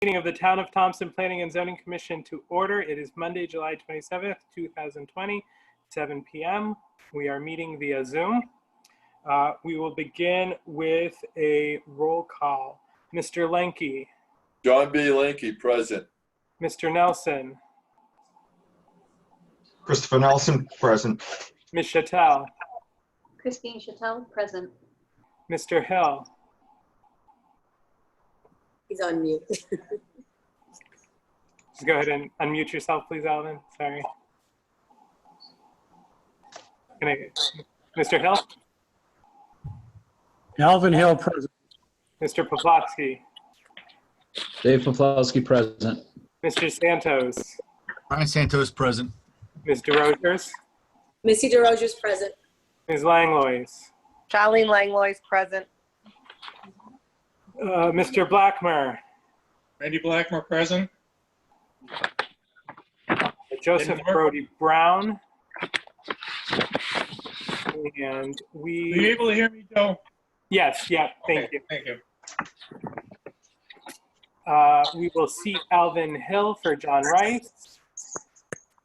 Meeting of the Town of Thompson Planning and Zoning Commission to order. It is Monday, July 27th, 2020, 7 p.m. We are meeting via Zoom. We will begin with a roll call. Mr. Lenke. John B. Lenke, present. Mr. Nelson. Christopher Nelson, present. Ms. Chattel. Christine Chattel, present. Mr. Hill. He's on mute. Just go ahead and unmute yourself, please, Alvin. Sorry. Mr. Hill? Alvin Hill, present. Mr. Poplawski? Dave Poplawski, present. Mr. Santos? Brian Santos, present. Ms. DeRogers? Missy DeRogers, present. Ms. Langlois? Charlene Langlois, present. Mr. Blackmer? Randy Blackmer, present. Joseph Brody Brown. And Are you able to hear me, Joe? yes, yeah, thank Okay, you. Thank you. We will seat Alvin Hill for John Rice,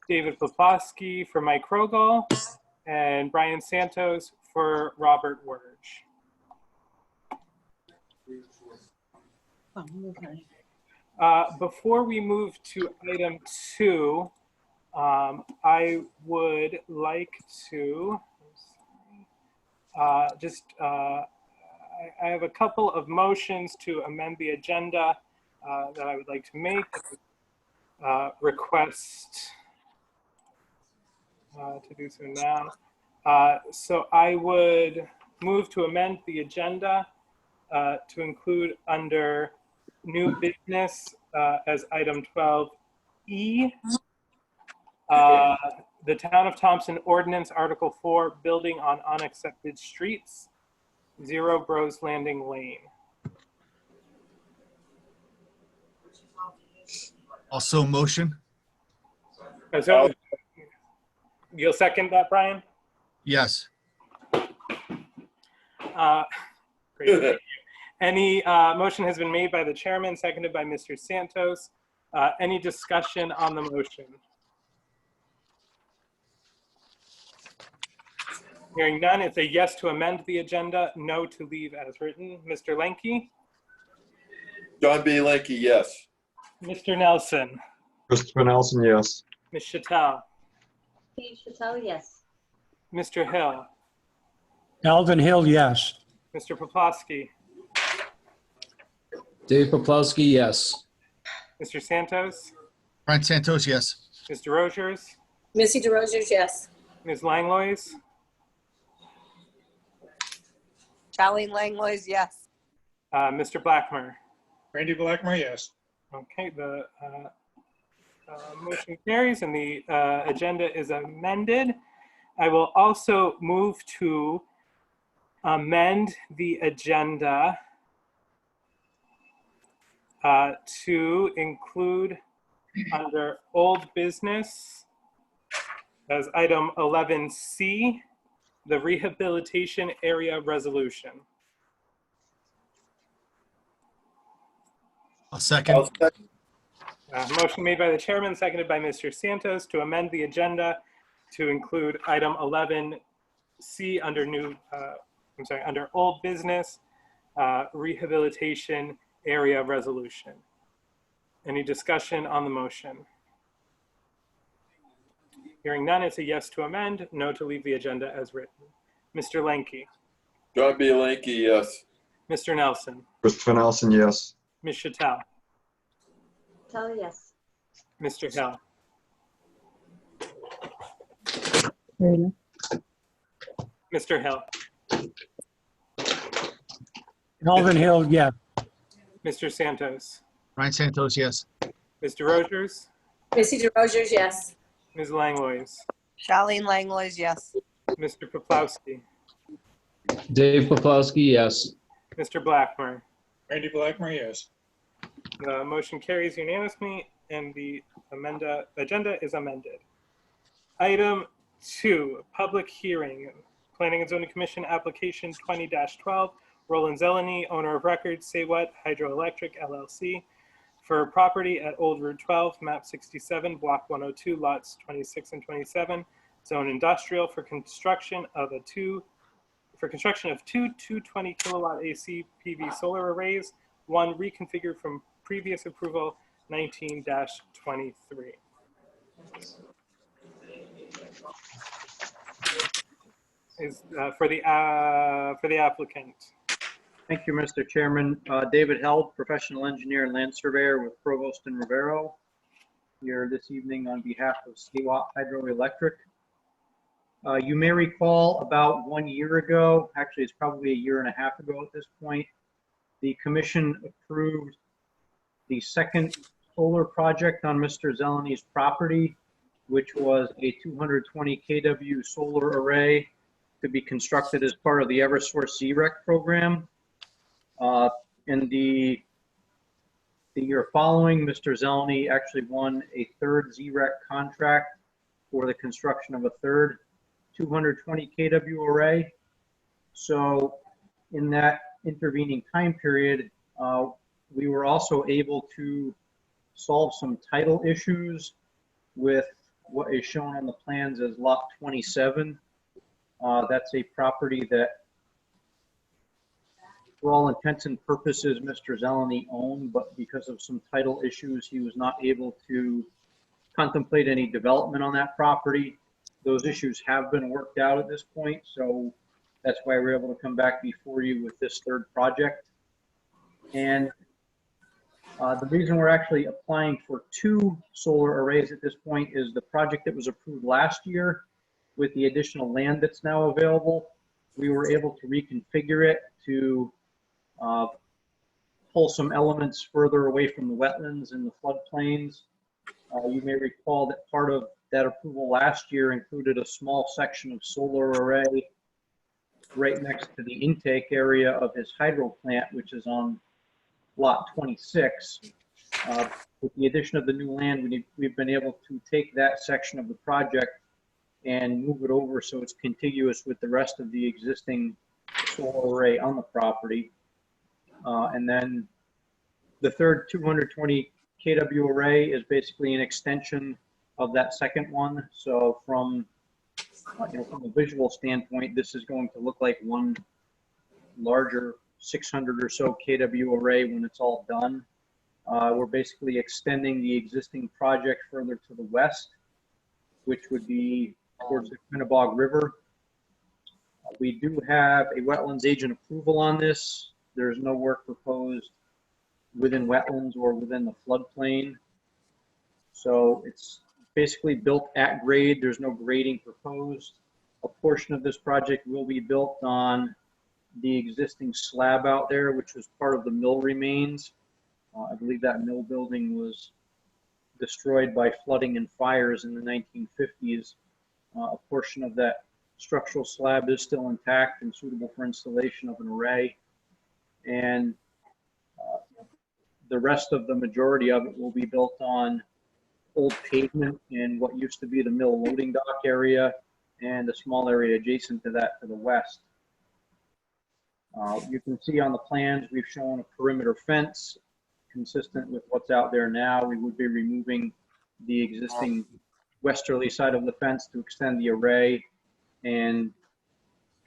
David Poplawski for Mike Rogel, and Brian Santos for Robert Wurge. Before we move to item 2, I would like to I have a couple of motions to amend the agenda that I would like to make. Request to do so now. So I would move to amend the agenda to include under new business as item 12E, the Town of Thompson Ordinance Article 4, Building on Unaccepted Streets, 0 Bros Landing Lane. Also motion? So you'll second that, Brian? Yes. Great, thank you. Any motion has been made by the chairman, seconded by Mr. Santos. Any discussion on the motion? Hearing none, it's a yes to amend the agenda, no to leave as written. Mr. Lenke? John B. Lenke, yes. Mr. Nelson? Christopher Nelson, yes. Ms. Chattel? Christine Chattel, yes. Mr. Hill? Alvin Hill, yes. Mr. Poplawski? Dave Poplawski, yes. Mr. Santos? Brian Santos, yes. Mr. Rogers? Missy DeRogers, yes. Ms. Langlois? Charlene Langlois, yes. Mr. Blackmer? Randy Blackmer, yes. Okay, the motion carries and the agenda is amended. I will also move to amend the agenda to include under old business as item 11C, the rehabilitation area resolution. I'll second. Motion made by the chairman, seconded by Mr. Santos to amend the agenda to include item 11C under under old business, rehabilitation area resolution. Any discussion on the motion? Hearing none, it's a yes to amend, no to leave the agenda as written. Mr. Lenke? John B. Lenke, yes. Mr. Nelson? Christopher Nelson, yes. Ms. Chattel? Chattel, yes. Mr. Hill? Mr. Hill? Alvin Hill, yes. Mr. Santos? Brian Santos, yes. Mr. Rogers? Missy DeRogers, yes. Ms. Langlois? Charlene Langlois, yes. Mr. Poplawski? Dave Poplawski, yes. Mr. Blackmer? Randy Blackmer, yes. The motion carries unanimously and the agenda is amended. Item 2, public hearing. Planning and Zoning Commission application 20-12, Roland Zeleny, owner of record, Say What Hydroelectric LLC, for property at Old Route 12, map 67, block 102, lots 26 and 27, zone industrial for construction of two 220 kilowatt AC PV solar arrays, one reconfigured from previous approval 19-23. Is for the applicant. Thank you, Mr. Chairman. David Held, professional engineer and land surveyor with Provost and Rivero, here this evening on behalf of Skiwat Hydroelectric. You may recall about 1 year ago, actually it's probably a year and a half ago at this point, the commission approved the second solar project on Mr. Zelany's property, which was a 220 kW solar array to be constructed as part of the Eversource ZREC program. In the year following, Mr. Zelany actually won a third ZREC contract for the construction of a third 220 kW array. So in that intervening time period, we were also able to solve some title issues with what is shown on the plans as lot 27. That's a property that, for all intents and purposes, Mr. Zelany owned, but because of some title issues, he was not able to contemplate any development on that property. Those issues have been worked out at this point, so that's why we're able to come back before you with this third project. And the reason we're actually applying for two solar arrays at this point is the project that was approved last year with the additional land that's now available. We were able to reconfigure it to pull some elements further away from the wetlands and the floodplains. You may recall that part of that approval last year included a small section of solar array right next to the intake area of his hydro plant, which is on lot 26. With the addition of the new land, we've been able to take that section of the project and move it over so it's contiguous with the rest of the existing solar array on the property. And then the third 220 kW array is basically an extension of that second one. So from a visual standpoint, this is going to look like one larger 600 or so kW array when it's all done. We're basically extending the existing project further to the west, which would be towards the Quinnebog River. We do have a wetlands agent approval on this. There's no work proposed within wetlands or within the floodplain. So it's basically built at grade. There's no grading proposed. A portion of this project will be built on the existing slab out there, which was part of the mill remains. I believe that mill building was destroyed by flooding and fires in the 1950s. A portion of that structural slab is still intact and suitable for installation of an array. And the rest of the majority of it will be built on old pavement in what used to be the mill loading dock area and a small area adjacent to that to the west. You can see on the plans we've shown a perimeter fence consistent with what's out there now. We would be removing the existing westerly side of the fence to extend the array and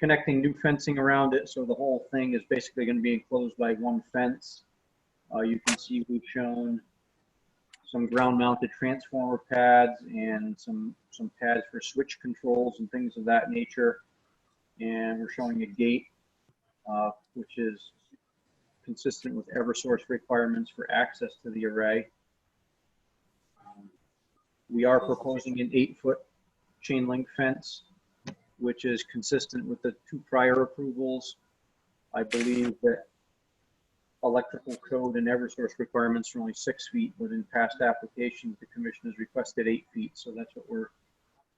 connecting new fencing around it, so the whole thing is basically going to be enclosed by one fence. You can see we've shown some ground-mounted transformer pads and some pads for switch controls and things of that nature. And we're showing a gate, which is consistent with Eversource requirements for access to the array. We are proposing an 8-foot chain link fence, which is consistent with the two prior approvals. I believe that electrical code and Eversource requirements are only 6 feet, but in past applications, the commission has requested 8 feet. So that's what we're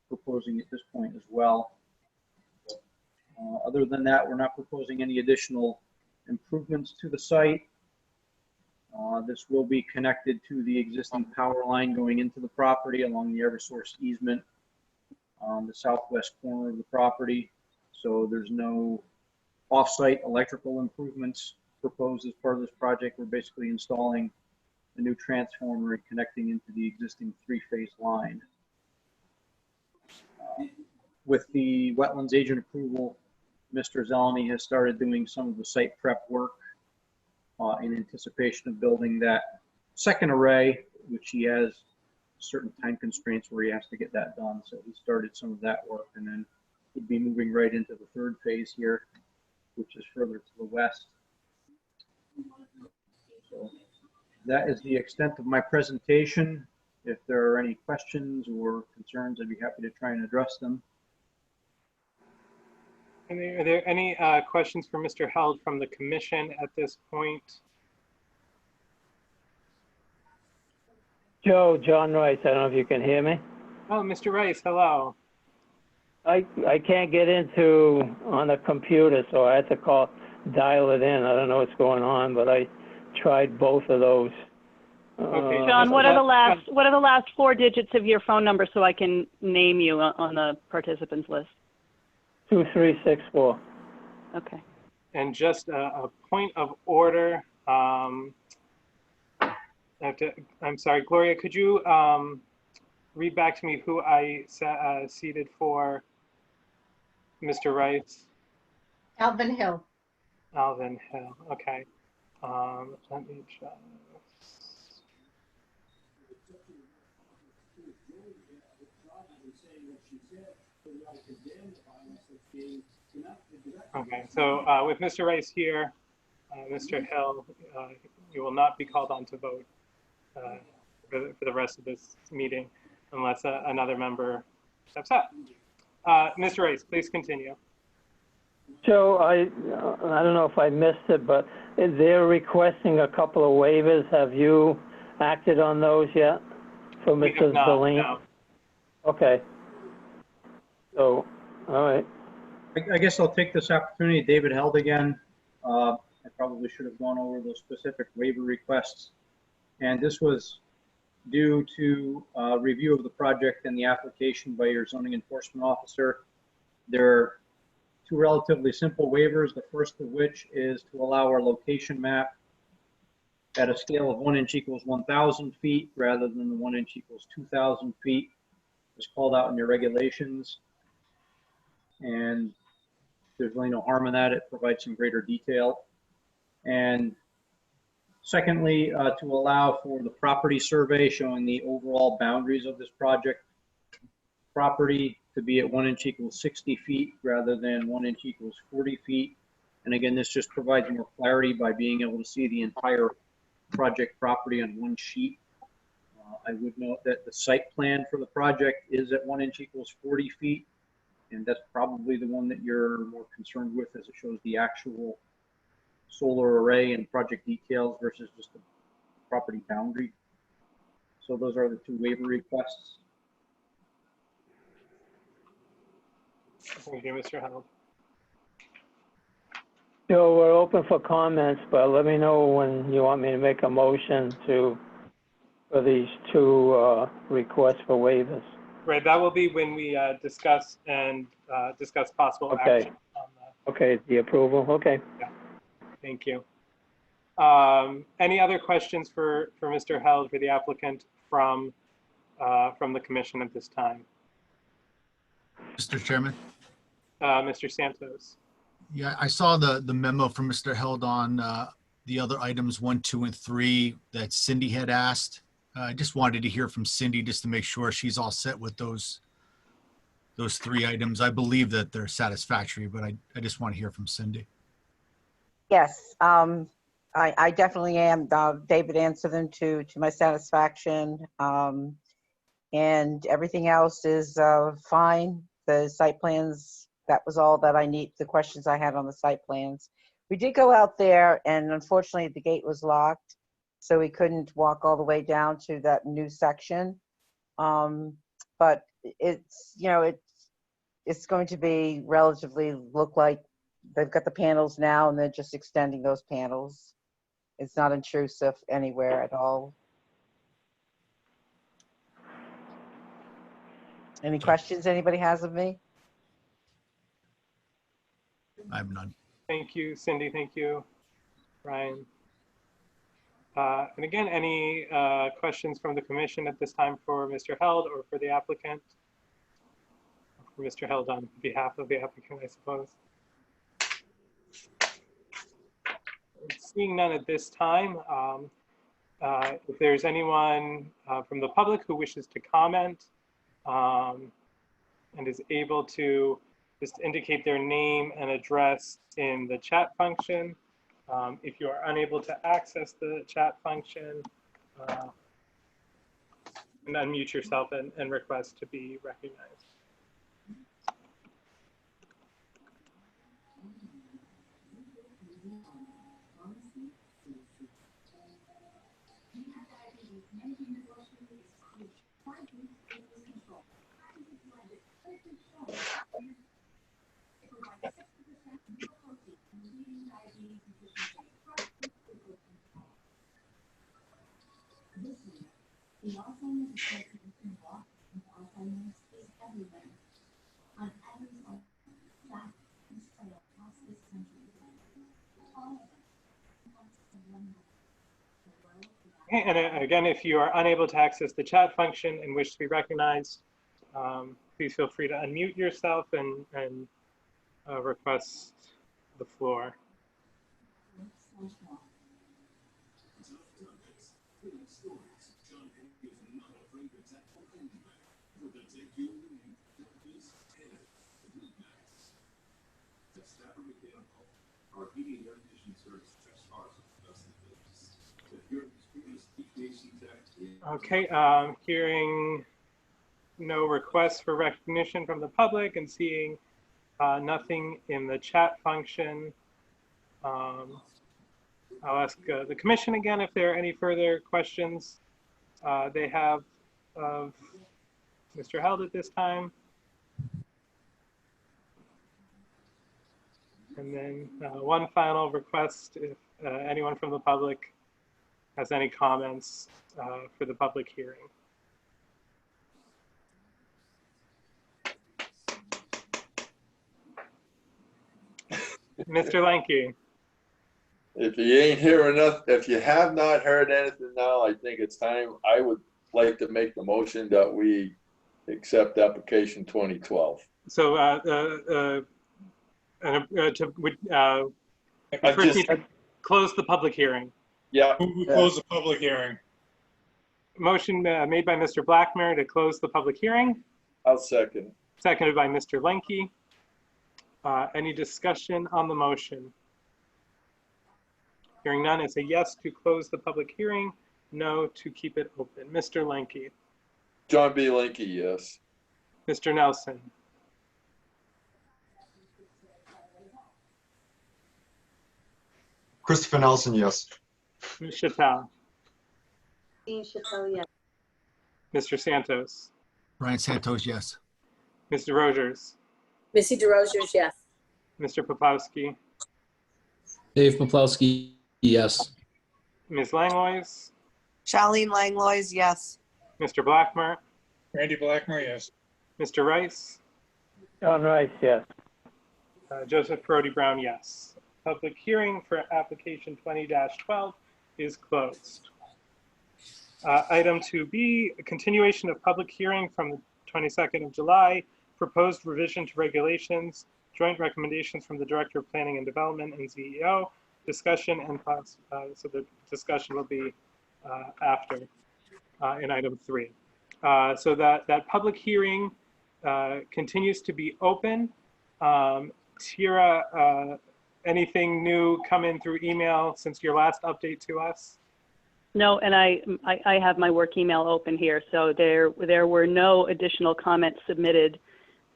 proposing at this point as well. Other than that, we're not proposing any additional improvements to the site. This will be connected to the existing power line going into the property along the Eversource easement on the southwest corner of the property. So there's no off-site electrical improvements proposed as part of this project. We're basically installing a new transformer and connecting into the existing three-phase line. With the wetlands agent approval, Mr. Zeleny has started doing some of the site prep work in anticipation of building that second array, which he has certain time constraints where he has to get that done. So he started some of that work, and then he'd be moving right into the third phase here, which is further to the west. So that is the extent of my presentation. If there are any questions or concerns, I'd be happy to try and address them. Are there any questions for Mr. Held from the commission at this point? John Rice, I don't know if you can hear me. Oh, Mr. Rice, hello. I can't get into on the computer, so I had to dial it in. I don't know what's going on, but I tried both of those. Okay. John, what are the last four digits of your phone number so I can name you on the participants list? 2364. Okay. And just a point of order. I'm sorry, Gloria, could you read back to me who I seated for Mr. Rice? Alvin Hill. Alvin Hill, okay. Let me just. Okay, so with Mr. Rice here, Mr. Hill, you will not be called on to vote for the rest of this meeting unless another member steps up. Mr. Rice, please continue. So I don't know if I missed it, but they're requesting a couple of waivers. Have you acted on those yet for We Mr. have not, Delaney? no. Okay. So, all right. I guess I'll take this opportunity, David Held again. I probably should have gone over those specific waiver requests. And this was due to review of the project and the application by your zoning enforcement officer. There are two relatively simple waivers, the first of which is to allow our location map at a scale of 1 inch equals 1,000 feet rather than the 1 inch equals 2,000 feet. It's called out in your regulations. And there's really no harm in that. It provides some greater detail. And secondly, to allow for the property survey showing the overall boundaries of this project property to be at 1 inch equals 60 feet rather than 1 inch equals 40 feet. And again, this just provides more clarity by being able to see the entire project property on one sheet. I would note that the site plan for the project is at 1 inch equals 40 feet. And that's probably the one that you're more concerned with, as it shows the actual solar array and project details versus just the property boundary. So those are the two waiver requests. Thank you, Mr. Held. So we're open for comments, but let me know when you want me to make a motion for these two requests for waivers. Right, that will be when we discuss possible Okay. action on that. Okay, the approval, okay. Thank you. Any other questions for Mr. Held, for the applicant from the commission at this time? Mr. Chairman. Mr. Santos. Yeah, I saw the memo from Mr. Held on the other items 1, 2, and 3 that Cindy had asked. I just wanted to hear from Cindy just to make sure she's all set with those 3 items. I believe that they're satisfactory, but I just want to hear from Cindy. Yes, I definitely am. David answered them to my satisfaction. And everything else is fine. The site plans, that was all that I need, the questions I had on the site plans. We did go out there and unfortunately the gate was locked, so we couldn't walk all the way down to that new section. But it's, you know, it's going to be relatively look like they've got the panels now and they're just extending those panels. It's not intrusive anywhere at all. Any questions anybody has of me? I have none. Thank you, Cindy. Thank you, Ryan. And again, any questions from the commission at this time for Mr. Held or for the applicant? For Mr. Held on behalf of the applicant, I suppose. Seeing none at this time, if there's anyone from the public who wishes to comment and is able to just indicate their name and address in the chat function. If you are unable to access the chat function, and unmute yourself and request to be recognized. Okay, and again, if you are unable to access the chat function and wish to be recognized, please feel free to unmute yourself and request the floor. Okay, hearing no requests for recognition from the public and seeing nothing in the chat function, I'll ask the commission again if there are any further questions they have of Mr. Held at this time. And then one final request, if anyone from the public has any comments for the public hearing. Mr. Lenke. If you ain't hearing enough, if you have not heard anything now, I think it's time. I would like to make the motion that we accept application 2012. So first need to close the public hearing. Yeah. We close the public hearing. Motion made by Mr. Blackmer to close the public hearing. I'll second. Seconded by Mr. Lenke. Any discussion on the motion? Hearing none, it's a yes to close the public hearing, no to keep it open. Mr. Lenke. John B. Linky, yes. Mr. Nelson. Christopher Nelson, yes. Ms. Chattel. Dean Chattel, yes. Mr. Santos. Brian Santos, yes. Mr. Rogers. Missy DeRosiers, yes. Mr. Poplawski. Dave Poplawski, yes. Ms. Langlois. Charlene Langlois, yes. Mr. Blackmer. Randy Blackmer, yes. Mr. Rice. John Rice, yes. Joseph Brody Brown, yes. Public hearing for application 20-12 is closed. Item 2B, a continuation of public hearing from the 22nd of July, proposed revision to regulations, joint recommendations from the Director of Planning and Development and CEO, discussion and so the discussion will be after in item 3. So that public hearing continues to be open. Tira, anything new come in through email since your last update to us? No, and I have my work email open here, so there were no additional comments submitted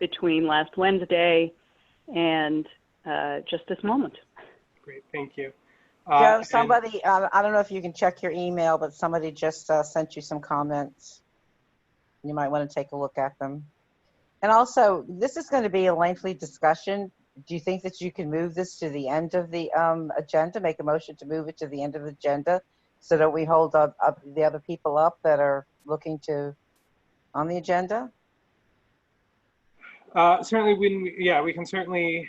between last Wednesday and just this moment. Great, thank you. Joe, somebody, I don't know if you can check your email, but somebody just sent you some comments. You might want to take a look at them. And also, this is going to be a lengthy discussion. Do you think that you can move this to the end of the agenda, make a motion to move it to the end of the agenda so that we hold up the other people up that are looking to on the agenda? Certainly, we can certainly,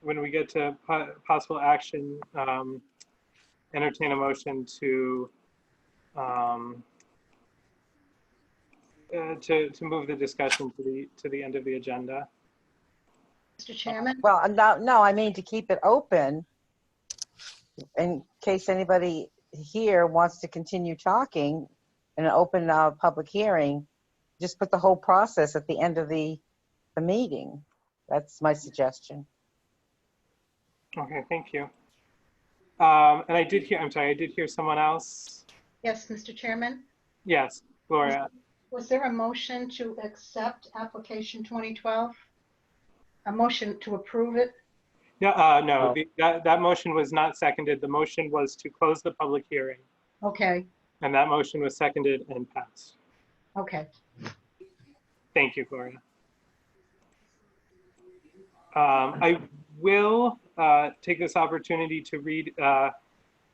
when we get to possible action entertain a motion to move the discussion to the end of the agenda. Mr. Chairman? Well, no, I mean to keep it open in case anybody here wants to continue talking in an open public hearing. Just put the whole process at the end of the meeting. That's my suggestion. Okay, thank you. And I did hear someone else. Yes, Mr. Chairman? Yes, Gloria. Was there a motion to accept application 2012? A motion to approve it? Yeah, no, that motion was not seconded. The motion was to close the public hearing. Okay, And that motion was seconded and passed. okay. Thank you, Gloria. I will take this opportunity to read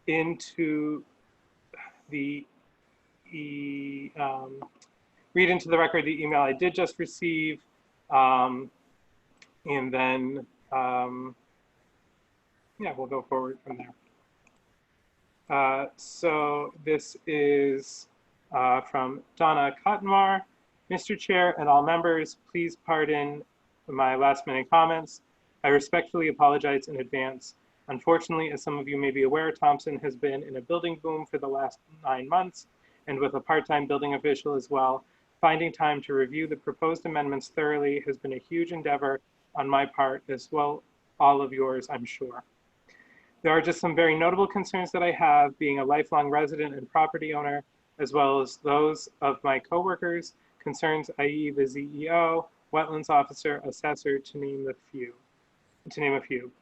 into the record the email I did just receive, and then yeah, we'll go forward from there. So this is from Donna Cottonmar. Mr. Chair and all members, please pardon my last minute comments. I respectfully apologize in advance. Unfortunately, as some of you may be aware, Thompson has been in a building boom for the last 9 months, and with a part-time building official as well, finding time to review the proposed amendments thoroughly has been a huge endeavor on my part, as well all of yours, I'm sure. There are just some very notable concerns that I have, being a lifelong resident and property owner, as well as those of my coworkers, concerns, i.e. the ZEO, wetlands officer, assessor, to name a few.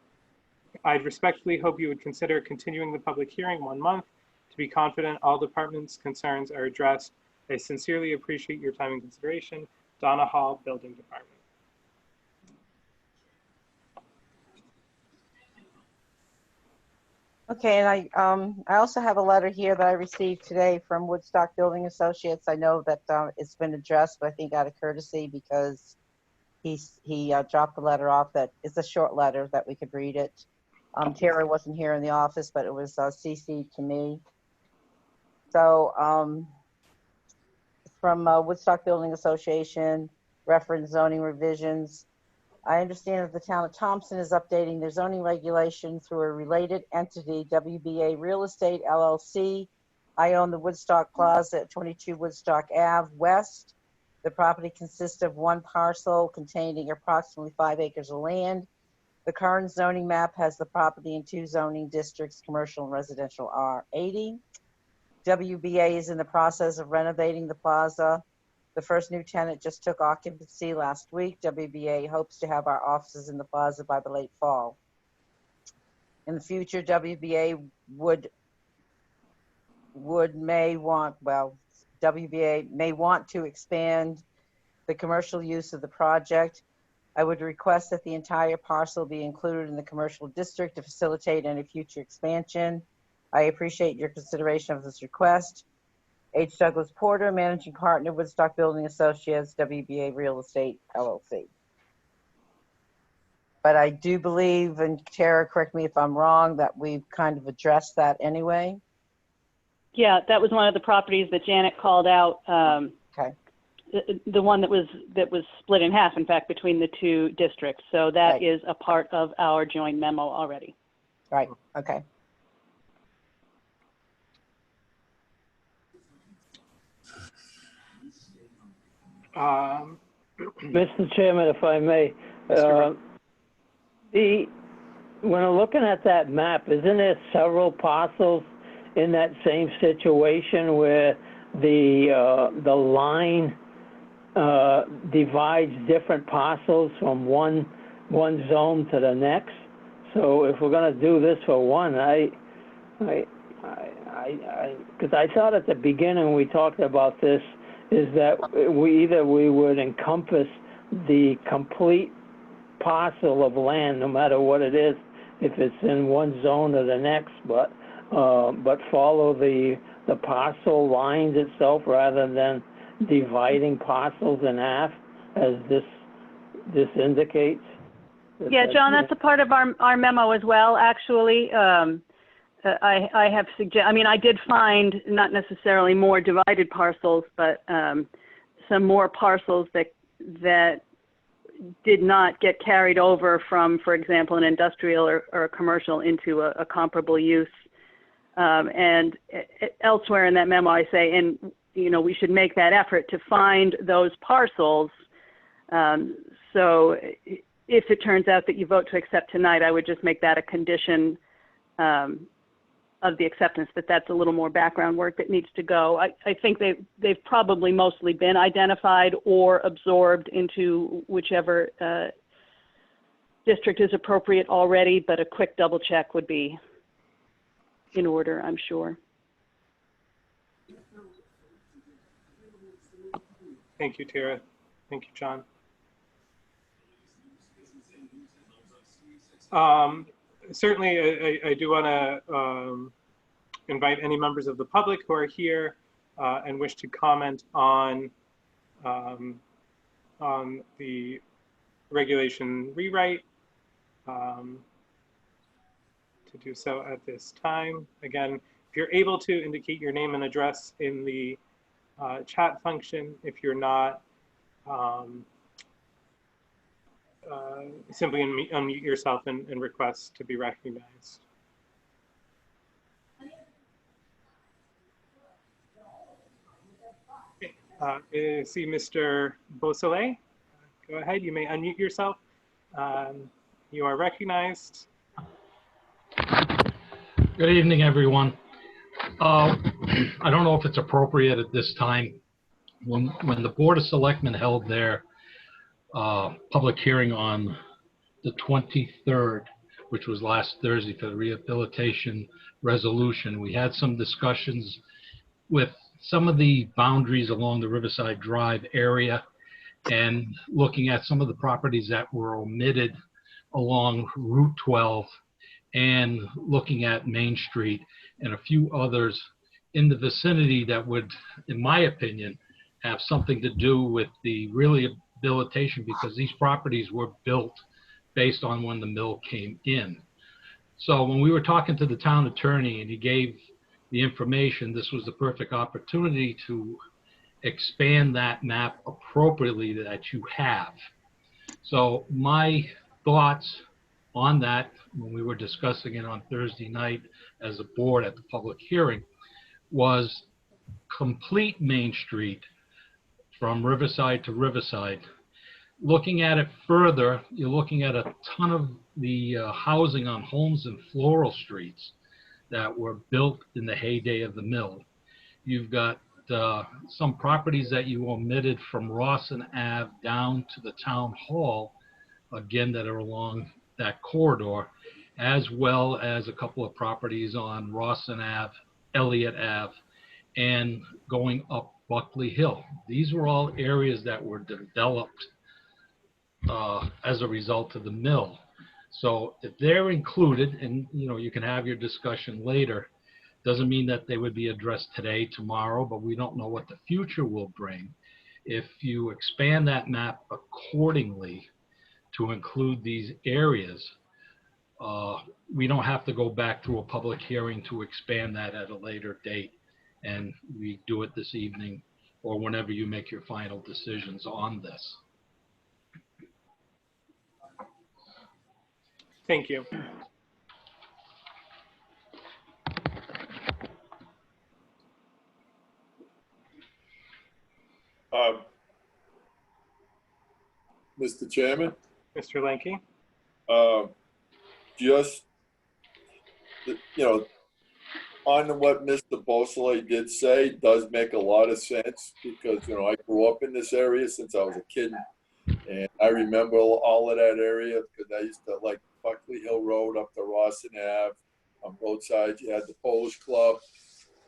I'd respectfully hope you would consider continuing the public hearing 1 month to be confident all departments' concerns are addressed. I sincerely appreciate your time and consideration. Donna Hall, Building Department. Okay, and I also have a letter here that I received today from Woodstock Building Associates. I know that it's been addressed, but I think out of courtesy, because he dropped the letter off, that it's a short letter that we could read it. Tara wasn't here in the office, but it was CC'd to me. So from Woodstock Building Association, reference zoning revisions. I understand that the town of Thompson is updating their zoning regulation through a related entity, WBA Real Estate LLC. I own the Woodstock Plaza at 22 Woodstock Ave West. The property consists of 1 parcel containing approximately 5 acres of land. The current zoning map has the property in 2 zoning districts, commercial and residential R80. WBA is in the process of renovating the plaza. The first new tenant just took occupancy last week. WBA hopes to have our offices in the plaza by the late fall. In the future, WBA may want to expand the commercial use of the project. I would request that the entire parcel be included in the commercial district to facilitate any future expansion. I appreciate your consideration of this request. H. Douglas Porter, Managing Partner, Woodstock Building Associates, WBA Real Estate LLC. But I do believe, and Tara, correct me if I'm wrong, that we've kind of addressed that anyway. Yeah, that was one of the properties that Janet called out. Okay. The one that was split in half, in fact, between the 2 districts. So that Right. is a part of our joint memo already. Right, okay. Mr. Chairman, if I may, when looking at that map, isn't there several parcels in that same situation where the line divides different parcels from one zone to the next? So if we're going to do this for one, because I thought at the beginning we talked about this, is that we would encompass the complete parcel of land, no matter what it is, if it's in one zone or the next, but follow the parcel lines itself rather than dividing parcels in half, as this indicates. Yeah, John, that's a part of our memo as well, actually. I have I mean, I did find not necessarily more divided parcels, but some more parcels that did not get carried over from, for example, an industrial or a commercial into a comparable use. And elsewhere in that memo, I say, and we should make that effort to find those parcels. So if it turns out that you vote to accept tonight, I would just make that a condition of the acceptance, that's a little more background work that needs to go. I think they've probably mostly been identified or absorbed into whichever district is appropriate already, but a quick double check would be in order, I'm sure. Thank you, Tara. Thank you, John. Certainly, I do want to invite any members of the public who are here and wish to comment on the regulation rewrite to do so at this time. Again, if you're able to, indicate your name and address in the chat function. If you're not, simply unmute yourself and request to be recognized. See Mr. Beausoleil. Go ahead, you may unmute yourself. You are recognized. Good evening, everyone. I don't know if it's appropriate at this time. When the Board of Selectmen held their public hearing on the 23rd, which was last Thursday, for the rehabilitation resolution, we had some discussions with some of the boundaries along the Riverside Drive area and looking at some of the properties that were omitted along Route 12 and looking at Main Street and a few others in the vicinity that would, in my opinion, have something to do with the rehabilitation, because these properties were built based on when the mill came in. So when we were talking to the town attorney and he gave the information, this was the perfect opportunity to expand that map appropriately that you have. So my thoughts on that, when we were discussing it on Thursday night as a board at the public hearing, was complete Main Street from Riverside to Riverside. Looking at it further, you're looking at a ton of the housing on Holmes and Floral Streets that were built in the heyday of the mill. You've got some properties that you omitted from Rawson Ave down to the town hall, again, that are along that corridor, as well as a couple of properties on Rawson Ave, Elliott Ave, and going up Buckley Hill. These were all areas that were developed as a result of the mill. So if they're included, and you can have your discussion later, doesn't mean that they would be addressed today, tomorrow, but we don't know what the future will bring. If you expand that map accordingly to include these areas, we don't have to go back through a public hearing to expand that at a later date. And we do it this evening or whenever you make your final decisions on this. Thank you. Mr. Chairman? Mr. Lanky? Just, on what Mr. Beausoleil did say does make a lot of sense, because, I grew up in this area since I was a kid, and I remember all of that area because I used to like Buckley Hill Road up to Rawson Ave. On both sides, you had the Polish Club,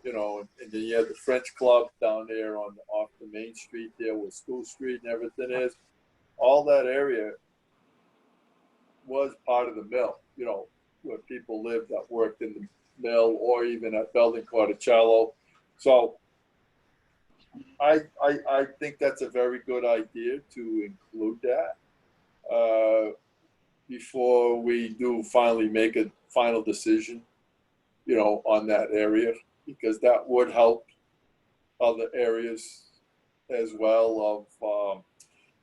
and then you had the French Club down there off the main street there where School Street and everything is. All that area was part of the mill, where people lived that worked in the mill or even at Belden Corticello. So I think that's a very good idea to include that before we do finally make a final decision, on that area, because that would help other areas as well of,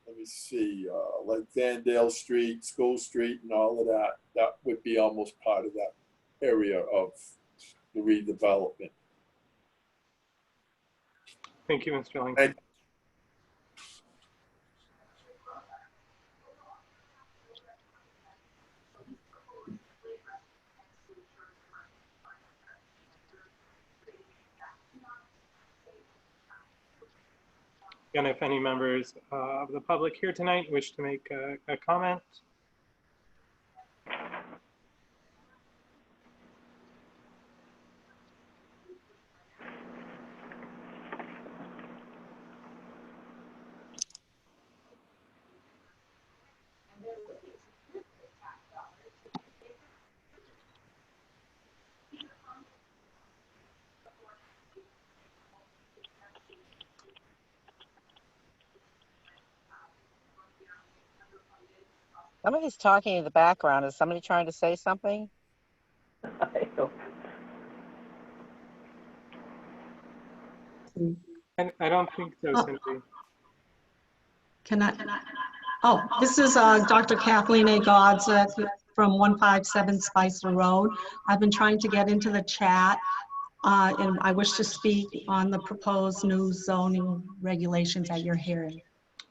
let me see, like Vandale Street, School Street and all of that. That would be almost part of that area of the redevelopment. Thank you, Mr. Lang. And Again, if any members of the public here tonight wish to make a comment. Somebody's talking in the background. Is somebody trying to say something? I don't think so, Cindy. Can I? Oh, this is Dr. Kathleen A. Godzik from 157 Spicer Road. I've been trying to get into the chat, and I wish to speak on the proposed new zoning regulations at your hearing.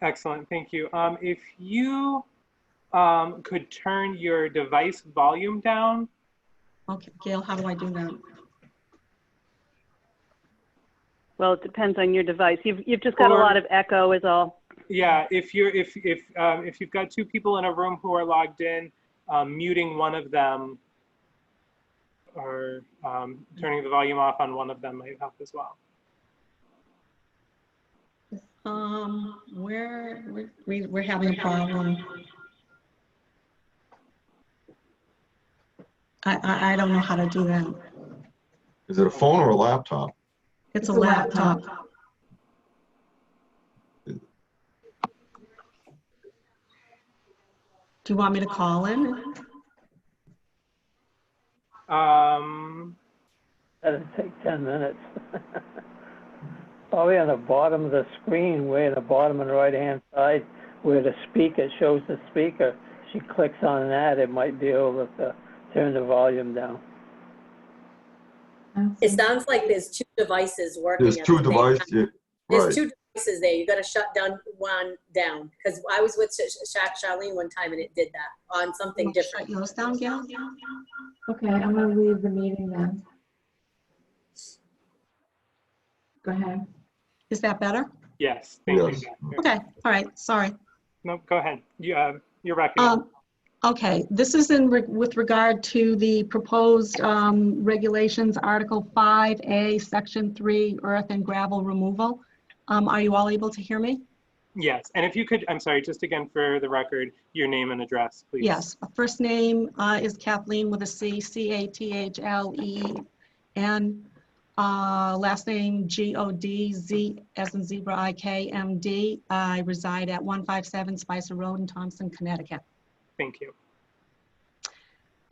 Excellent, thank you. If you could turn your device volume down. Okay, Gail, how do I do that? Well, it depends on your device. You've just got a lot of echo is all. Yeah, if you've got two people in a room who are logged in, muting one of them or turning the volume off on one of them might help as well. We're having a problem. I don't know how to do that. Is it a phone or a laptop? It's a laptop. Do you want me to call in? That'll take 10 minutes. Probably on the bottom of the screen, way at the bottom on the right-hand side, where the speaker shows the speaker. She clicks on that, it might be able to turn the volume down. It sounds like there's two devices working. There's two devices. Yeah, There's right. two devices there. You got to shut one down. Because I was with Charlene one time and it did that on something different. Shut yours down, Gail? Okay, I'm going to leave the meeting then. Go ahead. Is that better? Yes, thank you. Okay, all right, sorry. No, go ahead. You're wrapping up. Okay, this is with regard to the proposed regulations, Article 5A, Section 3, earth and gravel removal. Are you all able to hear me? Yes, and if you could, I'm sorry, just again for the record, your name and address, please. Yes, first name is Kathleen with a C, Cathleen. Last name Godz, as in zebra, IKMD. I reside at 157 Spicer Road in Thompson, Connecticut. Thank you.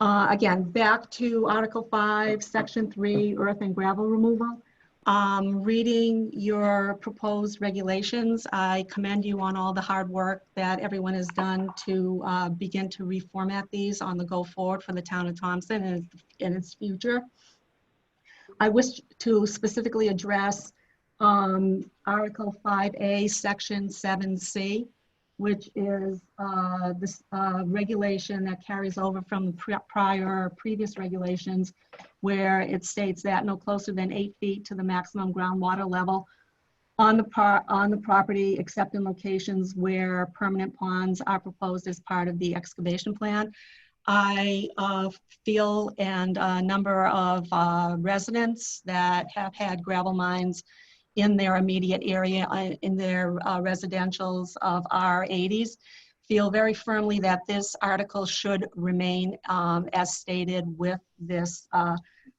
Again, back to Article 5, Section 3, earth and gravel removal. Reading your proposed regulations, I commend you on all the hard work that everyone has done to begin to reformat these on the go forward for the town of Thompson and in its future. I wish to specifically address Article 5A, Section 7C, which is this regulation that carries over from the previous regulations, where it states that no closer than 8 feet to the maximum groundwater level on the property, except in locations where permanent ponds are proposed as part of the excavation plan. I feel, and a number of residents that have had gravel mines in their immediate area, in their residentials of R80s, feel very firmly that this article should remain as stated, with this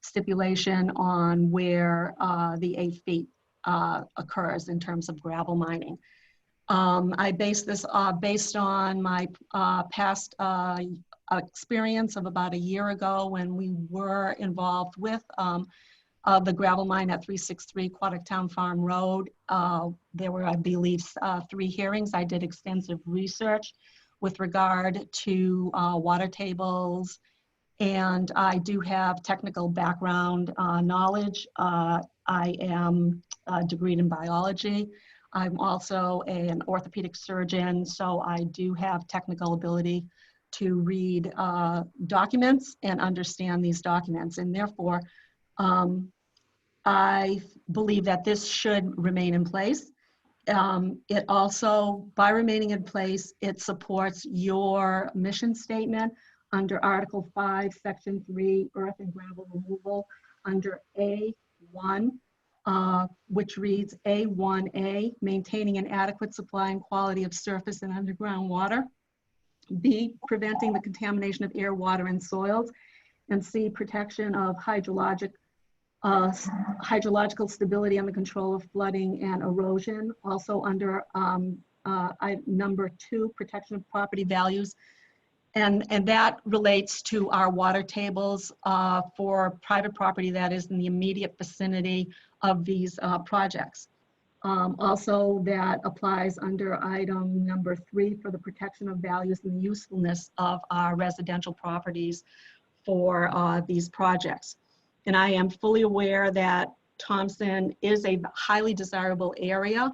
stipulation on where the 8 feet occurs in terms of gravel mining. I base this based on my past experience of about a year ago when we were involved with the gravel mine at 363 Quatictown Farm Road. There were, I believe, 3 hearings. I did extensive research with regard to water tables, and I do have technical background knowledge. I am degreed in biology. I'm also an orthopedic surgeon, so I do have technical ability to read documents and understand these documents, and therefore I believe that this should remain in place. It also, by remaining in place, it supports your mission statement under Article 5, Section 3, earth and gravel removal, under A1, which reads A1A, maintaining an adequate supply and quality of surface and underground water. B, preventing the contamination of air, water, and soils. And C, protection of hydrological stability and the control of flooding and erosion. Also under number 2, protection of property values. And that relates to our water tables for private property that is in the immediate vicinity of these projects. Also, that applies under item number 3 for the protection of values and the usefulness of our residential properties for these projects. And I am fully aware that Thompson is a highly desirable area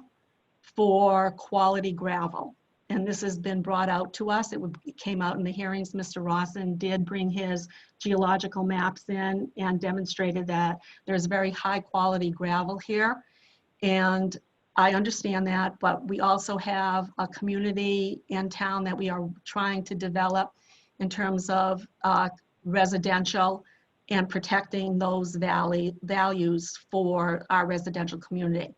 for quality gravel. And this has been brought out to us. It came out in the hearings. Mr. Rawson did bring his geological maps in and demonstrated that there's very high quality gravel here. And I understand that, but we also have a community in town that we are trying to develop in terms of residential and protecting those values for our residential community.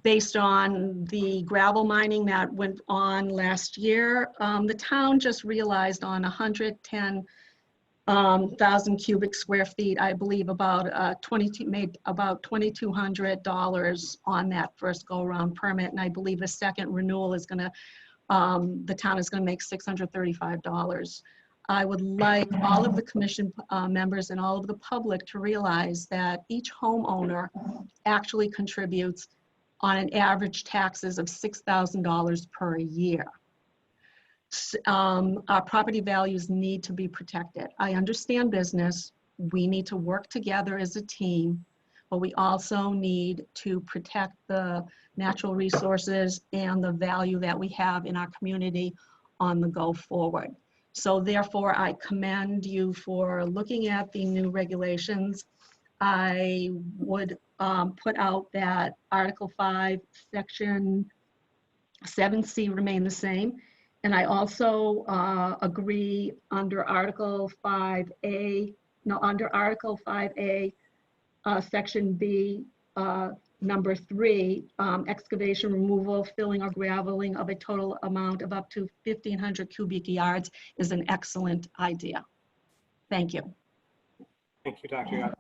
Based on the gravel mining that went on last year, the town just realized on 110,000 cubic square feet, I believe about made about $2,200 on that first go-around permit, and I believe the second renewal is going to, the town is going to make $635. I would like all of the commission members and all of the public to realize that each homeowner actually contributes on an average taxes of $6,000 per year. Our property values need to be protected. I understand business. We need to work together as a team, but we also need to protect the natural resources and the value that we have in our community on the go forward. So therefore, I commend you for looking at the new regulations. I would put out that Article 5, Section 7C remain the same. And I also agree under Article 5A, Section B, number 3, excavation, removal, filling or graveling of a total amount of up to 1,500 cubic yards is an excellent idea. Thank you. Thank you, Dr. Yap.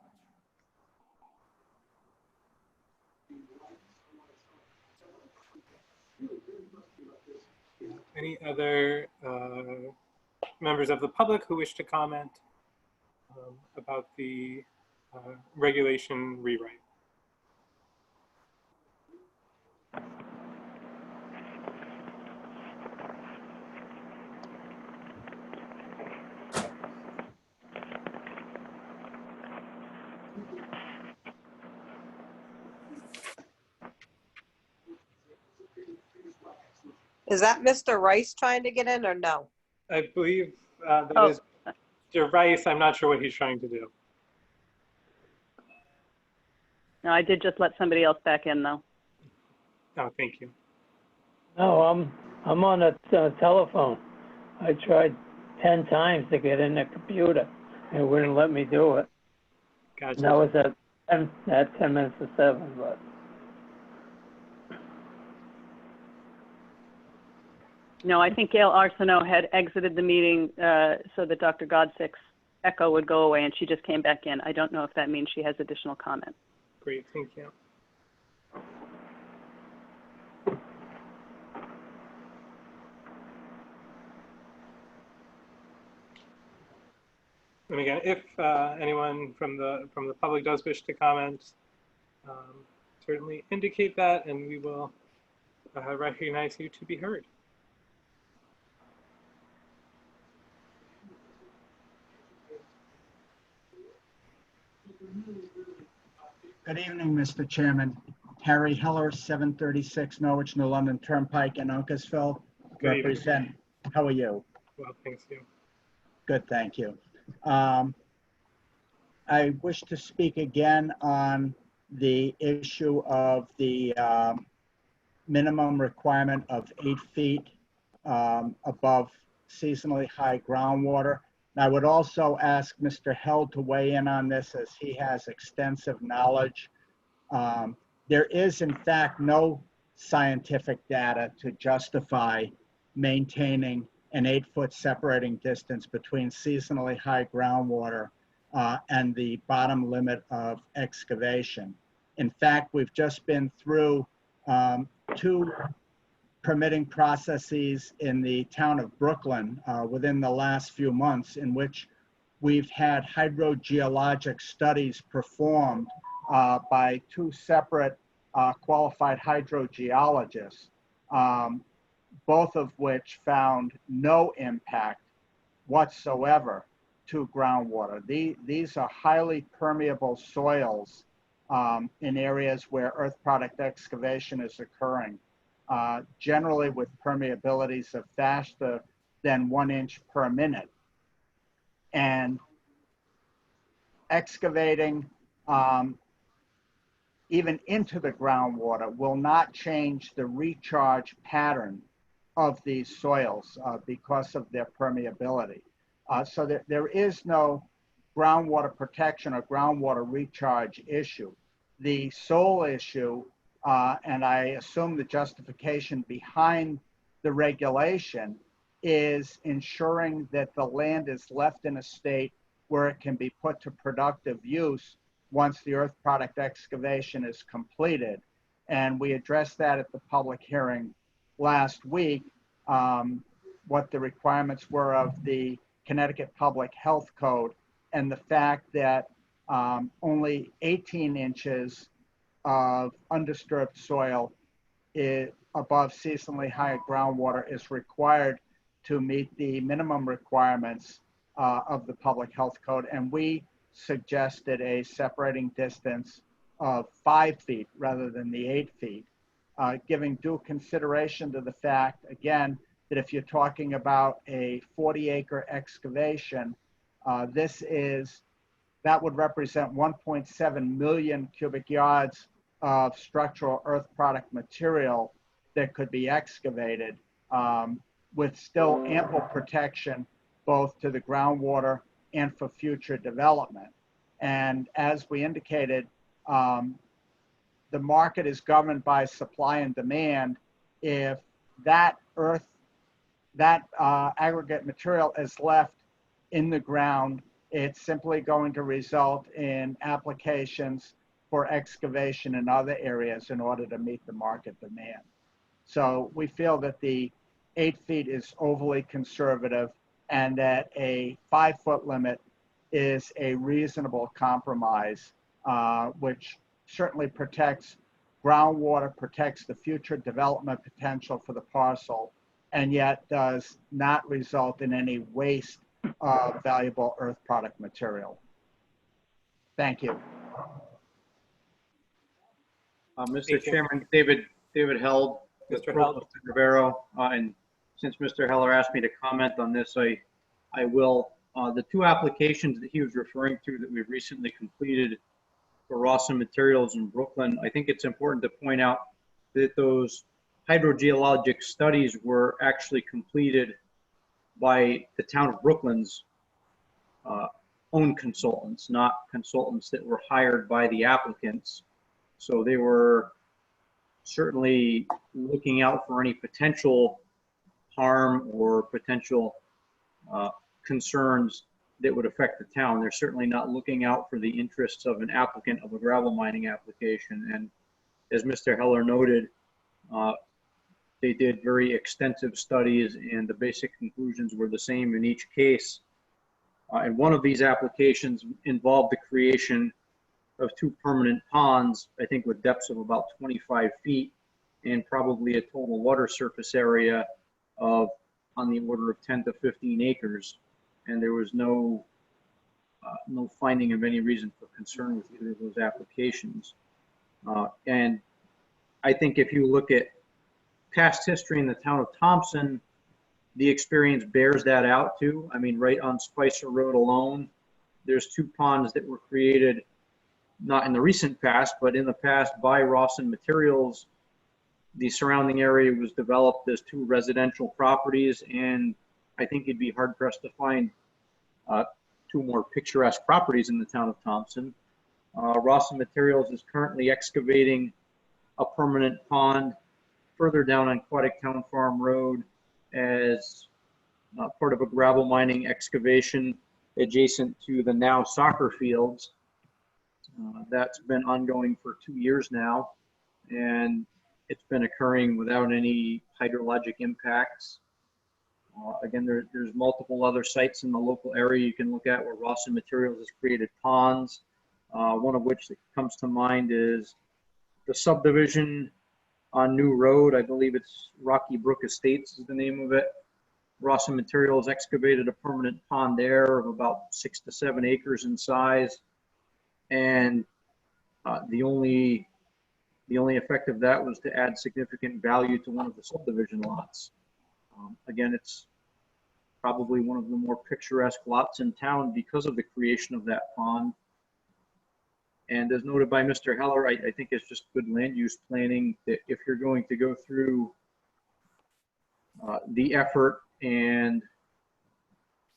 Any other members of the public who wish to comment about the regulation rewrite? Is that Mr. Rice trying to get in or no? I believe that is Mr. Rice. I'm not sure what he's trying to do. No, I did just let somebody else back in though. Oh, thank you. No, I'm on a telephone. I tried 10 times to get in the computer. It wouldn't let me do it. Gotcha. That was at 10 minutes to 7, but. No, I think Gail Arsenault had exited the meeting so that Dr. Godsick's echo would go away, and she just came back in. I don't know if that means she has additional comment. Great, thank you. And again, if anyone from the public does wish to comment, certainly indicate that, and we will recognize you to be heard. Good evening, Mr. Chairman. Harry Heller, 736 Norwich, New London Turnpike in Uncasville. Good evening. Represent. How are you? Well, thanks you. Good, thank you. I wish to speak again on the issue of the minimum requirement of 8 feet above seasonally high groundwater. And I would also ask Mr. Held to weigh in on this, as he has extensive knowledge. There is, in fact, no scientific data to justify maintaining an 8-foot separating distance between seasonally high groundwater and the bottom limit of excavation. In fact, we've just been through 2 permitting processes in the town of Brooklyn within the last few months, in which we've had hydrogeologic studies performed by 2 separate qualified hydrogeologists, both of which found no impact whatsoever to groundwater. These are highly permeable soils in areas where earth product excavation is occurring, generally with permeabilities of faster than 1 inch per minute. And excavating even into the groundwater will not change the recharge pattern of these soils because of their permeability. So there is no groundwater protection or groundwater recharge issue. The sole issue, and I assume the justification behind the regulation, is ensuring that the land is left in a state where it can be put to productive use once the earth product excavation is completed. And we addressed that at the public hearing last week, what the requirements were of the Connecticut Public Health Code, and the fact that only 18 inches of undisturbed soil above seasonally high groundwater is required to meet the minimum requirements of the Public Health Code. And we suggested a separating distance of 5 feet rather than the 8 feet, giving due consideration to the fact, again, that if you're talking about a 40-acre excavation, that would represent 1.7 million cubic yards of structural earth product material that could be excavated with still ample protection both to the groundwater and for future development. And as we indicated, the market is governed by supply and demand. If that aggregate material is left in the ground, it's simply going to result in applications for excavation in other areas in order to meet the market demand. So we feel that the 8 feet is overly conservative, and that a 5-foot limit is a reasonable compromise, which certainly protects groundwater, protects the future development potential for the parcel, and yet does not result in any waste of valuable earth product material. Thank you. Mr. Chairman, David Held, Mr. Held. Mr. Rivero, and since Mr. Heller asked me to comment on this, I will. The 2 applications that he was referring to that we've recently completed for Rawson Materials in Brooklyn, I think it's important to point out that those hydrogeologic studies were actually completed by the town of Brooklyn's own consultants, not consultants that were hired by the applicants. So they were certainly looking out for any potential harm or potential concerns that would affect the town. They're certainly not looking out for the interests of an applicant of a gravel mining application. And as Mr. Heller noted, they did very extensive studies, and the basic conclusions were the same in each case. And one of these applications involved the creation of 2 permanent ponds, I think with depths of about 25 feet and probably a total water surface area of on the order of 10 to 15 acres. And there was no finding of any reason for concern with either of those applications. And I think if you look at past history in the town of Thompson, the experience bears that out too. I mean, right on Spicer Road alone, there's 2 ponds that were created, not in the recent past, but in the past by Rawson Materials. The surrounding area was developed as 2 residential properties, and I think you'd be hard pressed to find 2 more picturesque properties in the town of Thompson. Rawson Materials is currently excavating a permanent pond further down on Aquatic Town Farm Road as part of a gravel mining excavation adjacent to the now soccer fields. That's been ongoing for 2 years now, and it's been occurring without any hydrologic impacts. Again, there's multiple other sites in the local area you can look at where Rawson Materials has created ponds. One of which that comes to mind is the subdivision on New Road. I believe it's Rocky Brook Estates is the name of it. Rawson Materials excavated a permanent pond there of about 6 to 7 acres in size. And the only effect of that was to add significant value to one of the subdivision lots. Again, it's probably one of the more picturesque lots in town because of the creation of that pond. And as noted by Mr. Heller, I think it's just good land use planning that if you're going to go through the effort and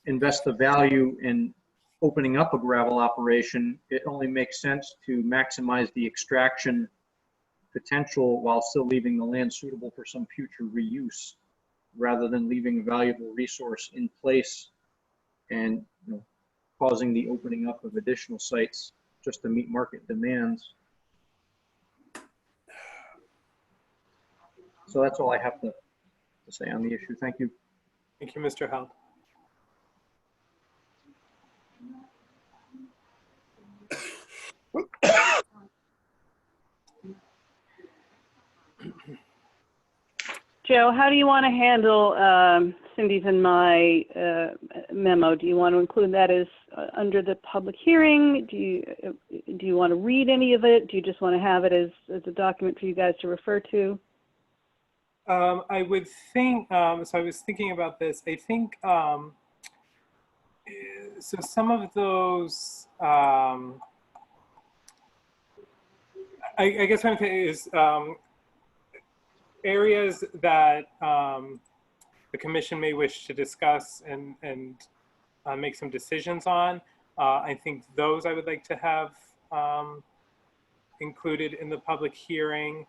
invest the value in opening up a gravel operation, it only makes sense to maximize the extraction potential while still leaving the land suitable for some future reuse, rather than leaving a valuable resource in place and causing the opening up of additional sites just to meet market demands. So that's all I have to say on the issue. Thank you. Thank you, Mr. Held. Joe, how do you want to handle Cindy's and my memo? Do you want to include that as under the public hearing? Do you want to read any of it? Do you just want to have it as a document for you guys to refer to? I would think, so I was thinking about this. I think, so some of those, I guess what I'm saying is areas that the commission may wish to discuss and make some decisions on. I think those I would like to have included in the public hearing.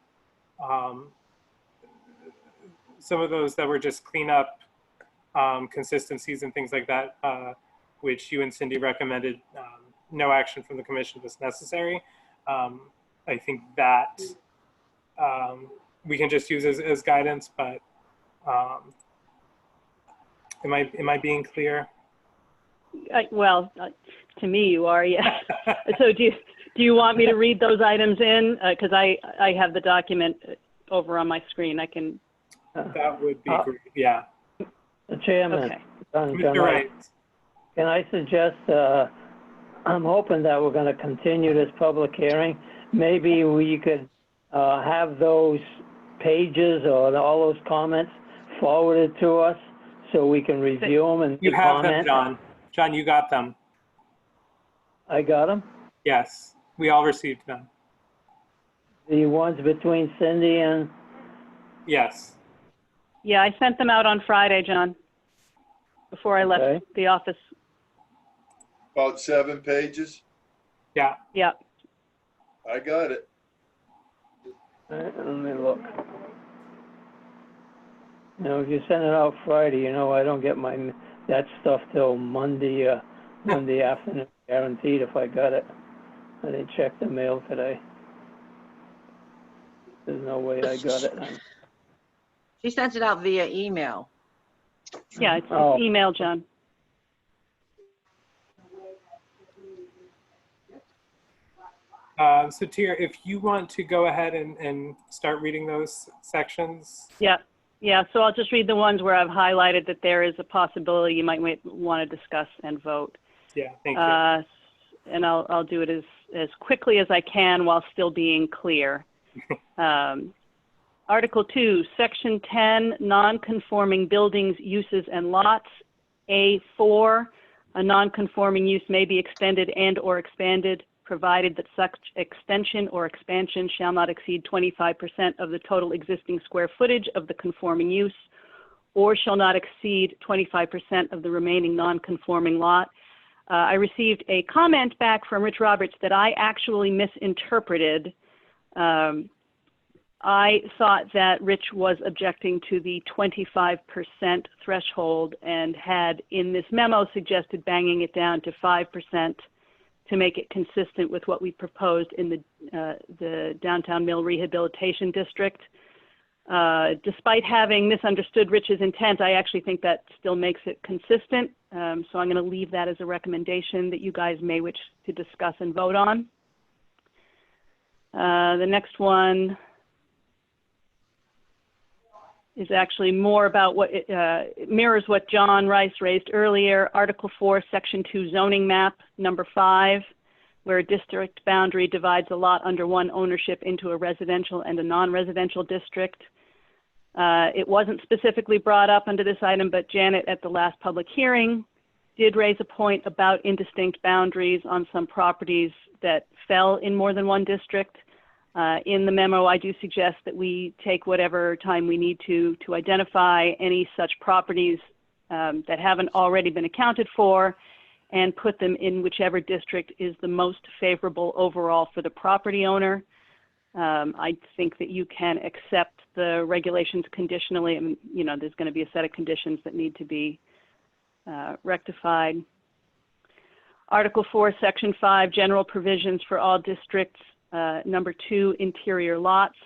Some of those that were just cleanup consistencies and things like that, which you and Cindy recommended no action from the commission was necessary. I think that we can just use as guidance, but am I being clear? Well, to me you are, yes. So do you want me to read those items in? Because I have the document over on my screen. I can. That would be great. Yeah. Chairman, Okay. Mr. Wright. Can I suggest, I'm hoping that we're going to continue this public hearing. Maybe we could have those pages or all those comments forwarded to us so we can review them and You have them, comment. John. John, you got them. I got them? Yes, we all received them. The ones between Cindy and? Yes. Yeah, I sent them out on Friday, John, before I left the office. About 7 pages. Yeah. Yeah. I got it. Let me look. If you send it out Friday, I don't get that stuff till Monday afternoon, guaranteed if I got it. I didn't check the mail today. There's no way I got it. She sent it out via email. Yeah, it's email, John. So Tia, if you want to go ahead and start reading those sections. Yeah, yeah. So I'll just read the ones where I've highlighted that there is a possibility you might want to discuss and vote. Yeah, thank you. And I'll do it as quickly as I can while still being clear. Article 2, Section 10, non-conforming buildings, uses, and lots. A4, a non-conforming use may be extended and/or expanded, provided that such extension or expansion shall not exceed 25% of the total existing square footage of the conforming use, or shall not exceed 25% of the remaining non-conforming lot. I received a comment back from Rich Roberts that I actually misinterpreted. I thought that Rich was objecting to the 25% threshold and had in this memo suggested banging it down to 5% to make it consistent with what we proposed in the Downtown Mill Rehabilitation District. Despite having misunderstood Rich's intent, I actually think that still makes it consistent. So I'm going to leave that as a recommendation that you guys may wish to discuss and vote on. The next one is actually more about what it mirrors what John Rice raised earlier. Article 4, Section 2 zoning map, number 5, where a district boundary divides a lot under one ownership into a residential and a non-residential district. It wasn't specifically brought up under this item, but Janet at the last public hearing did raise a point about indistinct boundaries on some properties that fell in more than one district. In the memo, I do suggest that we take whatever time we need to identify any such properties that haven't already been accounted for and put them in whichever district is the most favorable overall for the property owner. I think that you can accept the regulations conditionally. I mean, you know, there's going to be a set of conditions that need to be rectified. Article 4, Section 5, general provisions for all districts. Number 2, interior lots.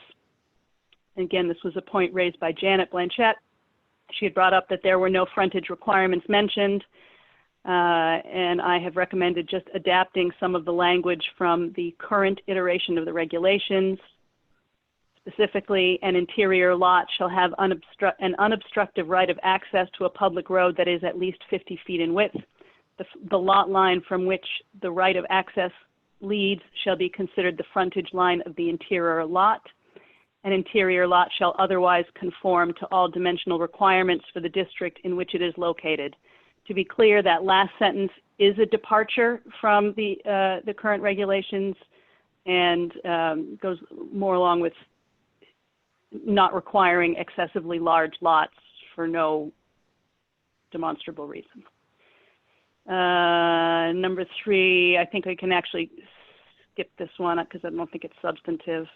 Again, this was a point raised by Janet Blanchette. She had brought up that there were no frontage requirements mentioned, and I have recommended just adapting some of the language from the current iteration of the regulations. Specifically, an interior lot shall have an unobstructed right of access to a public road that is at least 50 feet in width. The lot line from which the right of access leads shall be considered the frontage line of the interior lot. An interior lot shall otherwise conform to all dimensional requirements for the district in which it is located. To be clear, that last sentence is a departure from the current regulations and goes more along with not requiring excessively large lots for no demonstrable reason. Number 3, I think I can actually skip this one because I don't think it's substantive.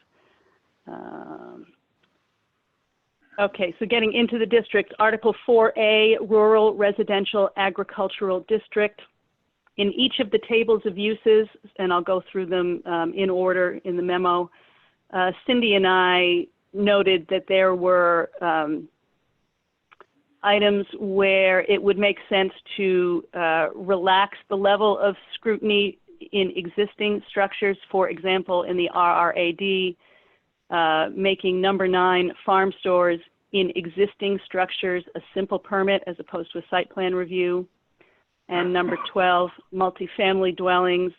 Okay, so getting into the district, Article 4A, Rural Residential Agricultural District. In each of the tables of uses, and I'll go through them in order in the memo, Cindy and I noted that there were items where it would make sense to relax the level of scrutiny in existing structures. For example, in the RRAD, making number 9 farm stores in existing structures a simple permit as opposed to a site plan review. And number 12, multifamily dwellings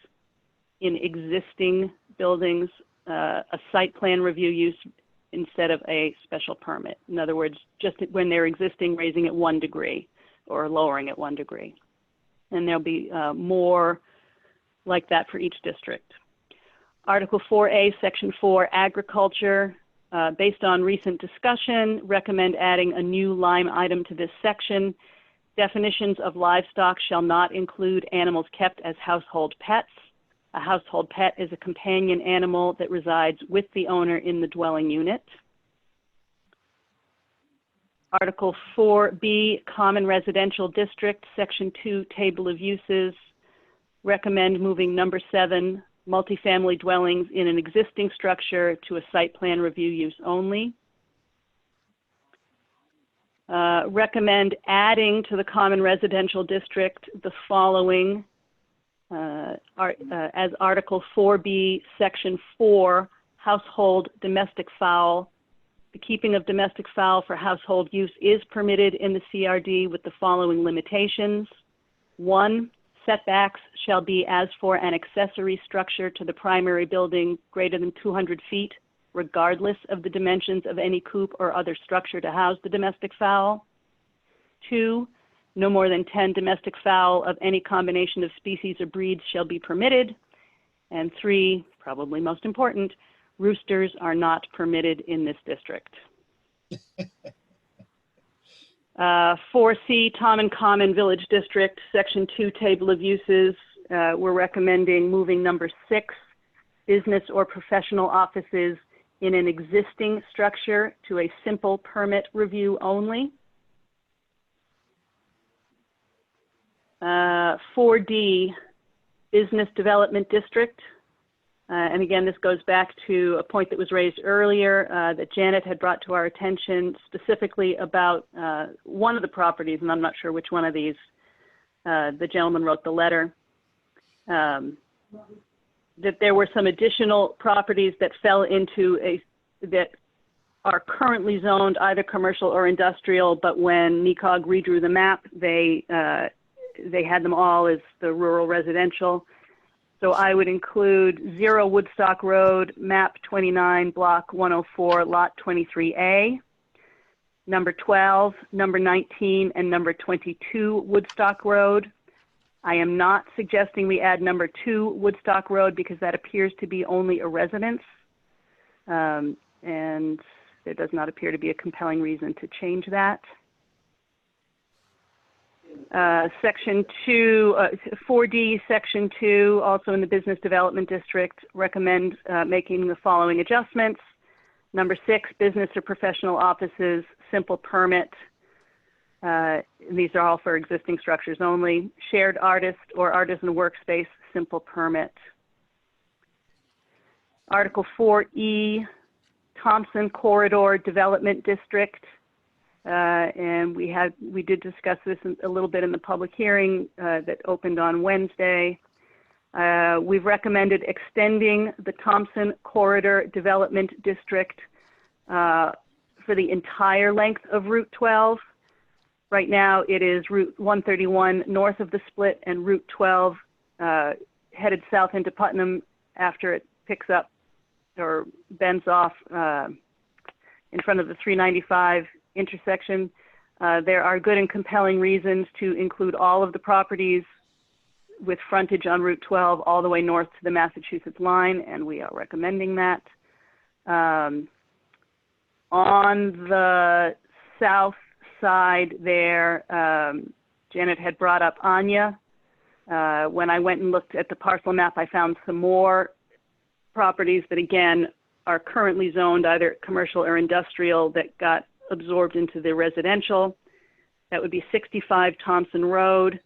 in existing buildings, a site plan review use instead of a special permit. In other words, just when they're existing, raising it 1 degree or lowering it 1 degree. And there'll be more like that for each district. Article 4A, Section 4, Agriculture. Based on recent discussion, recommend adding a new line item to this section. Definitions of livestock shall not include animals kept as household pets. A household pet is a companion animal that resides with the owner in the dwelling unit. Article 4B, Common Residential District, Section 2, Table of Uses. Recommend moving number 7, multifamily dwellings in an existing structure to a site plan review use only. Recommend adding to the Common Residential District the following as Article 4B, Section 4, household domestic fowl. The keeping of domestic fowl for household use is permitted in the CRD with the following limitations. 1, setbacks shall be as for an accessory structure to the primary building greater than 200 feet, regardless of the dimensions of any coop or other structure to house the domestic fowl. 2, no more than 10 domestic fowl of any combination of species or breeds shall be permitted. And 3, probably most important, roosters are not permitted in this district. 4C, Tom and Common Village District, Section 2, Table of Uses. We're recommending moving number 6, business or professional offices in an existing structure to a simple permit review only. 4D, Business Development District. And again, this goes back to a point that was raised earlier that Janet had brought to our attention specifically about one of the properties, and I'm not sure which one of these. The gentleman wrote the letter. That there were some additional properties that fell into that are currently zoned either commercial or industrial, but when NECOG redrew the map, they had them all as the rural residential. So I would include 0 Woodstock Road, map 29, block 104, lot 23A, number 12, number 19, and number 22 Woodstock Road. I am not suggesting we add number 2 Woodstock Road because that appears to be only a residence. And there does not appear to be a compelling reason to change that. Section 2, 4D, Section 2, also in the Business Development District, recommend making the following adjustments. Number 6, business or professional offices, simple permit. These are all for existing structures only. Shared artist or artisan workspace, simple permit. Article 4E, Thompson Corridor Development District. And we did discuss this a little bit in the public hearing that opened on Wednesday. We've recommended extending the Thompson Corridor Development District for the entire length of Route 12. Right now it is Route 131 north of the split and Route 12 headed south into Putnam after it picks up or bends off in front of the 395 intersection. There are good and compelling reasons to include all of the properties with frontage on Route 12 all the way north to the Massachusetts line, and we are recommending that. On the south side there, Janet had brought up Anya. When I went and looked at the parcel map, I found some more properties that again are currently zoned either commercial or industrial that got absorbed into the residential. That would be 65 Thompson Road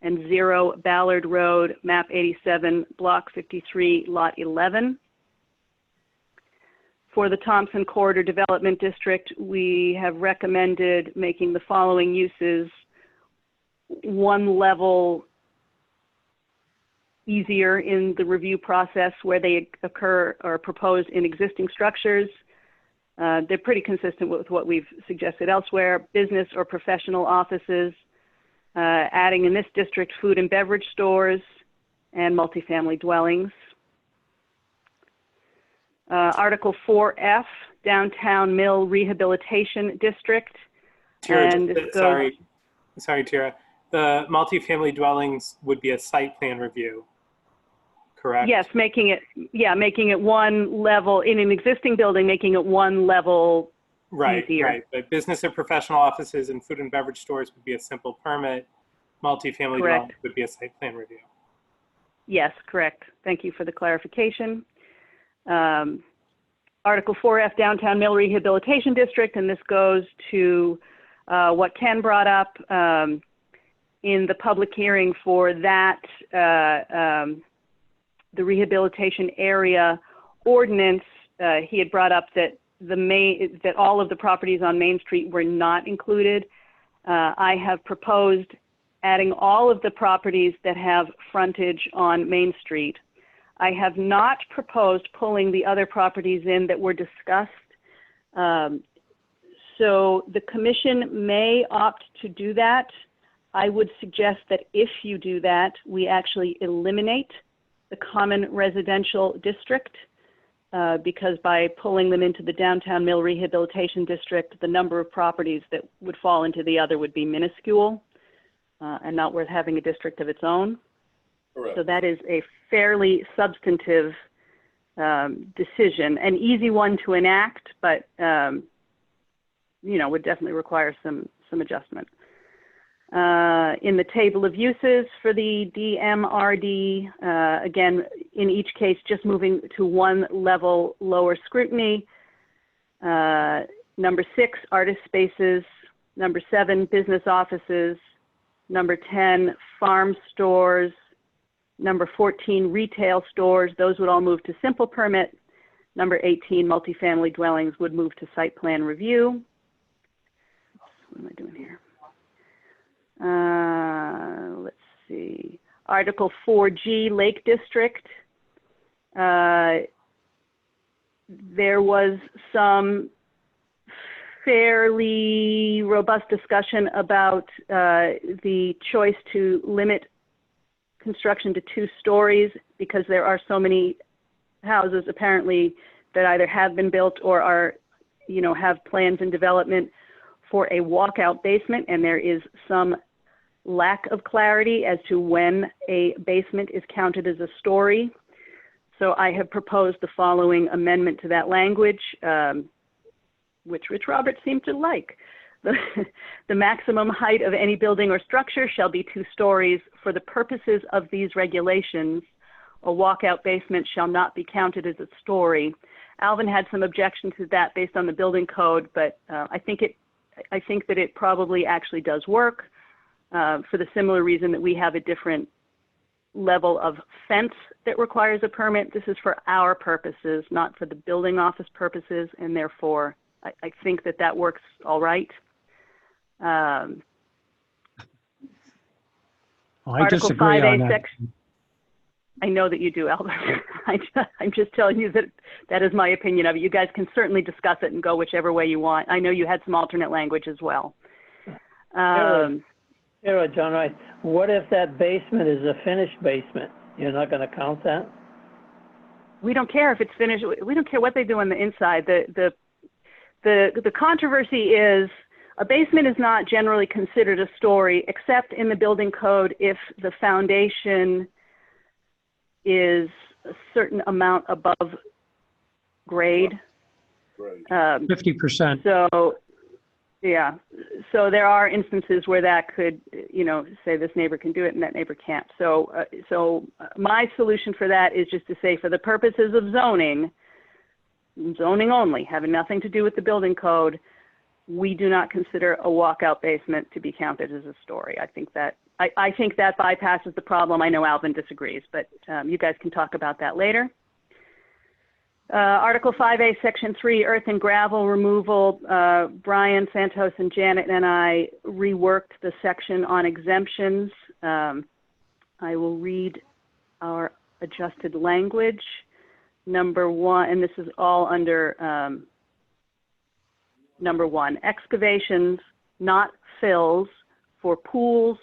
and 0 Ballard Road, map 87, block 53, lot 11. For the Thompson Corridor Development District, we have recommended making the following uses one level easier in the review process where they occur or proposed in existing structures. They're pretty consistent with what we've suggested elsewhere. Business or professional offices, adding in this district food and beverage stores and multifamily dwellings. Article 4F, Downtown Mill Rehabilitation District. Tira, And sorry, Tira. The multifamily dwellings would be a site plan review, correct? Yes, making it one level in an existing building, making it one level easier. Right. But business or professional offices and food and beverage stores would be a simple permit. Multifamily dwellings would be a site plan review. Yes, correct. Thank you for the clarification. Article 4F, Downtown Mill Rehabilitation District, and this goes to what Ken brought up in the public hearing for that, the rehabilitation area ordinance. He had brought up that that all of the properties on Main Street were not included. I have proposed adding all of the properties that have frontage on Main Street. I have not proposed pulling the other properties in that were discussed. So the commission may opt to do that. I would suggest that if you do that, we actually eliminate the common residential district because by pulling them into the downtown Mill Rehabilitation District, the number of properties that would fall into the other would be minuscule and not worth having a district of its own. Correct. So that is a fairly substantive decision, an easy one to enact, but you know, would definitely require some adjustment. In the table of uses for the DMRD, again, in each case, just moving to one level lower scrutiny. Number 6, artist spaces. Number 7, business offices. Number 10, farm stores. Number 14, retail stores. Those would all move to simple permit. Number 18, multifamily dwellings would move to site plan review. What am I doing here? Let's see. Article 4G, Lake District. There was some fairly robust discussion about the choice to limit construction to 2 stories because there are so many houses apparently that either have been built or are, you know, have plans in development for a walkout basement, and there is some lack of clarity as to when a basement is counted as a story. So I have proposed the following amendment to that language, which Rich Roberts seemed to like. The maximum height of any building or structure shall be 2 stories. For the purposes of these regulations, a walkout basement shall not be counted as a story. Alvin had some objection to that based on the building code, but I think that it probably actually does work for the similar reason that we have a different level of fence that requires a permit. This is for our purposes, not for the building office purposes, and therefore I think that that works all right. I Article disagree 5A on that. section. I know that you do, Alvin. I'm just telling you that that is my opinion of it. You guys can certainly discuss it and go whichever way you want. I know you had some alternate language as well. John, what if that basement is a finished basement? You're not going to count that? We don't care if it's finished. We don't care what they do on the inside. The controversy is a basement is not generally considered a story except in the building code if the foundation is a certain amount above grade. Right. 50%. So, yeah. So there are instances where that could, you know, say this neighbor can do it and that neighbor can't. So my solution for that is just to say for the purposes of zoning only, having nothing to do with the building code, we do not consider a walkout basement to be counted as a story. I think that bypasses the problem. I know Alvin disagrees, but you guys can talk about that later. Article 5A, Section 3, earth and gravel removal. Brian Santos and Janet and I reworked the section on exemptions. I will read our adjusted language. Number 1, and this is all under number 1, excavations, not fills, for pools,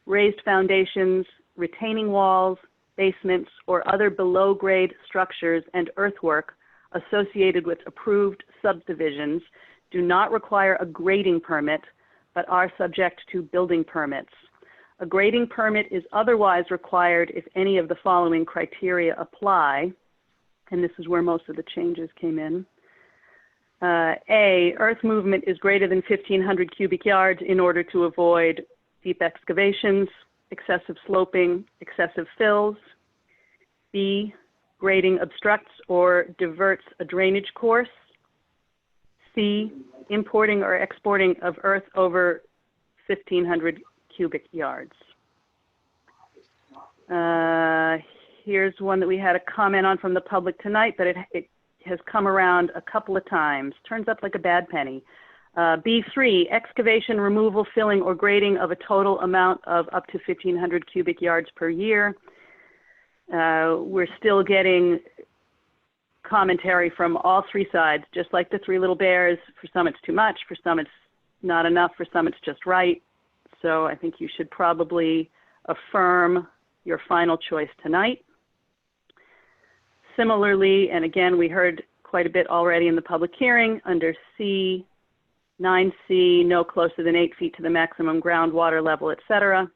raised foundations, retaining walls, basements, or other below-grade structures and earthwork associated with approved subdivisions do not require a grading permit, but are subject to building permits. A grading permit is otherwise required if any of the following criteria apply, and this is where most of the changes came in. A, earth movement is greater than 1,500 cubic yards in order to avoid deep excavations, excessive sloping, excessive fills. B, grading obstructs or diverts a drainage course. C, importing or exporting of earth over 1,500 cubic yards. Here's one that we had a comment on from the public tonight, but it has come around a couple of times. Turns up like a bad penny. B3, excavation, removal, filling, or grading of a total amount of up to 1,500 cubic yards per year. We're still getting commentary from all three sides, just like the Three Little Bears. For some it's too much, for some it's not enough, for some it's just right. So I think you should probably affirm your final choice tonight. Similarly, and again, we heard quite a bit already in the public hearing, under C, 9C, no closer than 8 feet to the maximum groundwater level, et cetera.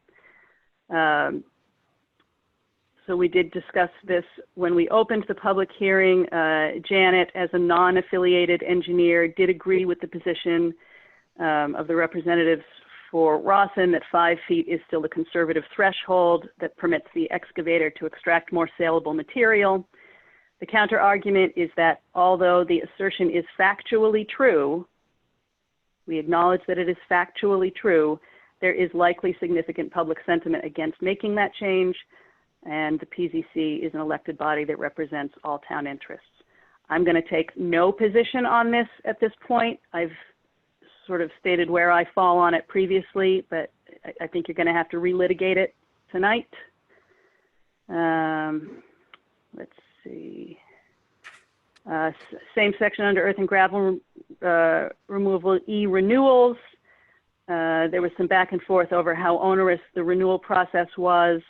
So we did discuss this when we opened the public hearing. Janet, as a non-affiliated engineer, did agree with the position of the representatives for Rawson that 5 feet is still the conservative threshold that permits the excavator to extract more saleable material. The counter argument is that although the assertion is factually true, we acknowledge that it is factually true, there is likely significant public sentiment against making that change, and the PZC is an elected body that represents all town interests. I'm going to take no position on this at this point. I've sort of stated where I fall on it previously, but I think you're going to have to relitigate it tonight. Let's see. Same section under earth and gravel removal, E, renewals. There was some back and forth over how onerous the renewal process was.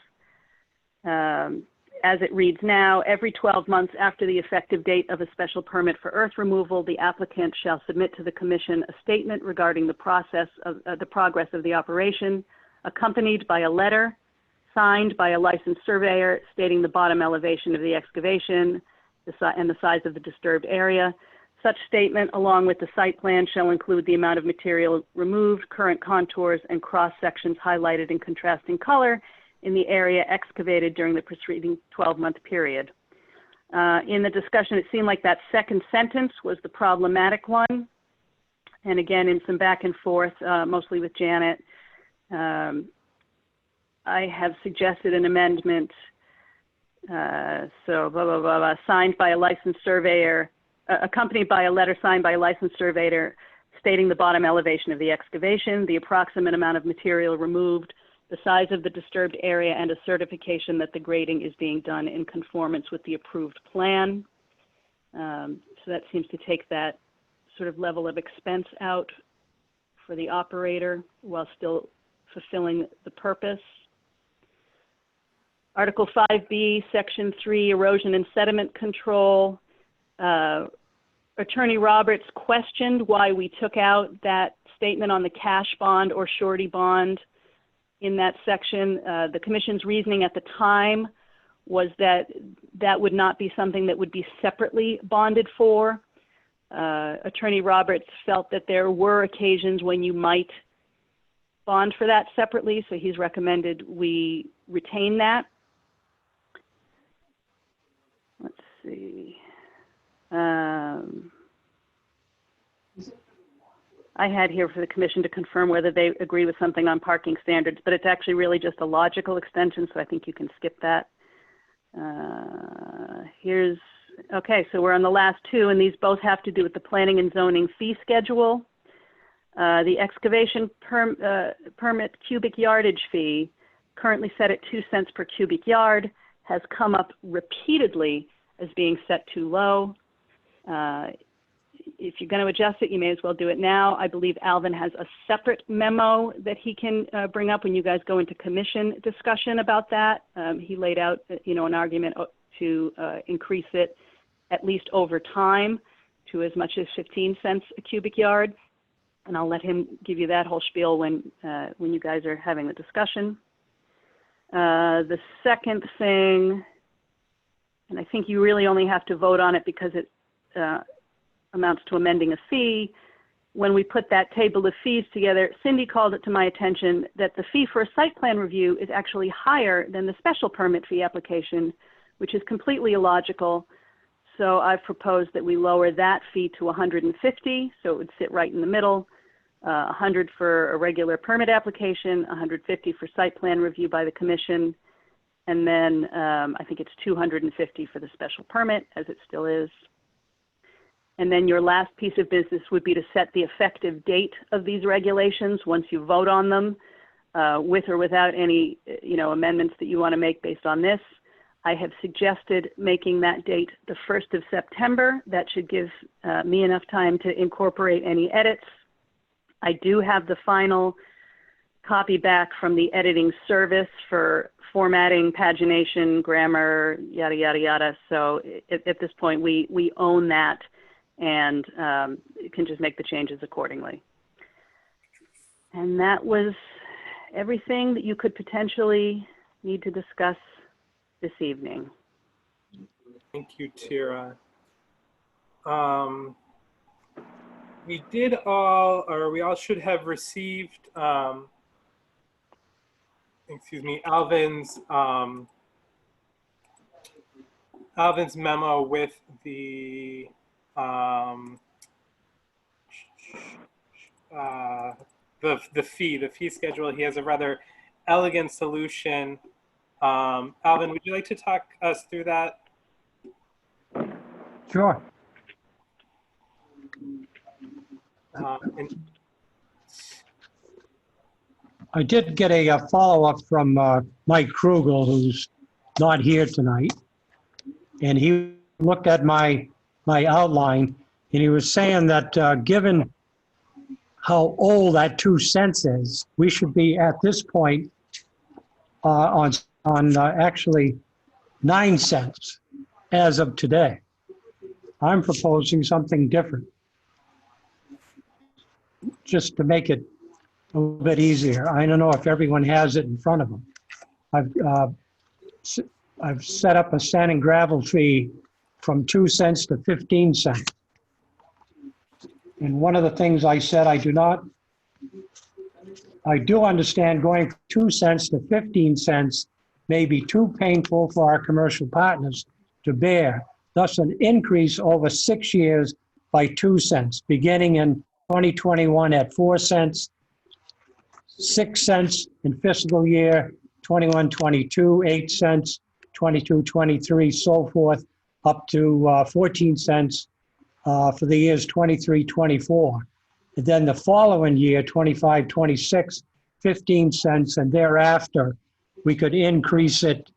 As it reads now, every 12 months after the effective date of a special permit for earth removal, the applicant shall submit to the commission a statement regarding the process of the progress of the operation, accompanied by a letter signed by a licensed surveyor stating the bottom elevation of the excavation and the size of the disturbed area. Such statement, along with the site plan, shall include the amount of material removed, current contours, and cross sections highlighted in contrasting color in the area excavated during the preceding 12-month period. In the discussion, it seemed like that second sentence was the problematic one. And again, in some back and forth, mostly with Janet, I have suggested an amendment. So blah, blah, blah, blah, signed by a licensed surveyor, accompanied by a letter signed by a licensed surveyor stating the bottom elevation of the excavation, the approximate amount of material removed, the size of the disturbed area, and a certification that the grading is being done in conformance with the approved plan. So that seems to take that sort of level of expense out for the operator while still fulfilling the purpose. Article 5B, Section 3, erosion and sediment control. Attorney Roberts questioned why we took out that statement on the cash bond or surety bond in that section. The commission's reasoning at the time was that that would not be something that would be separately bonded for. Attorney Roberts felt that there were occasions when you might bond for that separately, so he's recommended we retain that. Let's see. I had here for the commission to confirm whether they agree with something on parking standards, but it's actually really just a logical extension, so I think you can skip that. Okay, so we're on the last two, and these both have to do with the planning and zoning fee schedule. The excavation permit cubic yardage fee, currently set at 2 cents per cubic yard, has come up repeatedly as being set too low. If you're going to adjust it, you may as well do it now. I believe Alvin has a separate memo that he can bring up when you guys go into commission discussion about that. He laid out, an argument to increase it at least over time to as much as 15 cents a cubic yard. And I'll let him give you that whole spiel when you guys are having the discussion. The second thing, and I think you really only have to vote on it because it amounts to amending a fee. When we put that table of fees together, Cindy called it to my attention that the fee for a site plan review is actually higher than the special permit fee application, which is completely illogical. So I've proposed that we lower that fee to $150, so it would sit right in the middle. 100 for a regular permit application, 150 for site plan review by the commission, and then I think it's 250 for the special permit, as it still is. And then your last piece of business would be to set the effective date of these regulations once you vote on them, with or without any, amendments that you want to make based on this. I have suggested making that date the 1st of September. That should give me enough time to incorporate any edits. I do have the final copy back from the editing service for formatting, pagination, grammar, yada, yada, yada. So at this point, we own that and can just make the changes accordingly. And that was everything that you could potentially need to discuss this evening. Thank you, Tira. We all should have received, Alvin's memo with the fee schedule. He has a rather elegant solution. Alvin, would you like to talk us through that? Sure. I did get a follow-up from Mike Krugel, who's not here tonight. And he looked at my outline, and he was saying that given how old that 2 cents is, we should be at this point on actually 9 cents as of today. I'm proposing something different, just to make it a little bit easier. I don't know if everyone has it in front of them. I've set up a sand and gravel fee from 2 cents to 15 cents. And one of the things I said, I do understand going from 2 cents to 15 cents may be too painful for our commercial partners to bear. Thus, an increase over 6 years by 2 cents, beginning in 2021 at 4 cents, 6 cents in fiscal year 21-22, 8 cents, 22-23, so forth, up to 14 cents for the years 23-24. And then the following year, 25-26, 15 cents, and thereafter, we could increase it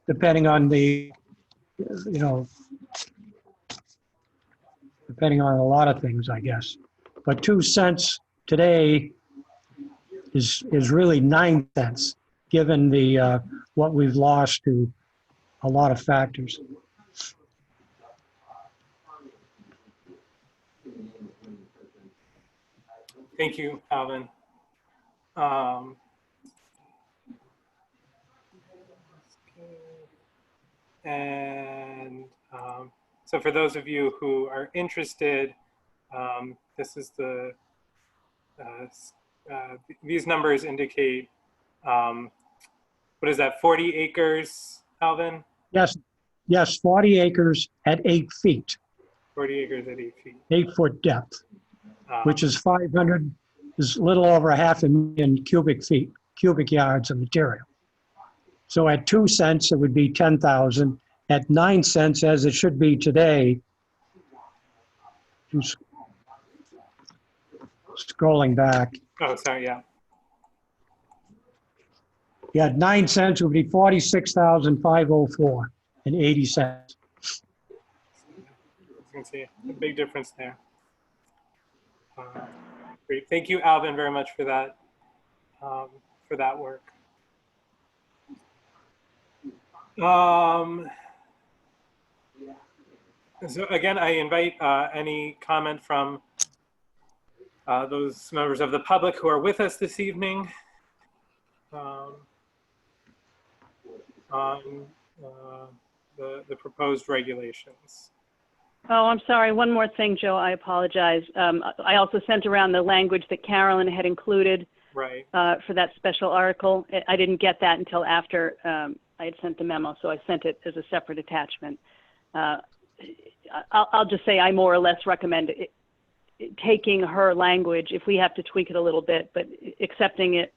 depending on the, depending on a lot of things, I guess. But 2 cents today is really 9 cents, given the what we've lost to a lot of factors. Thank you, Alvin. So for those of you who are interested, this is these numbers indicate, what is that, 40 acres, Alvin? Yes, 40 acres at 8 feet. 40 acres at 8 feet. 8-foot depth, which is 500, is a little over 500,000 cubic yards of material. So at 2 cents, it would be 10,000. At 9 cents, as it should be today, scrolling back. Oh, sorry, yeah. Yeah, at 9 cents would be 46,504 and 80 cents. You can see a big difference there. Great, thank you, Alvin, very much for that work. So again, I invite any comment from those members of the public who are with us this evening on the proposed regulations. Oh, I'm sorry. One more thing, Joe. I apologize. I also sent around the language that Carolyn had included for that special article. I didn't get that until after I had sent the memo, so I sent it as a separate attachment. I'll just say I more or less recommend taking her language, if we have to tweak it a little bit, but accepting it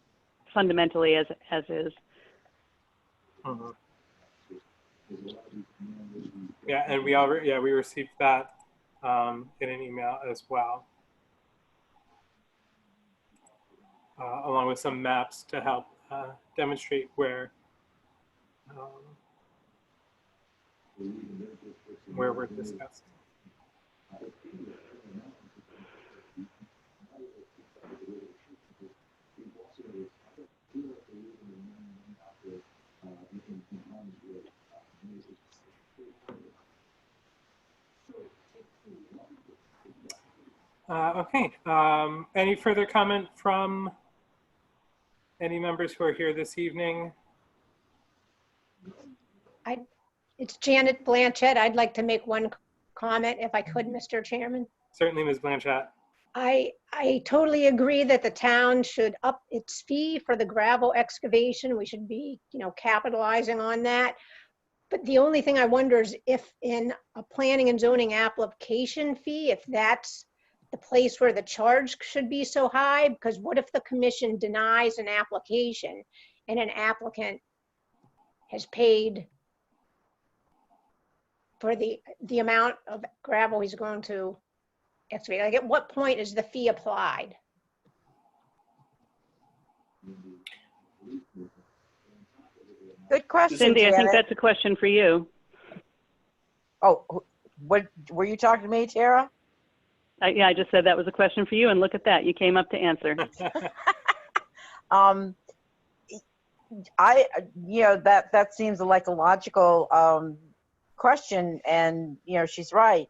fundamentally as is. Yeah, and we received that in an email as well, along with some maps to help demonstrate where we're discussing. Okay, any further comment from any members who are here this evening? It's Janet Blanchett. I'd like to make one comment if I could, Mr. Chairman. Certainly, Ms. Blanchett. I totally agree that the town should up its fee for the gravel excavation. We should be, capitalizing on that. But the only thing I wonder is if in a planning and zoning application fee, if that's the place where the charge should be so high, because what if the commission denies an application and an applicant has paid for the amount of gravel he's going to excavate? Like, at what point is the fee applied? Good question, Cindy, I think Janet. that's a question for you. Oh, what, were you talking to me, Tara? Yeah, I just said that was a question for you, and look at that. You came up to answer. That seems like a logical question, and she's right.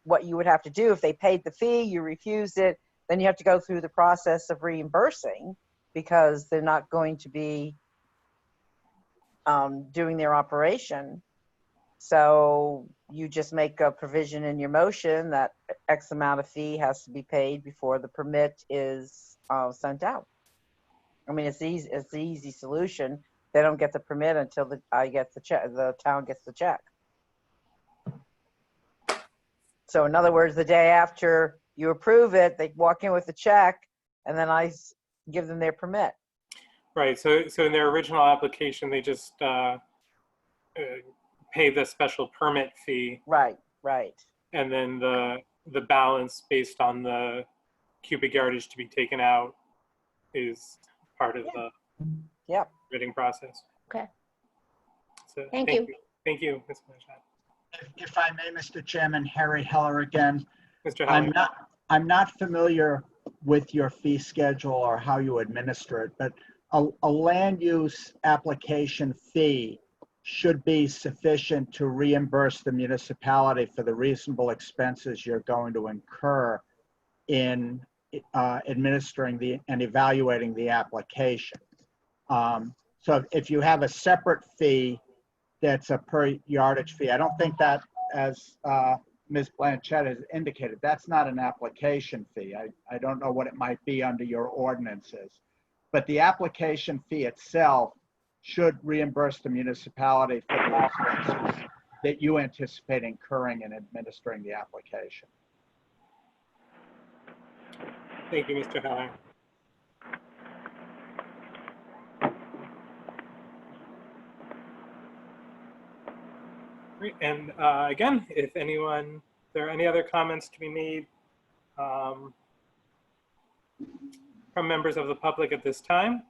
What you would have to do if they paid the fee, you refused it, then you have to go through the process of reimbursing, because they're not going to be doing their operation. So you just make a provision in your motion that X amount of fee has to be paid before the permit is sent out. I mean, it's easy. It's the easy solution. They don't get the permit until the town gets the check. So in other words, the day after you approve it, they walk in with the check, and then I give them their permit. Right. So in their original application, they just pay the special permit fee. Right. And then the balance based on the cubic yardage to be taken out is part of the bidding process. Okay. So Thank you. Thank you, Ms. Blanchett. If I may, Mr. Chairman, Harry Heller again. Mr. Heller. I'm not familiar with your fee schedule or how you administer it, but a land use application fee should be sufficient to reimburse the municipality for the reasonable expenses you're going to incur in administering and evaluating the application. So if you have a separate fee that's a per yardage fee, I don't think that, as Ms. Blanchett has indicated, that's not an application fee. I don't know what it might be under your ordinances, but the application fee itself should reimburse the municipality for the expenses that you anticipate incurring in administering the application. Thank you, Mr. Heller. Great. And again, if there are any other comments to be made from members of the public at this time?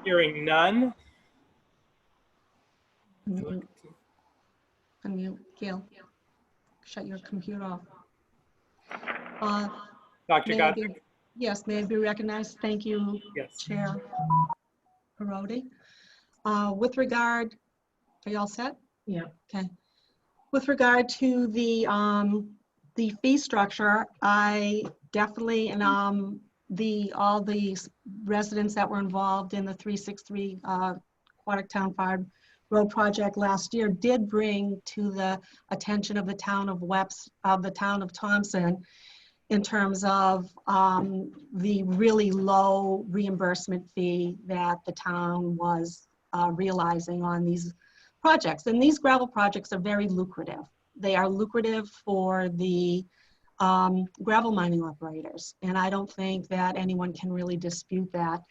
Hearing none. Unmute, Gail. Shut your computer off. Dr. May I Gottlieb? Yes, may I be recognized? Thank you, Yes. Chair Parodi. With regard, are you all set? Yeah. Okay. With regard to the fee structure, I definitely, and all the residents that were involved in the 363 Quantick Farm Road project last year did bring to the attention of the town of Thompson in terms of the really low reimbursement fee that the town was realizing on these projects. And these gravel projects are very lucrative. They are lucrative for the gravel mining operators. And I don't think that anyone can really dispute that.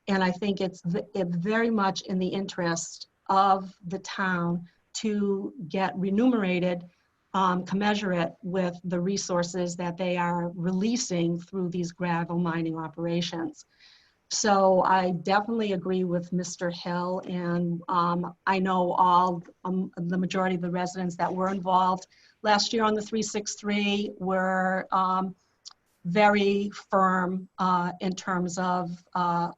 And I think it's very much in the interest of the town to get remunerated, commensurate with the resources that they are releasing through these gravel mining operations. So I definitely agree with Mr. Hill, and I know the majority of the residents that were involved last year on the 363 were very firm in terms of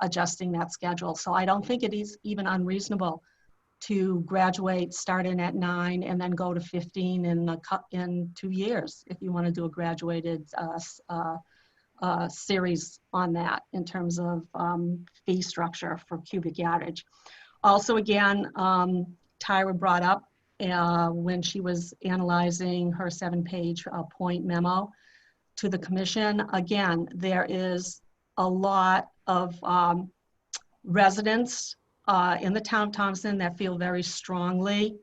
adjusting that schedule. So I don't think it is even unreasonable to graduate starting at 9 and then go to 15 in 2 years if you want to do a graduated series on that in terms of fee structure for cubic yardage. Also, again, Tyra brought up when she was analyzing her 7-page point memo to the commission. Again, there is a lot of residents in the town of Thompson that feel very strongly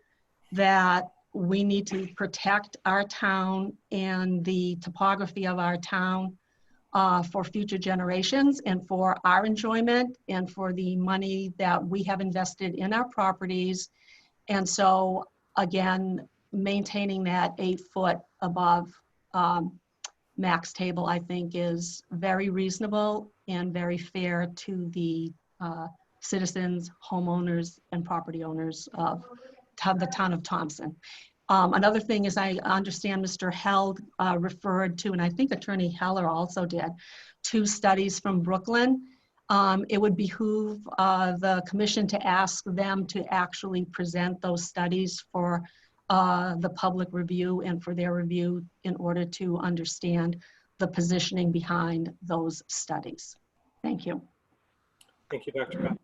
that we need to protect our town and the topography of our town for future generations and for our enjoyment and for the money that we have invested in our properties. And so, again, maintaining that 8-foot above max table, I think, is very reasonable and very fair to the citizens, homeowners, and property owners of the town of Thompson. Another thing is I understand Mr. Held referred to, and I think Attorney Heller also did, 2 studies from Brooklyn. It would behoove the commission to ask them to actually present those studies for the public review and for their review in order to understand the positioning behind those studies. Thank you. Thank you, Dr. Beth.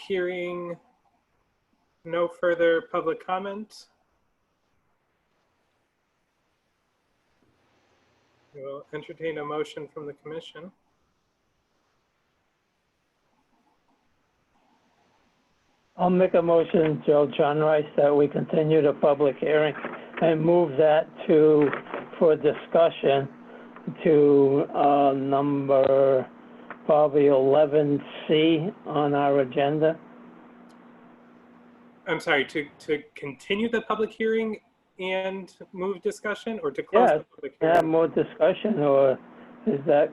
Hearing no further public comment, we will entertain a motion from the commission. I'll make a motion, Joe John Rice, that we continue the public hearing and move that for discussion to number probably 11C on our agenda. I'm sorry, to continue the public hearing and move discussion, or to close the public hearing? Yeah, more discussion, or is that,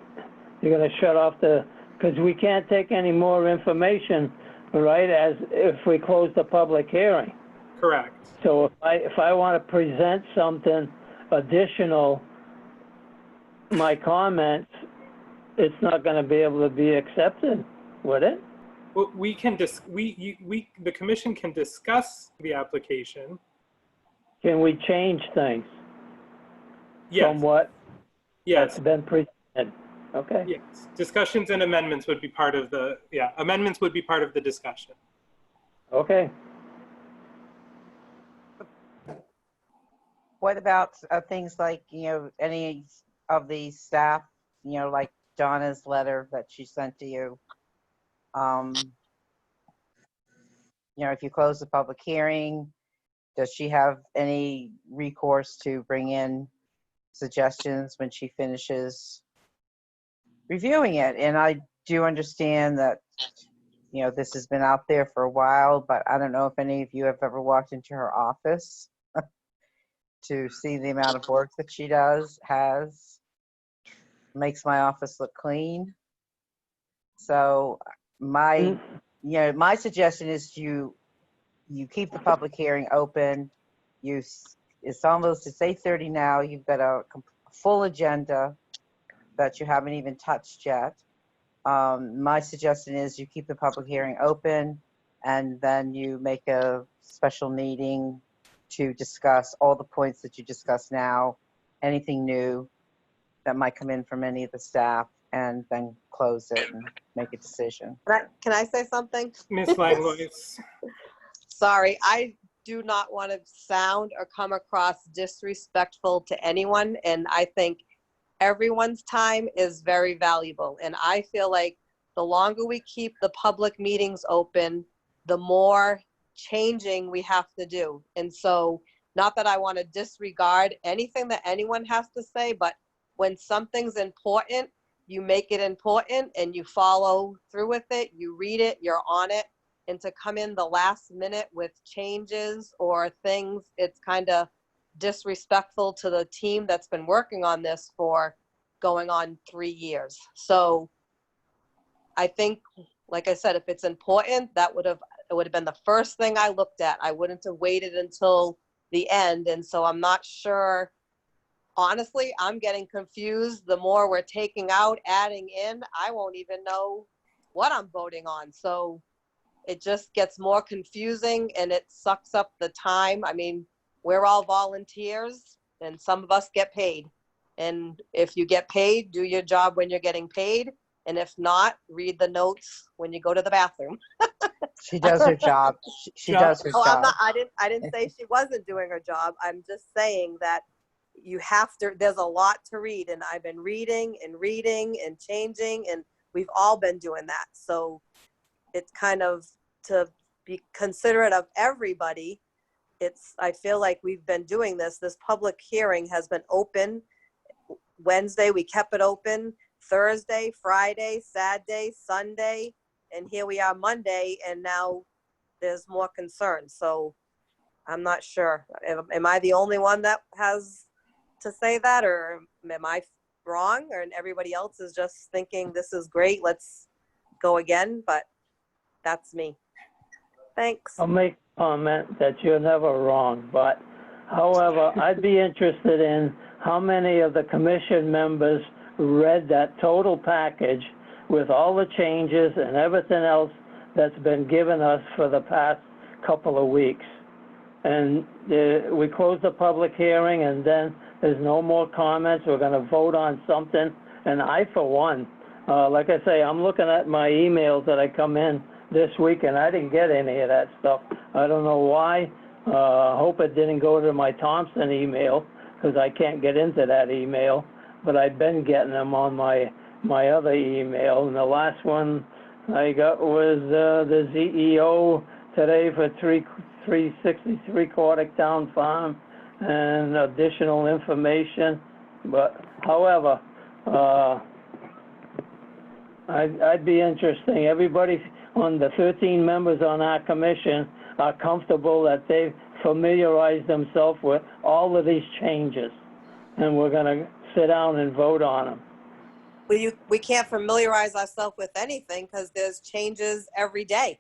you're gonna shut off because we can't take any more information, right, as if we close the public hearing. Correct. So if I want to present something additional, my comments, it's not going to be able to be accepted, would it? Well, we can the commission can discuss the application. Can we change things? Yes. From what? Yes. That's been presented. Okay. Yes. Discussions and amendments would be part of the, amendments would be part of the discussion. Okay. What about things like, any of the staff, like Donna's letter that she sent to you? If you close the public hearing, does she have any recourse to bring in suggestions when she finishes reviewing it? And I do understand that, this has been out there for a while, but I don't know if any of you have ever walked into her office to see the amount of work that she makes my office look clean. So my suggestion is you keep the public hearing open. It's 8:30 now. You've got a full agenda that you haven't even touched yet. My suggestion is you keep the public hearing open, and then you make a special meeting to discuss all the points that you discussed now, anything new that might come in from any of the staff, and then close it and make a decision. Can I say something? Ms. Langlois. Sorry, I do not want to sound or come across disrespectful to anyone, and I think everyone's time is very valuable. And I feel like the longer we keep the public meetings open, the more changing we have to do. And so, not that I want to disregard anything that anyone has to say, but when something's important, you make it important and you follow through with it, you read it, you're on it. And to come in the last minute with changes or things, it's kind of disrespectful to the team that's been working on this for going on 3 years. So I think, like I said, if it's important, it would have been the first thing I looked at. I wouldn't have waited until the end. And so I'm not sure. Honestly, I'm getting confused. The more we're taking out, adding in, I won't even know what I'm voting on. So it just gets more confusing and it sucks up the time. I mean, we're all volunteers and some of us get paid. And if you get paid, do your job when you're getting paid. And if not, read the notes when you go to the bathroom. She does her job. She does her Oh, job. I didn't say she wasn't doing her job. I'm just saying that you have to, there's a lot to read, and I've been reading and changing, and we've all been doing that. So it's kind of to be considerate of everybody. I feel like we've been doing this. This public hearing has been open. Wednesday, we kept it open. Thursday, Friday, Saturday, Sunday, and here we are Monday, and now there's more concern. So I'm not sure. Am I the only one that has to say that, or am I wrong? Or everybody else is just thinking this is great, let's go again? But that's me. Thanks. I'll make a comment that you're never wrong, but however, I'd be interested in how many of the commission members read that total package with all the changes and everything else that's been given us for the past couple of weeks. And we close the public hearing and then there's no more comments. We're going to vote on something. And I, for one, like I say, I'm looking at my emails that I come in this week and I didn't get any of that stuff. I don't know why. Hope it didn't go to my Thompson email because I can't get into that email. But I've been getting them on my other email. And the last one I got was the CEO today for 363 Quartic Town Farm and additional information. But however, I'd be interesting. Everybody on the 13 members on our commission are comfortable that they've familiarized themselves with all of these changes. And we're going to sit down and vote on them. We can't familiarize ourselves with anything because there's changes every day.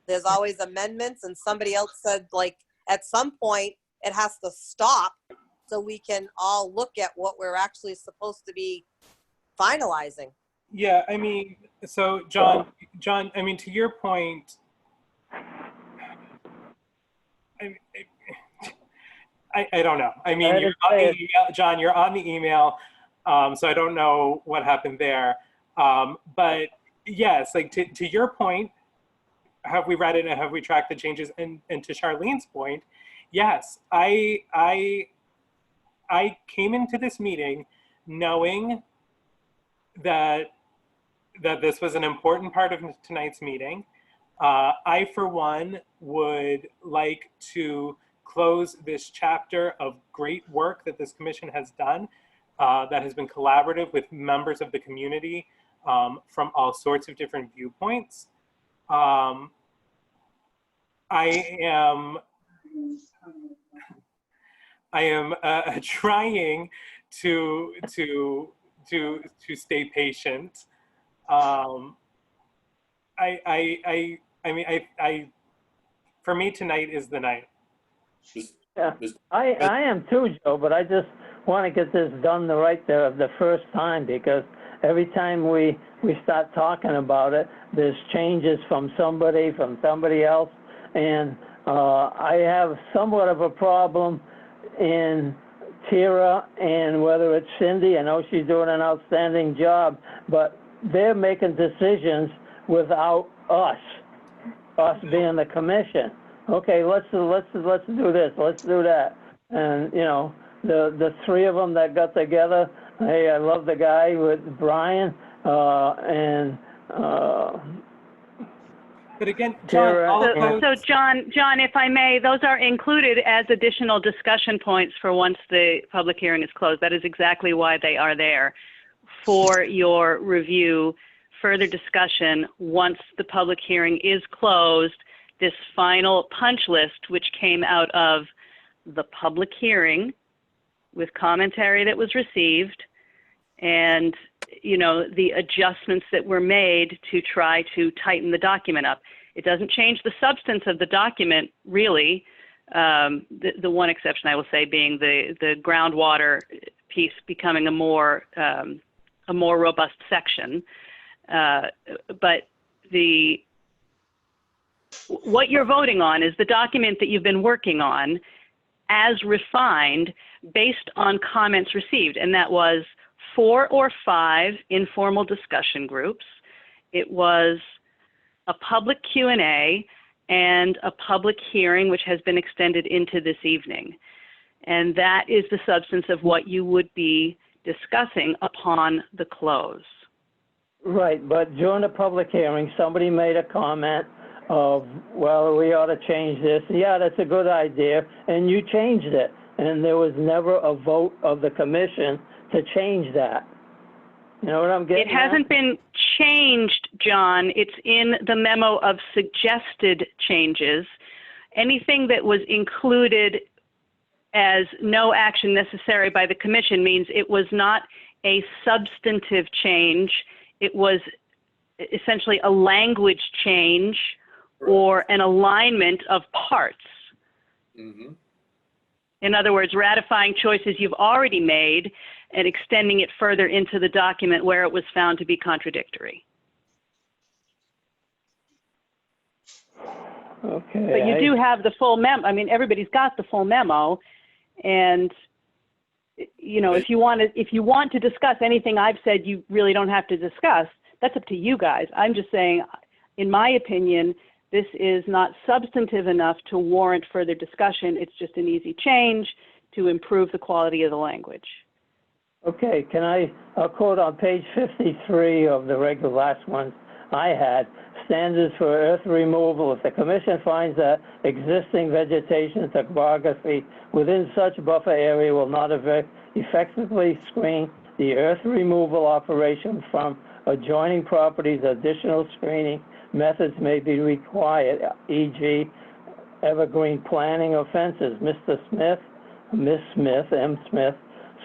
There's always amendments, and somebody else said, like, at some point it has to stop so we can all look at what we're actually supposed to be finalizing. Yeah, I mean, so John, I mean, to your point, I don't know. I mean, you're on the email, John, you're on the email, so I don't know what happened there. But yes, like to your point, have we read it and have we tracked the changes? And to Charlene's point, yes, I came into this meeting knowing that this was an important part of tonight's meeting. I, for one, would like to close this chapter of great work that this commission has done that has been collaborative with members of the community from all sorts of different viewpoints. I am trying to stay patient. For me, tonight is the night. Yeah, I am too, Joe, but I just want to get this done the first time, because every time we start talking about it, there's changes from somebody else, and I have somewhat of a problem in Tira and whether it's Cindy, I know she's doing an outstanding job, but they're making decisions without us being the commission. Okay, let's do this, let's do that. And, you know, the three of them that got together, hey, I love the guy with Brian, But again, John, all of those, So John, if I may, those are included as additional discussion points for once the public hearing is closed. That is exactly why they are there, for your review, further discussion once the public hearing is closed. This final punch list, which came out of the public hearing with commentary that was received, and you know, the adjustments that were made to try to tighten the document up. It doesn't change the substance of the document, really. The one exception I will say being the groundwater piece becoming a more robust section. But what you're voting on is the document that you've been working on as refined based on comments received, and that was 4 or 5 informal discussion groups. It was a public Q&A and a public hearing, which has been extended into this evening. And that is the substance of what you would be discussing upon the close. Right, but during the public hearing, somebody made a comment of, well, we ought to change this. Yeah, that's a good idea, and you changed it. And there was never a vote of the commission to change that. You know what I'm getting It hasn't been changed, John. It's in the memo of suggested changes. Anything that was included as no action necessary by the commission means it was not a substantive change. It was essentially a language change or an alignment of parts. Mm-hmm. In other words, ratifying choices you've already made and extending it further into the document where it was found to be contradictory. Okay. But you do have the full memo. I mean, everybody's got the full memo, and you know, if you want to discuss anything I've said, you really don't have to discuss. That's up to you guys. I'm just saying, in my opinion, this is not substantive enough to warrant further discussion. It's just an easy change to improve the quality of the language. Okay, I'll quote on page 53 of the regular last one I had, standards for earth removal. If the commission finds that existing vegetation topography within such buffer area will not effectively screen the earth removal operation from adjoining properties, additional screening methods may be required, e.g. evergreen planting of fences. Mr. Smith, Ms. Smith, M. Smith,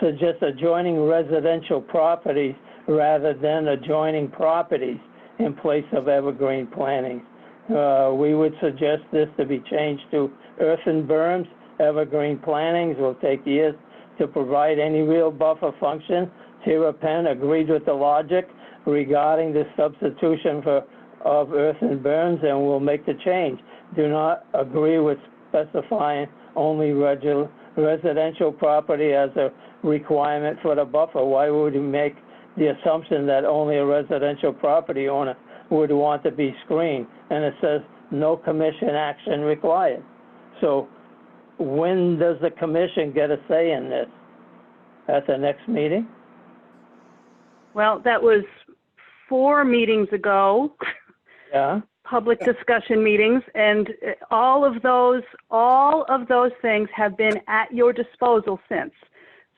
suggest adjoining residential properties rather than adjoining properties in place of evergreen plantings. We would suggest this to be changed to earthen berms. Evergreen plantings will take years to provide any real buffer function. Tira Penn agreed with the logic regarding the substitution of earthen berms and will make the change. Do not agree with specifying only residential property as a requirement for the buffer. Why would you make the assumption that only a residential property owner would want to be screened? And it says no commission action required. So when does the commission get a say in this? At the next meeting? Well, that was 4 meetings ago. Yeah. Public discussion meetings, and all of those things have been at your disposal since.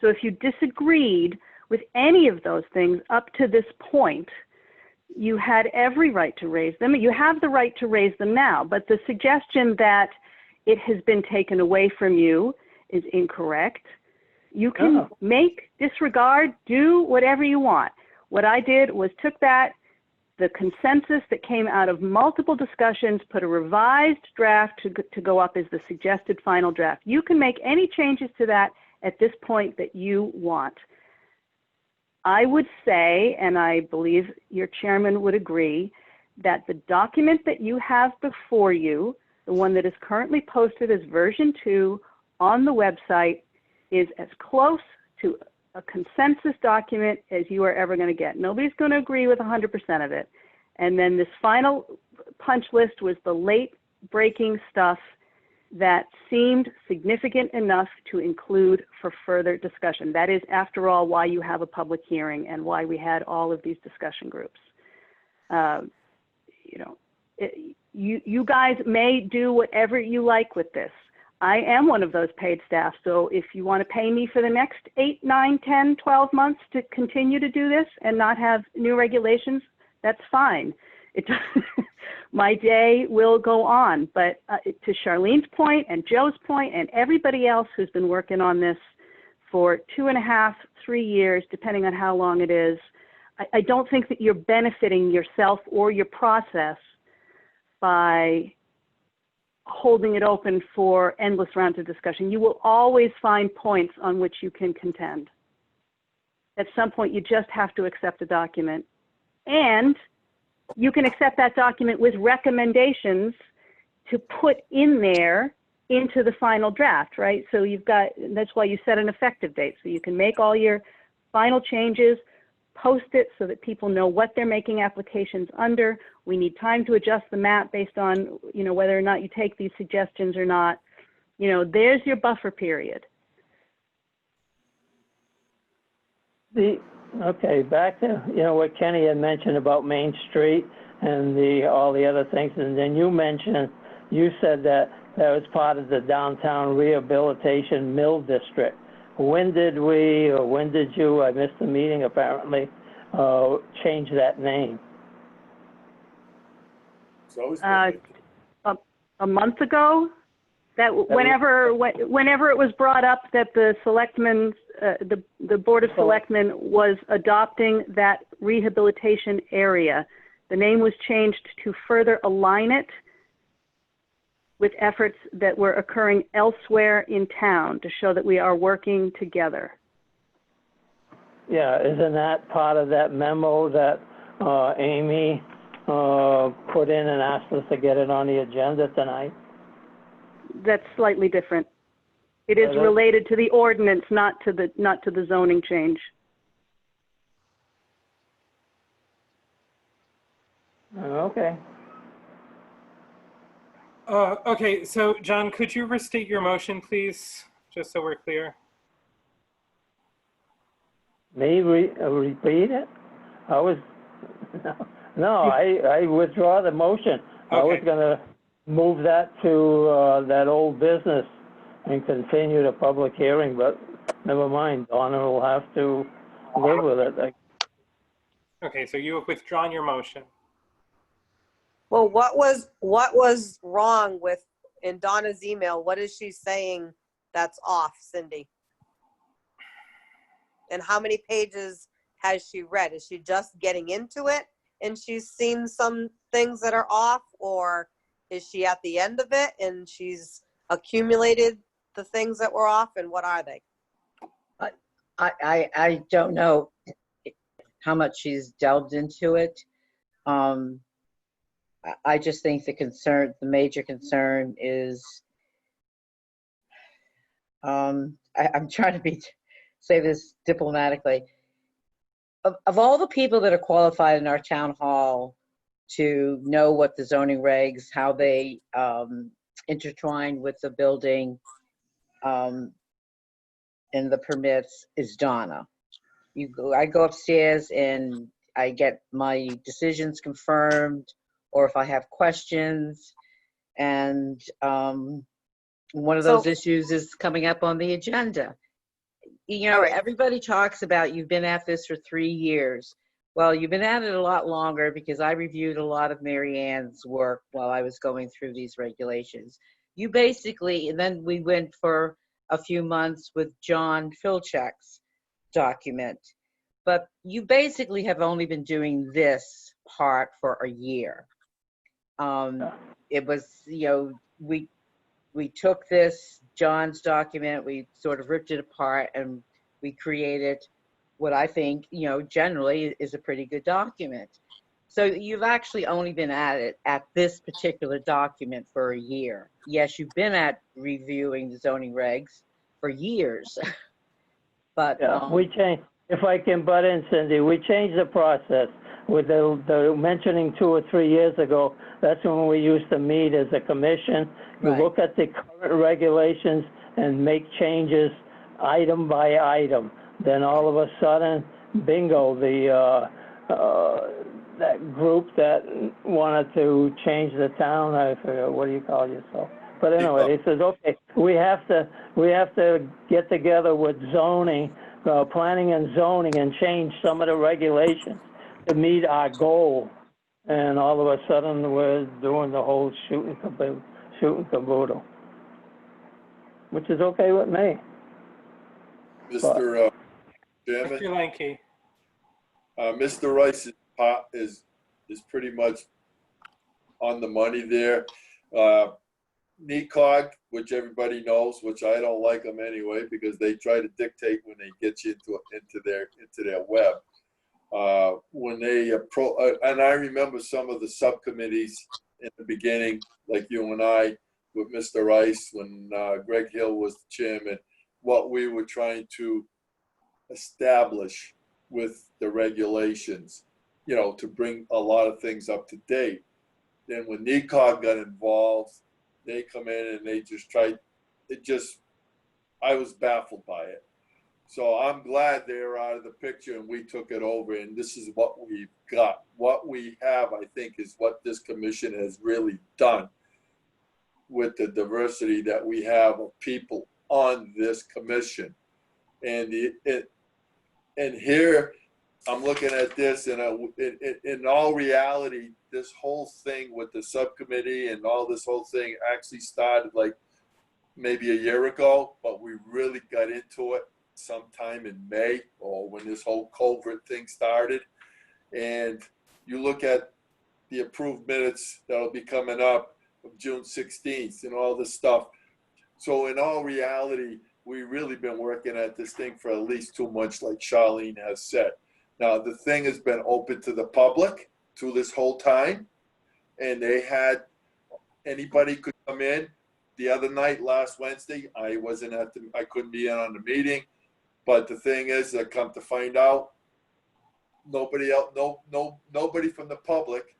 So if you disagreed with any of those things up to this point, you had every right to raise them. You have the right to raise them now, but the suggestion that it has been taken away from you is incorrect. You can make, disregard, do whatever you want. What I did was took that, the consensus that came out of multiple discussions, put a revised draft to go up as the suggested final draft. You can make any changes to that at this point that you want. I would say, and I believe your chairman would agree, that the document that you have before you, the one that is currently posted as version 2 on the website, is as close to a consensus document as you are ever going to get. Nobody's going to agree with 100% of it. And then this final punch list was the late breaking stuff that seemed significant enough to include for further discussion. That is, after all, why you have a public hearing and why we had all of these discussion groups. You guys may do whatever you like with this. I am one of those paid staff, so if you want to pay me for the next 8, 9, 10, 12 months to continue to do this and not have new regulations, that's fine. My day will go on, but to Charlene's point and Joe's point and everybody else who's been working on this for 2.5, 3 years, depending on how long it is, I don't think that you're benefiting yourself or your process by holding it open for endless rounds of discussion. You will always find points on which you can contend. At some point, you just have to accept a document. And you can accept that document with recommendations to put in there into the final draft, right? So you've got, that's why you set an effective date. So you can make all your final changes, post it so that people know what they're making applications under. We need time to adjust the map based on, whether or not you take these suggestions or not. There's your buffer period. Okay, back to, what Kenny had mentioned about Main Street and all the other things. And then you said that was part of the downtown rehabilitation mill district. When did you, I missed the meeting apparently, change that name? A month ago, whenever it was brought up that the selectmen, the Board of Selectmen was adopting that rehabilitation area, the name was changed to further align it with efforts that were occurring elsewhere in town to show that we are working together. Yeah, isn't that part of that memo that Amy put in and asked us to get it on the agenda tonight? That's slightly different. It is related to the ordinance, not to the zoning change. Okay. Okay, so John, could you restate your motion, please, just so we're clear? Me repeat it? I withdraw the motion. Okay. I was going to move that to that old business and continue the public hearing, but never mind. Donna will have to live with it. Okay, so you have withdrawn your motion. Well, what was wrong with, in Donna's email, what is she saying that's off, Cindy? And how many pages has she read? Is she just getting into it and she's seen some things that are off, or is she at the end of it and she's accumulated the things that were off, and what are they? I don't know how much she's delved into it. I just think the major concern is, I'm trying to say this diplomatically. Of all the people that are qualified in our town hall to know what the zoning regs, how they intertwine with the building and the permits, is Donna. I go upstairs and I get my decisions confirmed, or if I have questions, and one of those issues is coming up on the agenda. Everybody talks about you've been at this for 3 years. Well, you've been at it a lot longer, because I reviewed a lot of Mary Ann's work while I was going through these regulations. You basically, and then we went for a few months with John Filchek's document, but you basically have only been doing this part for a year. It was, we took this, John's document, we sort of ripped it apart, and we created what I think, generally is a pretty good document. So you've actually only been at it, at this particular document, for a year. Yes, you've been at reviewing the zoning regs, for years. But, Yeah, we changed, if I can butt in, Cindy, we changed the process with the mentioning 2 or 3 years ago. That's when we used to meet as a commission. You Right. look at the current regulations and make changes item by item. Then all of a sudden, bingo, that group that wanted to change the town, I forget, what do you call yourself? But anyway, he says, okay, we have to get together with zoning, planning and zoning, and change some of the regulations to meet our goal. And all of a sudden, we're doing the whole shooting caboodle, which is okay with me. Mr. Chairman, Mr. Lanky. Mr. Rice's part is pretty much on the money there. NECOG, which everybody knows, which I don't like them anyway, because they try to dictate when they get you into their web. When they and I remember some of the subcommittees in the beginning, like you and I, with Mr. Rice, when Greg Hill was the chairman, what we were trying to establish with the regulations, you know, to bring a lot of things up to date. Then when NECOG got involved, they come in and they just tried, I was baffled by it. So I'm glad they're out of the picture and we took it over, and this is what we've got. What we have, I think, is what this commission has really done with the diversity that we have of people on this commission. And here I'm looking at this, and in all reality, this whole thing with the subcommittee and all this whole thing actually started like maybe a year ago, but we really got into it sometime in May, or when this whole COVID thing started. And you look at the approved minutes that'll be coming up of June 16th and all this stuff. So in all reality, we've really been working at this thing for at least 2 months, like Charlene has said. Now, the thing has been open to the public through this whole time, and they had, anybody could come in. The other night, last Wednesday, I couldn't be in on the meeting, but the thing is, I come to find out, nobody else, nobody from the public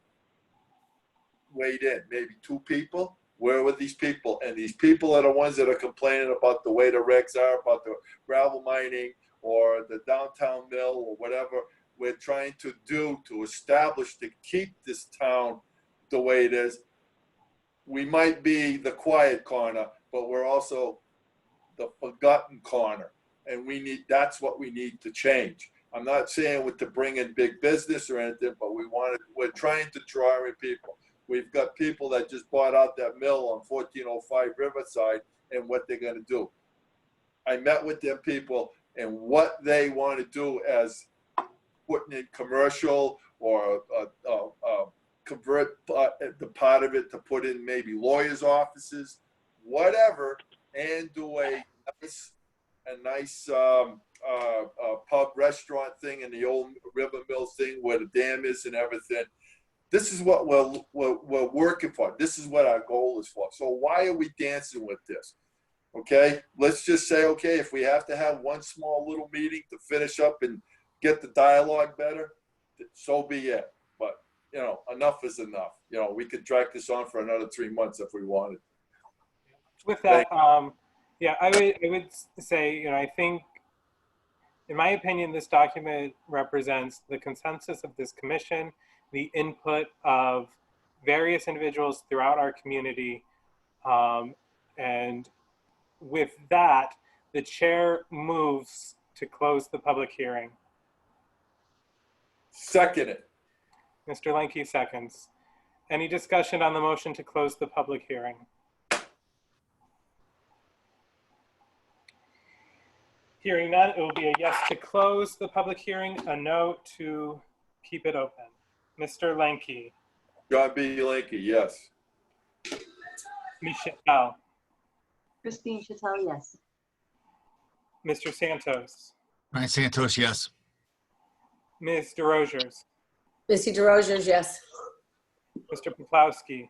weighed in. Maybe 2 people. Where were these people? And these people are the ones that are complaining about the way the regs are, about the gravel mining or the downtown mill or whatever we're trying to do to establish, to keep this town the way it is. We might be the quiet corner, but we're also the forgotten corner. And that's what we need to change. I'm not saying to bring in big business or anything, but we're trying to draw in people. We've got people that just bought out that mill on 1405 Riverside, and what they're going to do. I met with them people, and what they want to do as putting in commercial or convert the part of it to put in maybe lawyers' offices, whatever, and do a nice pub restaurant thing in the old river mill thing where the dam is and everything. This is what we're working for. This is what our goal is for. So why are we dancing with this? Okay, let's just say, okay, if we have to have one small little meeting to finish up and get the dialogue better, so be it. But, you know, enough is enough. You know, we could drag this on for another 3 months if we wanted. With that, yeah, I would say, you know, I think, in my opinion, this document represents the consensus of this commission, the input of various individuals throughout our community. And with that, the chair moves to close the public hearing. Second it. Mr. Lanky seconds. Any discussion on the motion to close the public hearing? Hearing none, it will be a yes to close the public hearing, a no to keep it open. Mr. Lanky. John B. Lanky, yes. Michelle. Christine Chattel, yes. Mr. Santos. Ryan Santos, yes. Ms. DeRosiers. Missy DeRosiers, yes. Mr. Poplawski.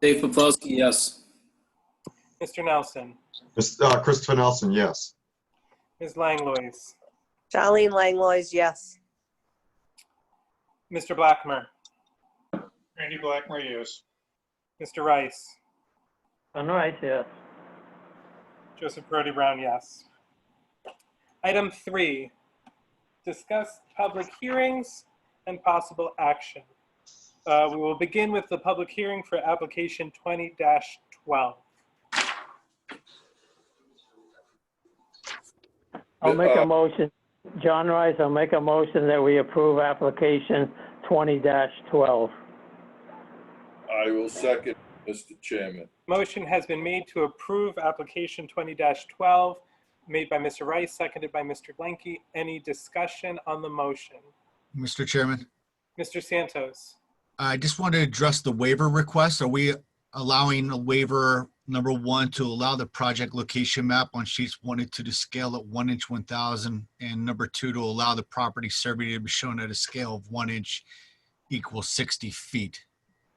Dave Poplawski, yes. Mr. Nelson, Christopher Nelson, yes. Ms. Langlois, Charlene Langlois, yes. Mr. Blackmer, Randy Blackmer, yes. Mr. Rice, John Rice, yes. Joseph Brody Brown, yes. Item 3, discuss public hearings and possible action. We will begin with the public hearing for application 20-12. I'll make a motion, John Rice, I'll make a motion that we approve application 20-12. I will second, Mr. Chairman. Motion has been made to approve application 20-12, made by Mr. Rice, seconded by Mr. Blanky. Any discussion on the motion? Mr. Chairman, Mr. Santos, I just want to address the waiver request. Are we allowing a waiver, number 1, to allow the project location map on sheets 1 and 2 to scale at 1 inch 1,000, and number 2, to allow the property survey to be shown at a scale of 1 inch equals 60 feet?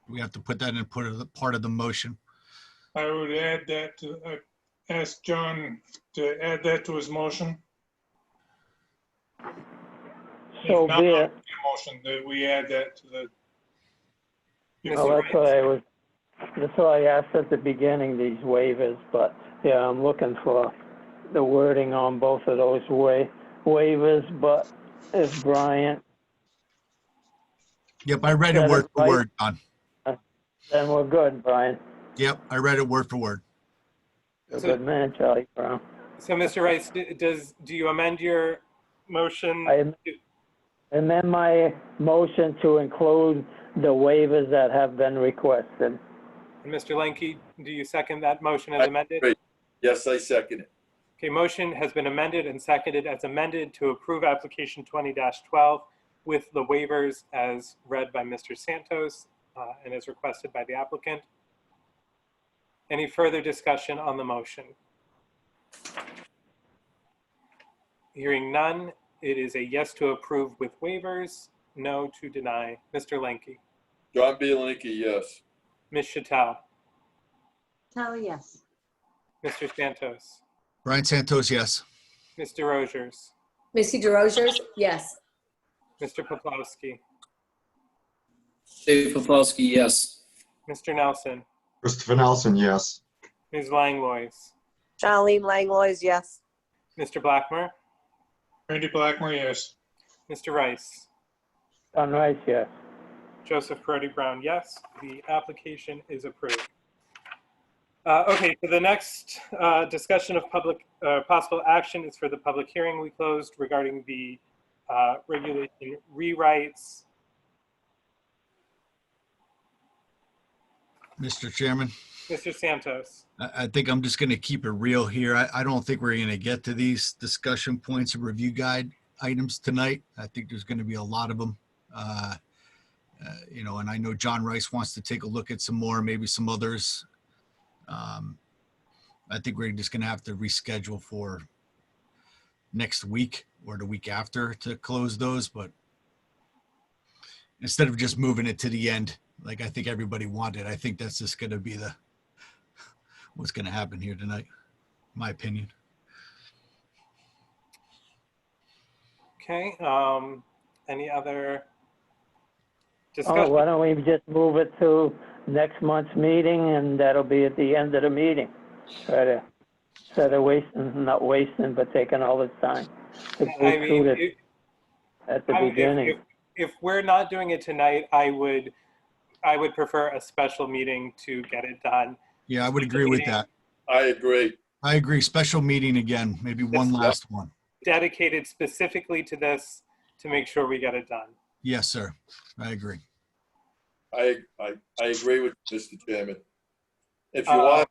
We have to put that in part of the motion. I would add that to, ask John to add that to his motion. So Not be on it. the motion, that we add that to the. Well, that's what I asked at the beginning, these waivers, but yeah, I'm looking for the wording on both of those waivers, but if Brian, Yep, I read it word for word, John. then we're good, Brian. Yep, I read it word for word. You're a good man, Charlie Brown. so Mr. Rice, do you amend your motion? I amend my motion to include the waivers that have been requested. And Mr. Lenke, do you second that motion as amended? Great. Yes, I second it. Okay, motion has been amended and seconded as amended to approve application 20-12 with the waivers as read by Mr. Santos and as requested by the applicant. Any further discussion on the motion? Hearing none, it is a yes to approve with waivers, no to deny. Mr. Lenke, John B. Linky, yes. Ms. Chattel, Tell yes. Mr. Santos, Brian Santos, yes. Mr. Rogers, Missy DeRozier's, yes. Mr. Poplawski, Dave Poplawski, yes. Mr. Nelson, Christopher Nelson, yes. Ms. Langlois, Charlene Langlois, yes. Mr. Blackmer, Randy Blackmer, yes. Mr. Rice, John Rice, yes. Joseph Brody Brown, yes. The application is approved. Okay, so the next discussion of public possible action is for the public hearing we closed regarding the regulation rewrites. Mr. Chairman, Mr. Santos, I think I'm just going to keep it real here. I don't think we're going to get to these discussion points and review guide items tonight. I think there's going to be a lot of them. And I know John Rice wants to take a look at some more, maybe some others. I think we're just going to have to reschedule for next week or the week after to close those. But instead of just moving it to the end, like I think everybody wanted, I think that's just going to be what's going to happen here tonight, my opinion. okay. Any other discussion? Why don't we just move it to next month's meeting, and that'll be at the end of the meeting. Try to, instead of not wasting, but taking all the time to go through it at the beginning. If we're not doing it tonight, I would prefer a special meeting to get it done. Yeah, I would agree with that. I agree. I agree. Special meeting again, maybe one last one. Dedicated specifically to this to make sure we get it done. Yes, sir. I agree. I agree with Mr. Chairman. If you want,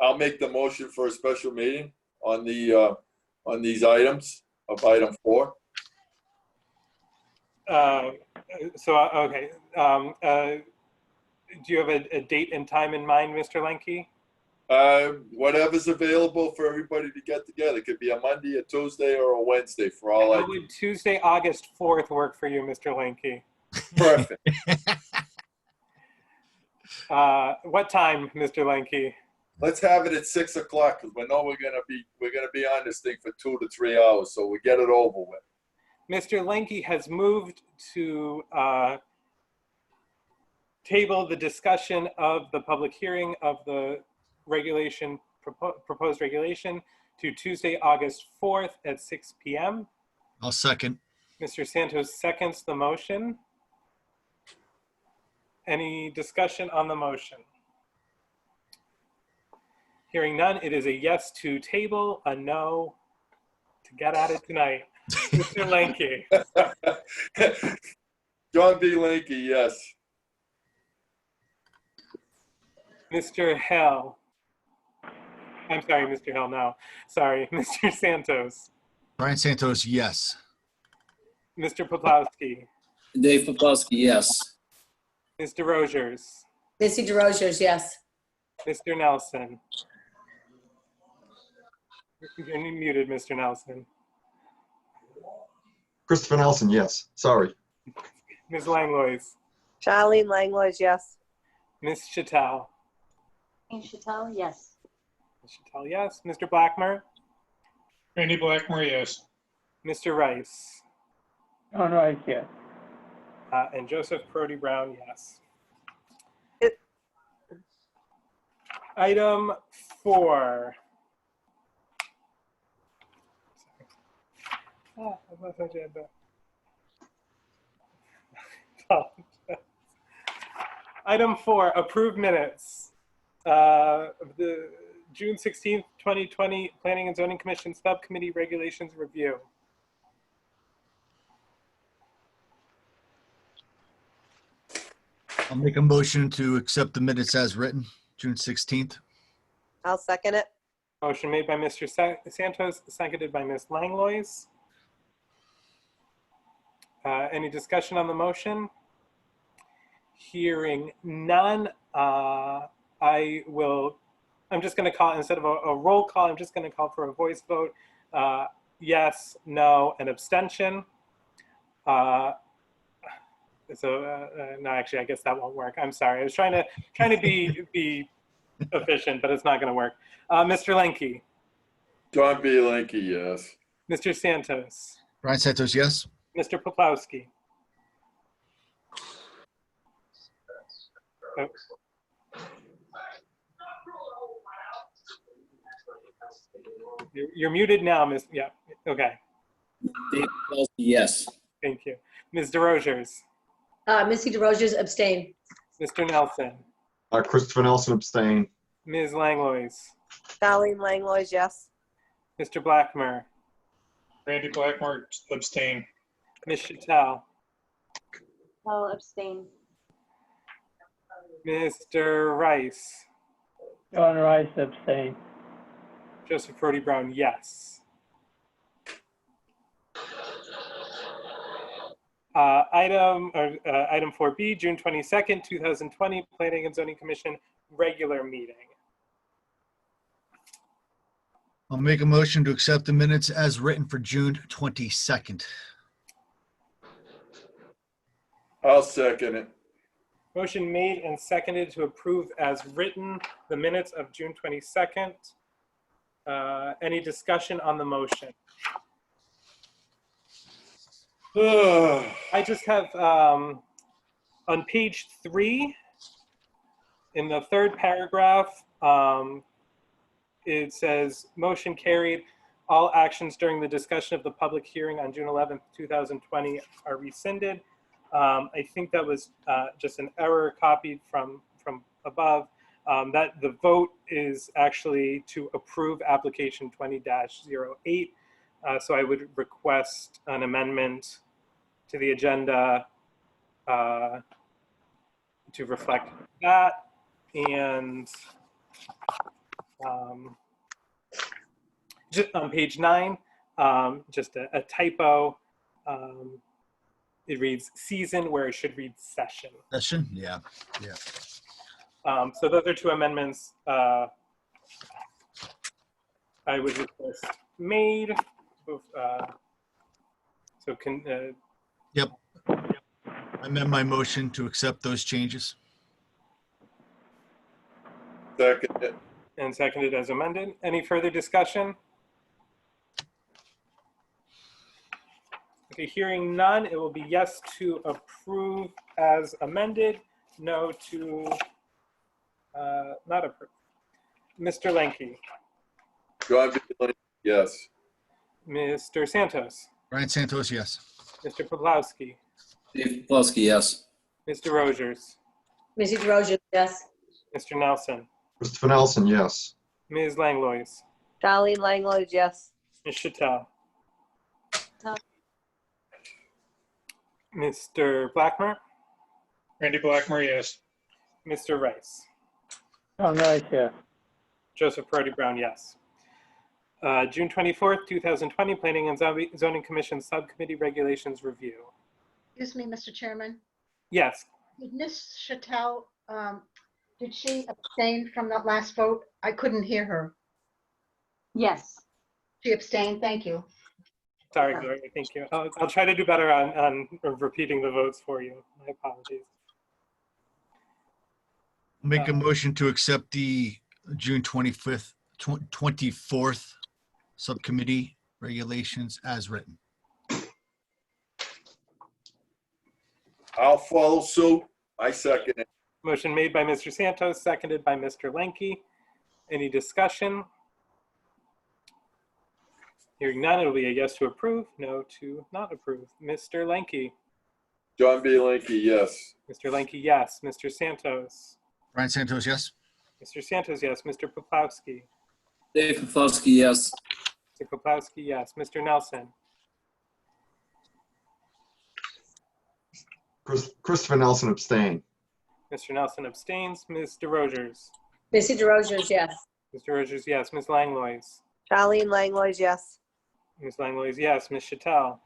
I'll make the motion for a special meeting on these items of item 4. Okay. Do you have a date and time in mind, Mr. Lenke? Whatever's available for everybody to get together. It could be a Monday, a Tuesday, or a Wednesday for all I. Would Tuesday, August 4th work for you, Mr. Lenke? Perfect. What time, Mr. Lenke? let's have it at 6 o'clock because we know we're gonna be on this thing for 2 to 3 hours, so we get it over with. Mr. Lenke has moved to table the discussion of the public hearing of the regulation, proposed regulation to Tuesday, August 4th at 6 p.m. I'll second. Mr. Santos seconds the motion. Any discussion on the motion? Hearing none, it is a yes to table, a no to get at it tonight. Mr. Lenke. John B. Linky, yes. Mr. Hill. I'm sorry, Mr. Hill, no. Sorry, Mr. Santos. Brian Santos, yes. Mr. Poplawski. Dave Poplawski, yes. Ms. DeRogers. Missy DeRozier's, yes. Mr. Nelson. You're muted, Mr. Nelson. Christopher Nelson, yes. Sorry. Ms. Langlois. Charlene Langlois, yes. Ms. Chattel. Jane Chattel, yes. Ms. Chattel, yes. Mr. Blackmer. Randy Blackmore, yes. Mr. Rice. John Rice, yes. And Joseph Crody Brown, yes. Item 4. I lost my agenda. Item 4, approved minutes. Of the June 16th, 2020 Planning and Zoning Commission Subcommittee Regulations Review. I'll make a motion to accept the minutes as written, June 16th. I'll second it. Motion made by Mr. Santos, seconded by Ms. Langlois. Any discussion on the motion? Hearing none, I'm just going to call, instead of a roll call, I'm just going to call for a voice vote. Yes, no, and abstention. No, actually, I guess that won't work. I'm sorry. I was trying to be efficient, but it's not going to work. Mr. Lenke. John B. Linky, yes. Mr. Santos. Brian Santos, yes. Mr. Poplawski. Oh. You're muted now, Ms. Yeah, okay. Dave Poplawski, yes. Thank you. Ms. DeRogers. Missy DeRozier's abstain. Mr. Nelson. Christopher Nelson abstain. Ms. Langlois. Charlene Langlois, yes. Mr. Blackmer. Randy Blackmore, abstain. Ms. Chattel. I'll abstain. Mr. Rice. John Rice, abstain. Joseph Crody Brown, yes. Item 4B, June 22nd, 2020, Planning and Zoning Commission regular meeting. I'll make a motion to accept the minutes as written for June 22nd. I'll second it. Motion made and seconded to approve as written the minutes of June 22nd. Any discussion on the motion? I just have on page 3, in the third paragraph, it says motion carried. All actions during the discussion of the public hearing on June 11th, 2020 are rescinded. I think that was just an error copied from above. That the vote is actually to approve application 20-08. So I would request an amendment to the agenda to reflect that. And just on page 9, just a typo. It reads season where it should read session. Session? Yeah. Yeah. So those are 2 amendments I would request made. So can. Yep. I amend my motion to accept those changes. Second it. And seconded as amended. Any further discussion? Okay, hearing none, it will be yes to approve as amended, no to not approve. Mr. Lenke, John B. Lanky, yes. Mr. Santos, Brian Santos, yes. Mr. Poplawski, Dave Paplowski, yes. Mr. Rogers, Mrs. Rogers, yes. Mr. Nelson, Christopher Nelson, yes. Ms. Langlois, Charlene Langlois, yes. Ms. Chattel, Chattel. Mr. Blackmer, Randy Blackmer, yes. Mr. Rice, John Rice, yes. Joseph Brody Brown, yes. June 24th, 2020, Planning and Zoning Commission Subcommittee Regulations Review. Excuse me, Mr. Chairman. Yes, Did Ms. Chattel, did she abstain from that last vote? I couldn't hear her. Yes. She abstained, thank you. sorry, Gloria, thank you. I'll try to do better on repeating the votes for you. My apologies. Make a motion to accept the June 25th, 24th subcommittee regulations as written. I'll follow suit. I second it. Motion made by Mr. Santos, seconded by Mr. Lenke. Any discussion? Hearing none, it'll be a yes to approve, no to not approve. Mr. Lenke, John B. Lanky, yes. Mr. Lenke, yes. Mr. Santos, Brian Santos, yes. Mr. Santos, yes. Mr. Poplawski, Dave Paplowski, yes. Mr. Poplawski, yes. Mr. Nelson, Christopher Nelson abstained. Mr. Nelson abstains. Mr. Rogers, Mrs. Rogers, yes. Mr. Rogers, yes. Ms. Langlois, Charlene Langlois, yes. Ms. Langlois, yes. Ms. Chattel,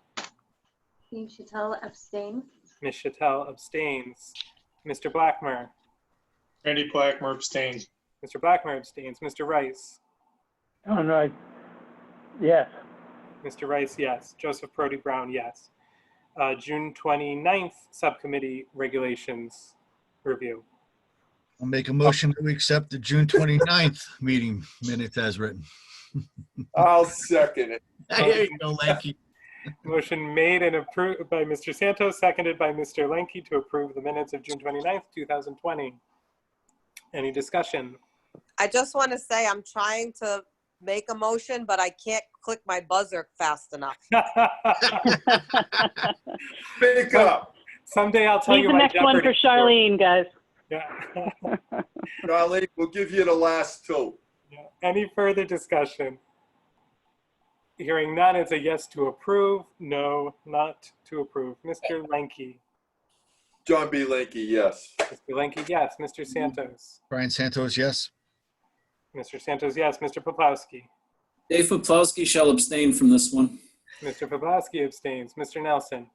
Jean Chattel abstain. Ms. Chattel abstains. Mr. Blackmer, Randy Blackmer abstains. Mr. Blackmer abstains. Mr. Rice, John Rice, yes. Mr. Rice, yes. Joseph Brody Brown, yes. June 29th Subcommittee Regulations Review. I'll make a motion to accept the June 29th meeting minutes as written. I'll second it. There you go, Lanky. Motion made and approved by Mr. Santos, seconded by Mr. Lenke to approve the minutes of June 29th, 2020. Any discussion? I just want to say I'm trying to make a motion, but I can't click my buzzer fast enough. Pick up. Someday I'll tell Leave you the my next one for Jeopardy story. Charlene, guys. Yeah. Charlie, we'll give you the last two. Yeah. Any further discussion? Hearing none, it's a yes to approve, no, not to approve. Mr. Lenke, John B. Lanky, yes. Mr. Lenke, yes. Mr. Santos, Brian Santos, yes. Mr. Santos, yes. Mr. Poplawski, Dave Paplowski shall abstain from this one. Mr. Poplawski abstains. Mr. Nelson,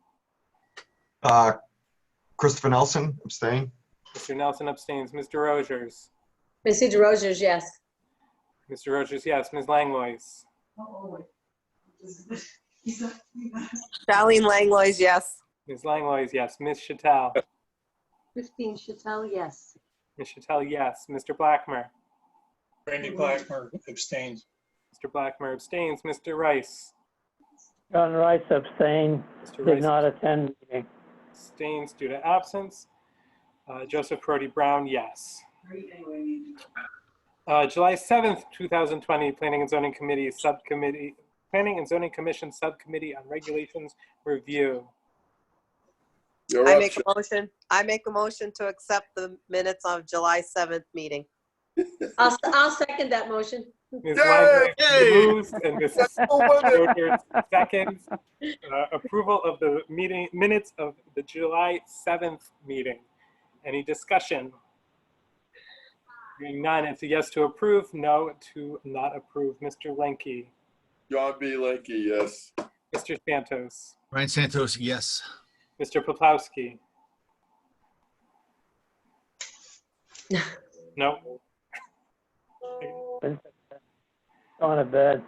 Christopher Nelson abstained. Mr. Nelson abstains. Mr. Rogers, Mrs. Rogers, yes. Mr. Rogers, yes. Ms. Langlois, Charlene Langlois, yes. Ms. Langlois, yes. Ms. Chattel, Christine Chattel, yes. Ms. Chattel, yes. Mr. Blackmer, Randy Blackmer abstains. Mr. Blackmer abstains. Mr. Rice, John Rice abstained, Mr. did Rice not attend meeting. abstains due to absence. Joseph Brody Brown, yes. July 7th, 2020, Planning and Zoning Committee Subcommittee, Planning and Zoning Commission Subcommittee on Regulations Review. You're I up, make a motion to accept the minutes of July 7th meeting. I'll second that motion. Ms. Yay! Langlois moves and Mrs. Rogers seconds. Approval of the meeting minutes of the July 7th meeting. Any discussion? Hearing none, it's a yes to approve, no to not approve. Mr. Lenke, John B. Lanky, yes. Mr. Santos, Brian Santos, yes. Mr. Poplawski. No. On a bed.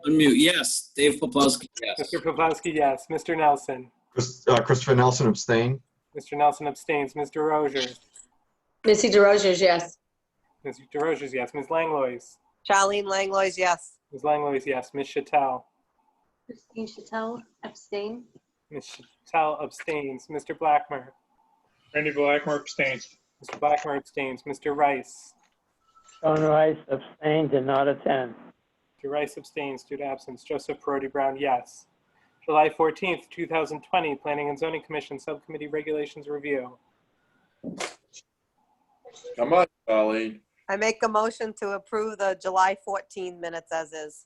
Unmute, yes. Dave Paplowski, yes. Mr. Poplawski, yes. Mr. Nelson, Christopher Nelson abstained. Mr. Nelson abstains. Mr. Rogers? Missy DeRoziers, yes. Ms. DeRoziers, yes. Ms. Langlois? Charlene Langlois, yes. Ms. Langlois, yes. Ms. Chattel? Christine Chattel, abstain. Ms. Chattel abstains. Mr. Blackmer? Randy Blackmer abstains. Mr. Blackmer abstains. Mr. Rice? John Rice abstained, did not attend. Mr. Rice abstains due to absence. Joseph Brody Brown, yes. July 14th, 2020, Planning and Zoning Commission Subcommittee Regulations Review. Come on, Charlene. I make a motion to approve the July 14 minutes as is.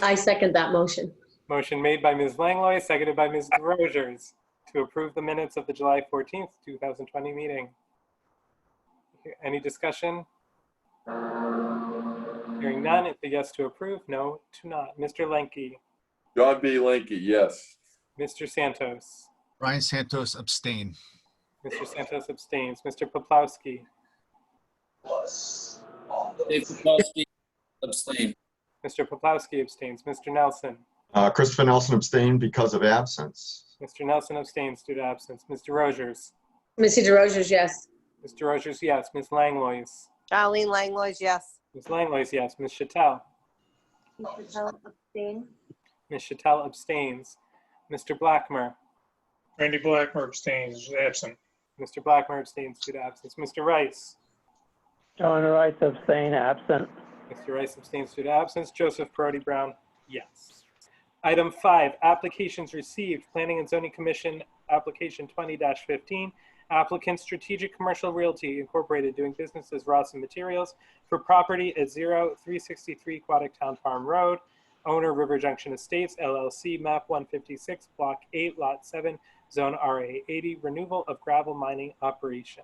I second that motion. Motion made by Ms. Langlois, seconded by Ms. Rogers to approve the minutes of the July 14th, 2020 meeting. Any discussion? Hearing none, it's a yes to approve, no to not. Mr. Lenke? John B. Linky, yes. Mr. Santos? Brian Santos abstain. Mr. Santos abstains. Mr. Poplawski? Dave Paplowski, abstain. Mr. Poplawski abstains. Mr. Nelson? Christopher Nelson abstained because of absence. Mr. Nelson abstains due to absence. Mr. Rogers? Missy DeRoziers, yes. Mr. Rogers, yes. Ms. Langlois? Charlene Langlois, yes. Ms. Langlois, yes. Ms. Chattel? Christine Chattel, abstain. Ms. Chattel abstains. Mr. Blackmer? Randy Blackmer abstains, absent. Mr. Blackmer abstains due to absence. Mr. Rice? John Rice abstained, absent. Mr. Rice abstains due to absence. Joseph Brody Brown, yes. Item 5, applications received. Planning and Zoning Commission, application 20-15. Applicant Strategic Commercial Realty Incorporated, doing business as Ross and Materials, for property at 0363 Aquatic Town Farm Road. Owner River Junction Estates, LLC, map 156, block 8, lot 7, zone RA 80, renewal of gravel mining operation.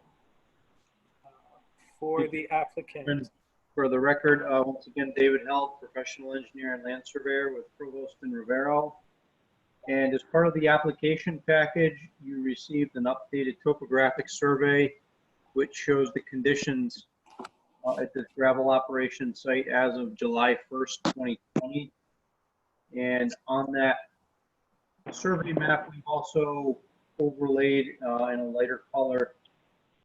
For the applicant. For the record, once again, David Held, professional engineer and land surveyor with Provost and Rivero. And as part of the application package, you received an updated topographic survey, which shows the conditions at this gravel operation site as of July 1st, 2020. And on that survey map, we've also overlaid in a lighter color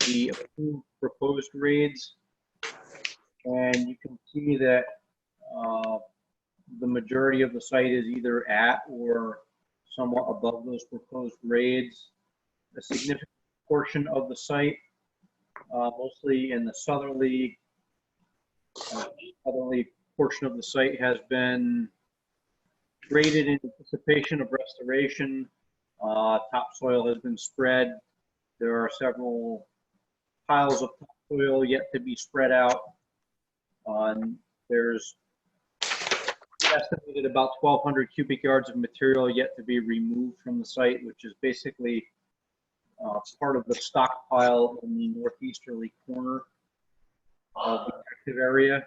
the approved proposed grades. And you can see that the majority of the site is either at or somewhat above those proposed grades. A significant portion of the site, mostly in the southerly portion of the site, has been graded in anticipation of restoration. Topsoil has been spread. There are several piles of topsoil yet to be spread out. There's estimated about 1,200 cubic yards of material yet to be removed from the site, which is basically part of the stockpile in the northeasterly corner of the active area.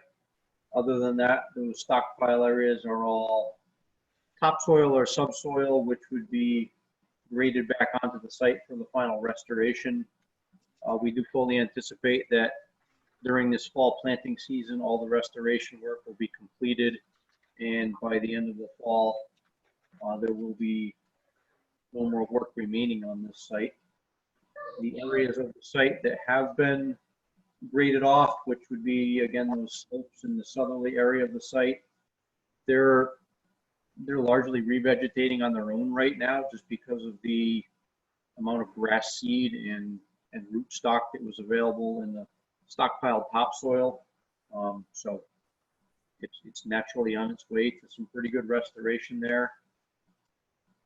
Other than that, those stockpile areas are all topsoil or subsoil, which would be graded back onto the site for the final restoration. We do fully anticipate that during this fall planting season, all the restoration work will be completed, and by the end of the fall, there will be no more work remaining on this site. The areas of the site that have been graded off, which would be, again, those slopes in the southerly area of the site, they're largely revegetating on their own right now, just because of the amount of grass seed and rootstock that was available in the stockpiled topsoil. So it's naturally on its way to some pretty good restoration there.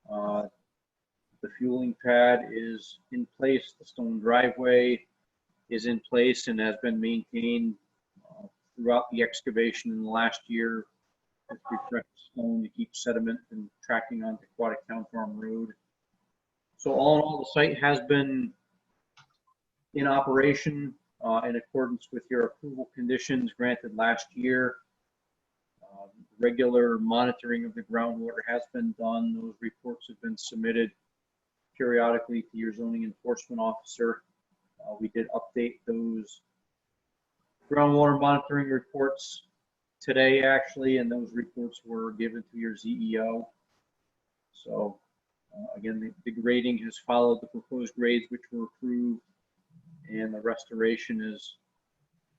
The fueling pad is in place. The stone driveway is in place and has been maintained throughout the excavation in the last year with refreshed stone to keep sediment from tracking onto Aquatic Town Farm Road. So all in all, the site has been in operation in accordance with your approval conditions granted last year. Regular monitoring of the groundwater has been done. Those reports have been submitted periodically to your zoning enforcement officer. We did update those groundwater monitoring reports today, actually, and those reports were given to your ZEO. So Again, the grading has followed the proposed grades which were approved, and the restoration is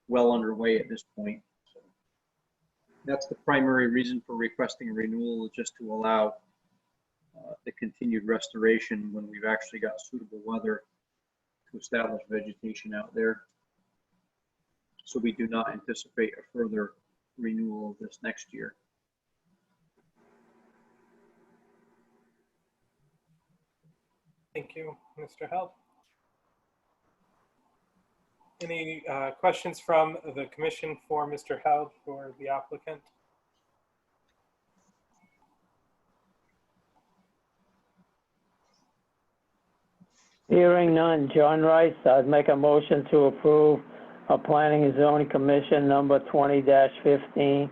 well underway at this point. So that's the primary reason for requesting a renewal, is just to allow the continued restoration when we've actually got suitable weather to establish vegetation out there. So we do not anticipate a further renewal of this next year. Thank you, Mr. Held. Any questions from the commission for Mr. Held, for the applicant? Hearing none. John Rice, I'd make a motion to approve a planning and zoning commission number 20-15.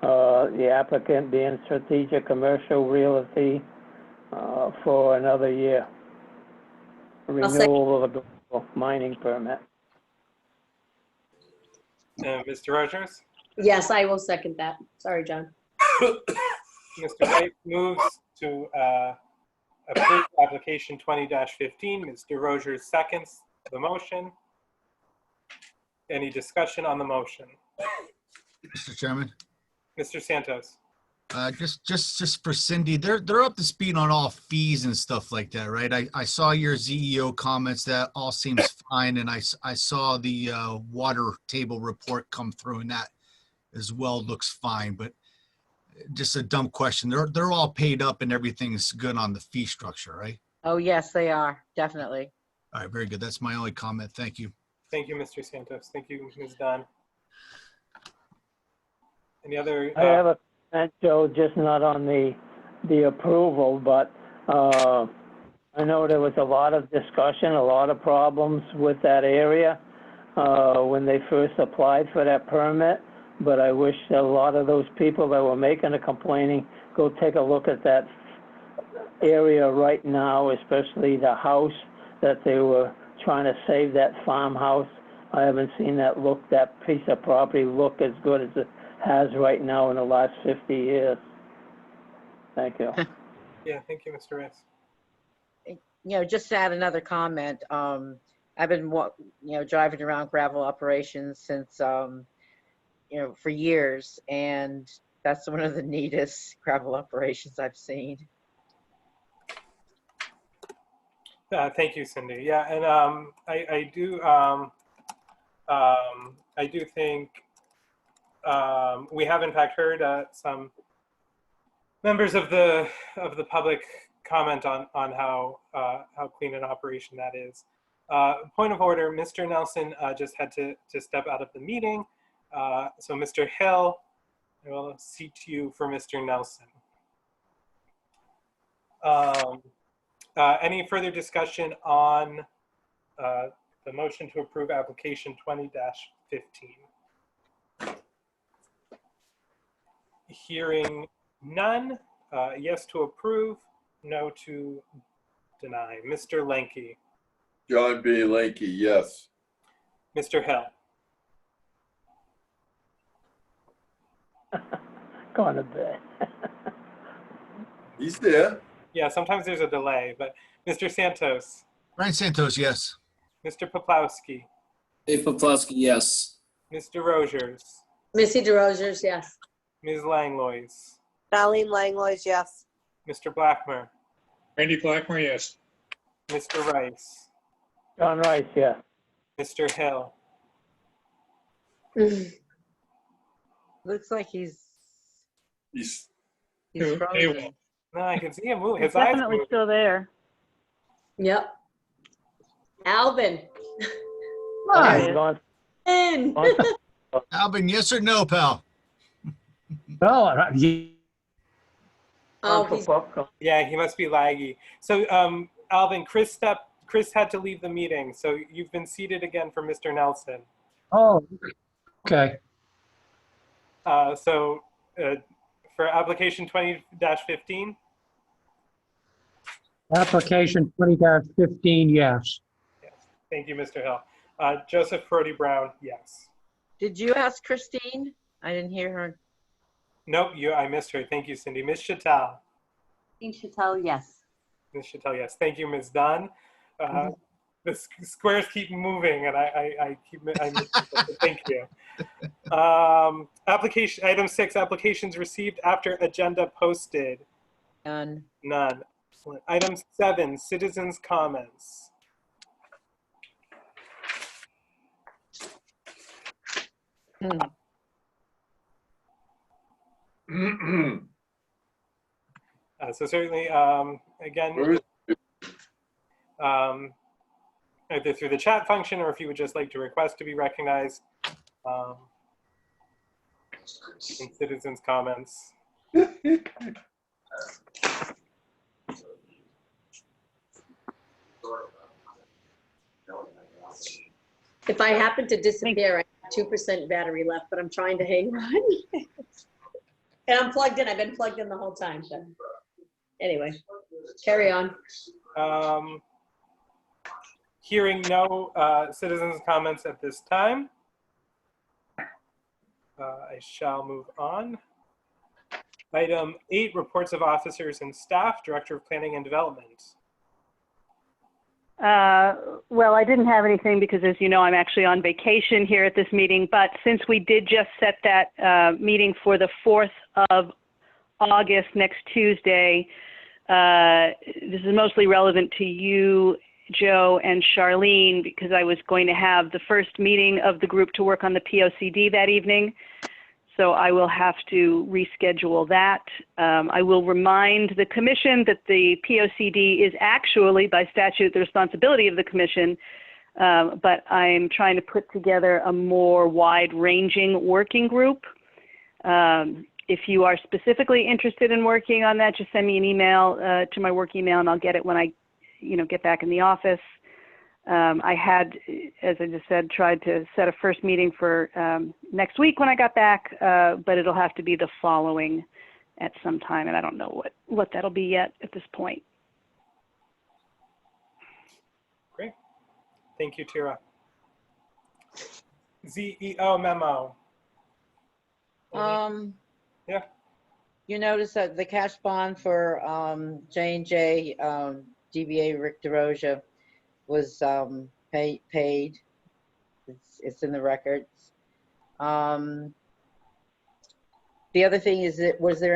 The applicant being Strategic Commercial Realty for another year. Renewal of a mining permit. Mr. Rogers? Yes, I will second that. Sorry, John. Mr. White moves to approve application 20-15. Mr. Rogers seconds the motion. Any discussion on the motion? Mr. Chairman, Mr. Santos? just for Cindy, they're up to speed on all fees and stuff like that, right? I saw your ZEO comments. That all seems fine, and I saw the water table report come through, and that as well looks fine. But just a dumb question. They're all paid up and everything's good on the fee structure, right? Oh, yes, they are, definitely. All right, very good. That's my only comment. Thank you. Thank you, Mr. Santos. Thank you, Ms. Dunn. Any other? I have a comment, Joe, just not on the approval, but I know there was a lot of discussion, a lot of problems with that area when they first applied for that permit. But I wish a lot of those people that were making the complaining go take a look at that area right now, especially the house that they were trying to save, that farmhouse. I haven't seen that piece of property look as good as it has right now in the last 50 years. Thank you. Yeah, thank you, Mr. Rice. Just to add another comment, I've been, driving around gravel operations since, for years, and that's one of the neatest gravel operations I've seen. Thank you, Cindy. Yeah, and I do think we have in fact heard some members of the public comment on how clean an operation that is. Point of order: Mr. Nelson just had to step out of the meeting, so Mr. Hill, I will seat you for Mr. Nelson. Any further discussion on the motion to approve application 20-15? Hearing none. Yes to approve, no to deny. Mr. Lenke? John B. Lenke, yes. Mr. Hill? Gone to bed. He's there. Yeah, sometimes there's a delay, but Mr. Santos? Brian Santos, yes. Mr. Poplawski? Dave Poplawski, yes. Mr. Rogers? Missy DeRozers, yes. Ms. Langlois? Darlene Langlois, yes. Mr. Blackmer? Randy Blackmer, yes. Mr. Rice? John Rice, yeah. Mr. Hill? Looks like he's Hey, frozen. No, I can see him move. His It's eyes definitely move. still there. Yep. Alvin. He's gone. In. Alvin, yes or no, pal? Well, Oh, he's, Yeah, he must be laggy. So, Alvin, Chris had to leave the meeting, so you've been seated again for Mr. Nelson. oh, okay. For application 20-15? Application 20-15, yes. Yes. Thank you, Mr. Hill. Joseph Brody Brown, yes. Did you ask Christine? I didn't hear her. Nope, I missed her. Thank you, Cindy. Ms. Chattal? Christine Chattel, yes. Ms. Chattel, yes. Thank you, Ms. Dunn. The squares keep moving, and I miss people, so thank you. Application item 6: applications received after agenda posted. None. None. Excellent. Item 7: citizens' comments. So certainly, again, either through the chat function or if you would just like to request to be recognized in citizens' comments. If I happen to disappear, I have 2% battery left, but I'm trying to hang on. And I'm plugged in. I've been plugged in the whole time. So anyway, carry on. Hearing no citizens' comments at this time, I shall move on. Item 8: reports of officers and staff. Director of Planning and Development. Well, I didn't have anything because, as you know, I'm actually on vacation here at this meeting. But since we did just set that meeting for the 4th of August, next Tuesday, this is mostly relevant to you, Joe, and Charlene, because I was going to have the first meeting of the group to work on the POCD that evening. So I will have to reschedule that. I will remind the commission that the POCD is actually, by statute, the responsibility of the commission, but I'm trying to put together a more wide-ranging working group. If you are specifically interested in working on that, just send me an email to my work email, and I'll get it when I, get back in the office. I had, as I just said, tried to set a first meeting for next week when I got back, but it'll have to be the following at some time, and I don't know what that'll be yet at this point. Great. Thank you, Tira. ZEO memo. Yeah. You notice that the cash bond for J&J DBA Rick DeRosia was paid. It's in the records. The other thing is that were there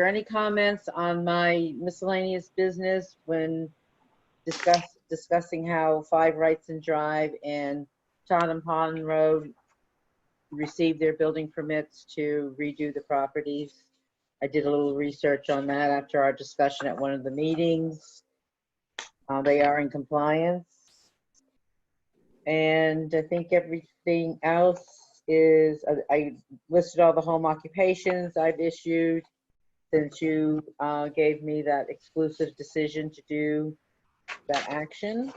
any comments on my miscellaneous business when discussing how 5 Wrightson Drive and Tottenham Pond Road received their building permits to redo the properties? I did a little research on that after our discussion at one of the meetings. They are in compliance. And I think everything else is, I listed all the home occupations I've issued since you gave me that exclusive decision to do that action.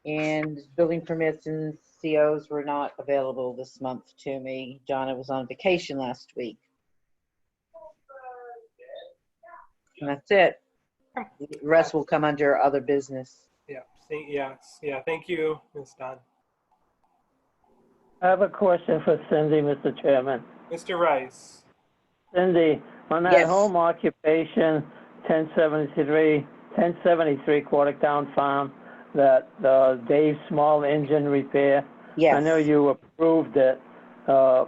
And building permits and COs were not available this month to me. Donna was on vacation last week. And that's it. The rest will come under other business. Yeah. Yes. Yeah. Thank you, Ms. Dunn. I have a question for Cindy, Mr. Chairman. Mr. Rice. Cindy, on that home occupation, 1073 Quartertown Farm, that Dave's small engine repair. Yes. I know you approved it, but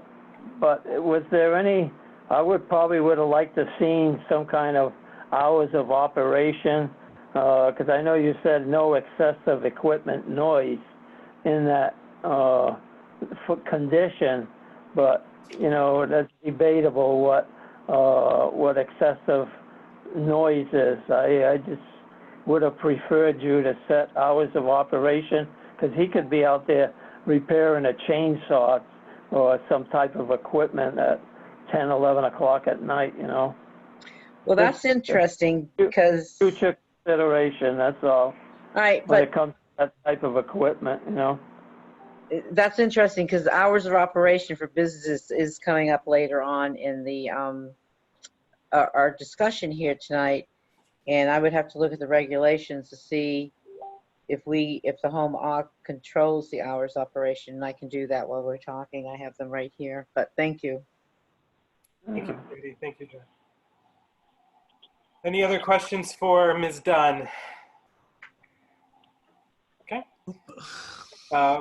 was there any, I would have liked to seen some kind of hours of operation, because I know you said no excessive equipment noise in that condition, but that's debatable what excessive noise is. I just would have preferred you to set hours of operation, because he could be out there repairing a chainsaw or some type of equipment at 10, 11 o'clock at night, Well, that's interesting because future consideration, that's all. All right, when but it comes to that type of equipment, that's interesting because hours of operation for businesses is coming up later on in the our discussion here tonight, and I would have to look at the regulations to see if the home occ controls the hours operation. And I can do that while we're talking. I have them right here. But thank you. Thank you, Cindy. Thank you, John. Any other questions for Ms. Dunn? Okay.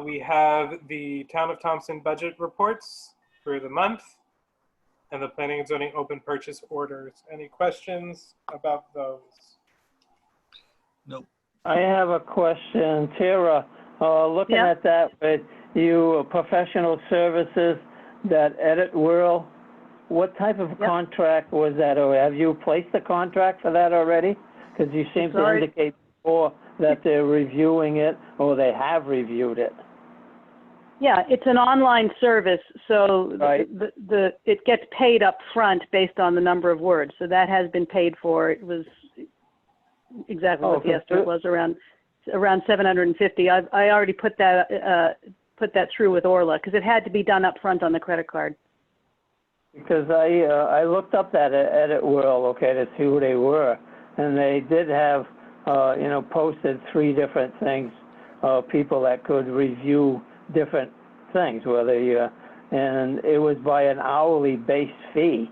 We have the Town of Thompson budget reports for the month and the planning and zoning open purchase orders. Any questions about those? Nope. I have a question. Tara, looking Yeah. at that with you professional services, that Edit World, what type of contract was that? Or have you placed a contract for that already? Because you seem to Sorry. indicate before that they're reviewing it or they have reviewed it. Yeah, it's an online service, so Right. it gets paid up front based on the number of words. So that has been paid for. It was exactly what the estimate was, around 750. I already put that through with Orla because it had to be done up front on the credit card. Because I looked up that Edit World, okay, to see who they were, and they did have, posted 3 different things, people that could review different things, and it was by an hourly base fee.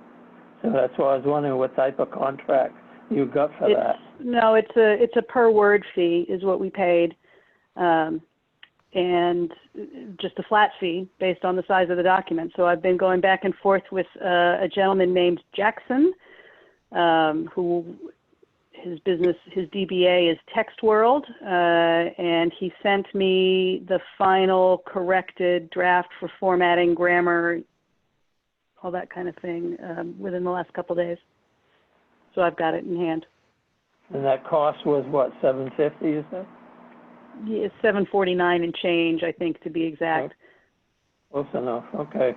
So that's why I was wondering what type of contract you got for that. No, it's a per word fee is what we paid, and just a flat fee based on the size of the document. So I've been going back and forth with a gentleman named Jackson, who his DBA is Text World, and he sent me the final corrected draft for formatting, grammar, all that kind of thing within the last couple days. So I've got it in hand. And that cost was what, $750, you said? Yeah, $749 and change, I think, to be exact. Close enough, okay.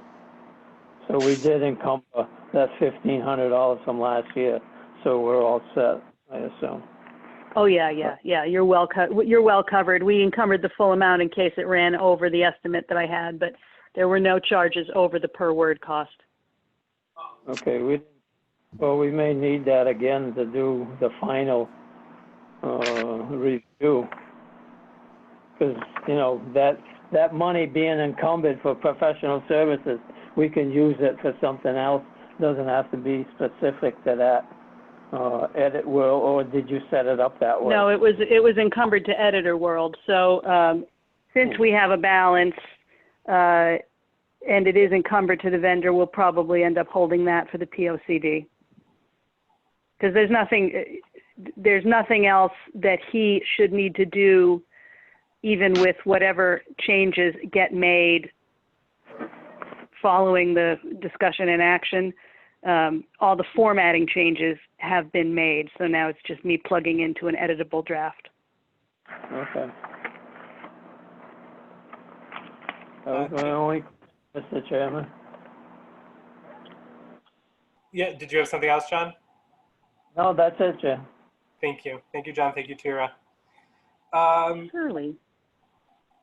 So we did encumber that $1,500 from last year, so we're all set, I assume. Oh yeah. You're well covered. We encumbered the full amount in case it ran over the estimate that I had, but there were no charges over the per word cost. Okay, we may need that again to do the final review. Because, that money being encumbered for professional services, we can use it for something else. Doesn't have to be specific to that Edit World, or did you set it up that way? No, it was encumbered to Editor World. So since we have a balance and it is encumbered to the vendor, we'll probably end up holding that for the POCD. Because there's nothing else that he should need to do, even with whatever changes get made following the discussion and action. All the formatting changes have been made, so now it's just me plugging into an editable draft. Okay. That was my only, Mr. Chairman. Yeah, did you have something else, John? No, that's it, Jim. Thank you. Thank you, John. Thank you, Tira. Surely.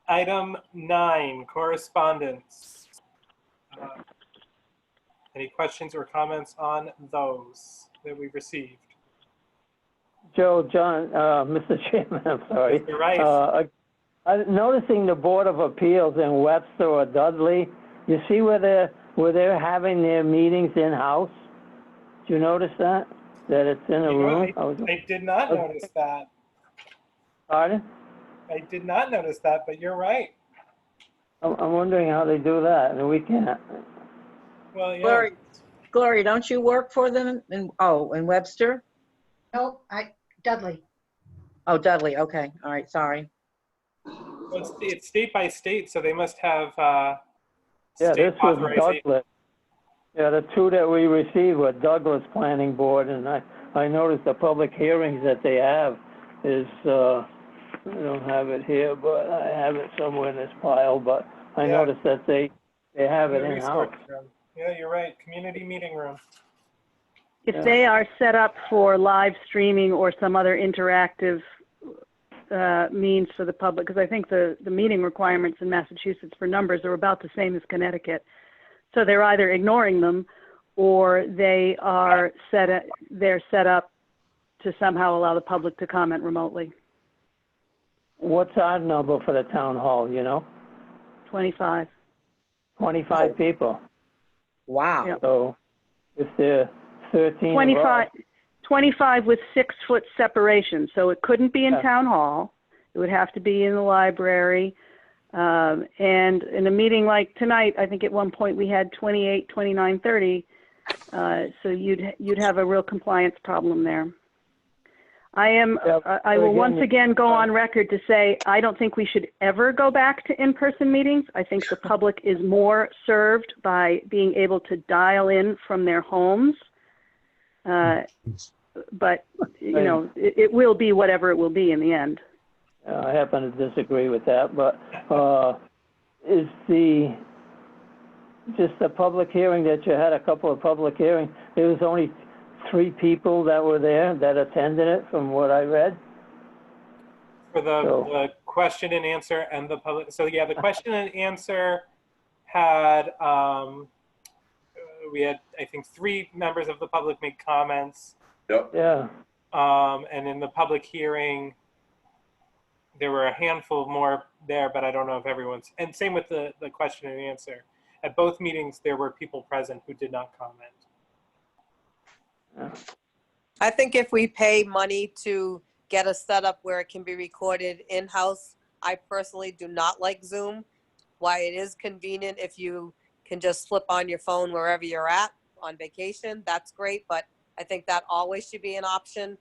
Item 9, correspondence. Any questions or comments on those that we've received? John, Mr. Chairman, I'm sorry. Mr. Rice. I'm noticing the Board of Appeals in Webster or Dudley. You see where they're having their meetings in-house? Did you notice that? That it's in a room? I did not notice that. Pardon? I did not notice that, but you're right. I'm wondering how they do that, and we can't. Well, yeah. Gloria, don't you work for them in Webster? No, Dudley. Oh, Dudley, okay, all right, sorry. Well, it's state by state, so they must have Yeah, state this was authorization. Douglas. Yeah, the 2 that we received were Douglas Planning Board, and I noticed the public hearings that they have is, I don't have it here, but I have it somewhere in this pile, but I noticed that they have it The in-house. resource room. Yeah, you're right. Community meeting room. If they are set up for live streaming or some other interactive means for the public, because I think the meeting requirements in Massachusetts for numbers are about the same as Connecticut. So they're either ignoring them or they're set up to somehow allow the public to comment remotely. What's our number for the town hall, 25. 25 people. Wow. Yep. So if they're 13 25, 25 with 6-foot separation. So it couldn't be in Yeah. town hall. It would have to be in the library. And in a meeting like tonight, I think at one point we had 28, 29, 30. So you'd have a real compliance problem there. I will once again go on record to say, I don't think we should ever go back to in-person meetings. I think the public is more served by being able to dial in from their homes. But, you know, it will be whatever it will be in the end. I happen to disagree with that, but is just the public hearing that you had, a couple of public hearings, there was only 3 people that were there that attended it from what I read? For the question and answer and the public. So yeah, the question and answer had, we had, I think, 3 members of the public make comments. Yep. Yeah. And in the public hearing, there were a handful more there, but I don't know if everyone's, and same with the question and answer. At both meetings, there were people present who did not comment. I think if we pay money to get a setup where it can be recorded in-house, I personally do not like Zoom. Why it is convenient if you can just flip on your phone wherever you're at on vacation, that's great, but I think that always should be an option.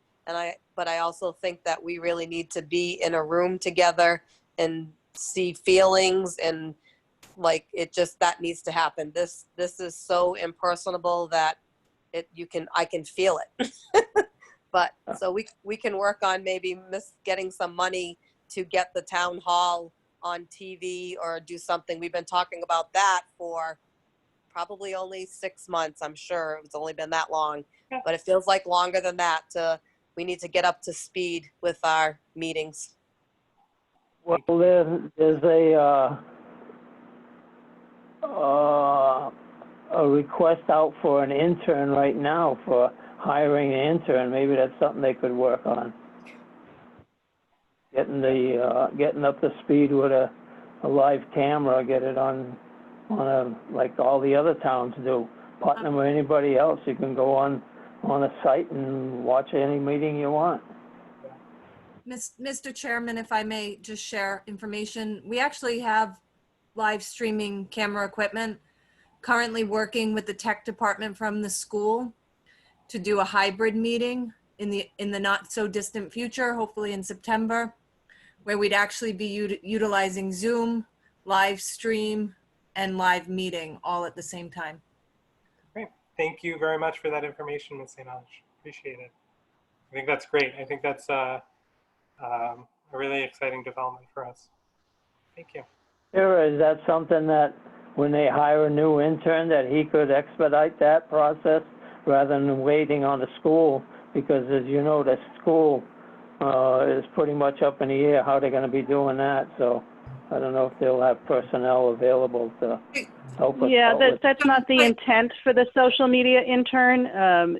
But I also think that we really need to be in a room together and see feelings, and like that needs to happen. This is so impersonable that I can feel it. But so we can work on maybe getting some money to get the town hall on TV or do something. We've been talking about that for probably only 6 months. I'm sure it's only been that long, but it feels like longer than that. We need to get up to speed with our meetings. Well, there's a request out for an intern right now for hiring an intern. Maybe that's something they could work on. Getting up to speed with a live camera, get it on like all the other towns do. Putnam or anybody else, you can go on a site and watch any meeting you want. Mr. Chairman, if I may just share information, we actually have live streaming camera equipment, currently working with the tech department from the school to do a hybrid meeting in the not so distant future, hopefully in September, where we'd actually be utilizing Zoom, live stream, and live meeting all at the same time. Great. Thank you very much for that information, Ms. St. Ange. Appreciate it. I think that's great. I think that's a really exciting development for us. Thank you. Sarah, is that something that when they hire a new intern that he could expedite that process rather than waiting on the school? Because as you know, the school is pretty much up in the air how they're going to be doing that. So I don't know if they'll have personnel available to help us. Yeah, that's not the intent for the social media intern.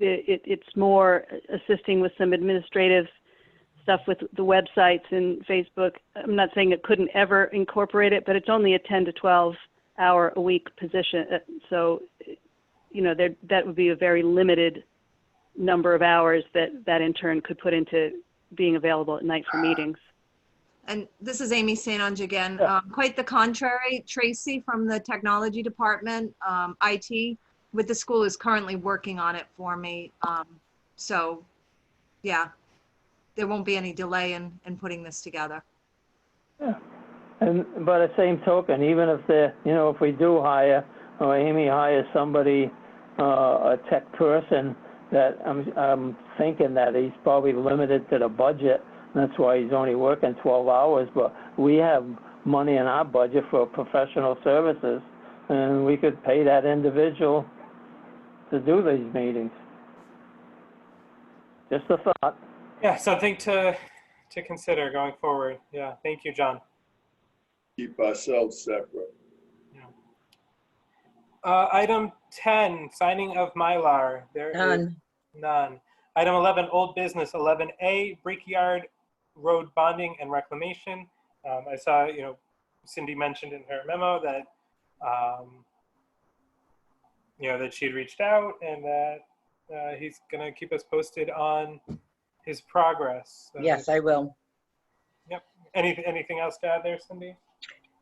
It's more assisting with some administrative stuff with the websites and Facebook. I'm not saying it couldn't ever incorporate it, but it's only a 10 to 12 hour a week position. So, you know, that would be a very limited number of hours that intern could put into being available at night for meetings. And this is Amy St. Ange again. Quite the contrary, Tracy from the technology department, IT, with the school is currently working on it for me. So yeah, there won't be any delay in putting this together. Yeah. And by the same token, even if if we do hire, or Amy hires somebody, a tech person, that I'm thinking that he's probably limited to the budget. That's why he's only working 12 hours. But we have money in our budget for professional services, and we could pay that individual to do these meetings. Just a thought. Yeah, something to consider going forward. Yeah, thank you, John. Keep ourselves separate. Item 10, signing of Mylar. There is none. Item 11, old business. 11A, Brickyard Road bonding and reclamation. I saw, Cindy mentioned in her memo that, that she'd reached out and that he's going to keep us posted on his progress. Yes, I will. Yep. Anything else to add there, Cindy?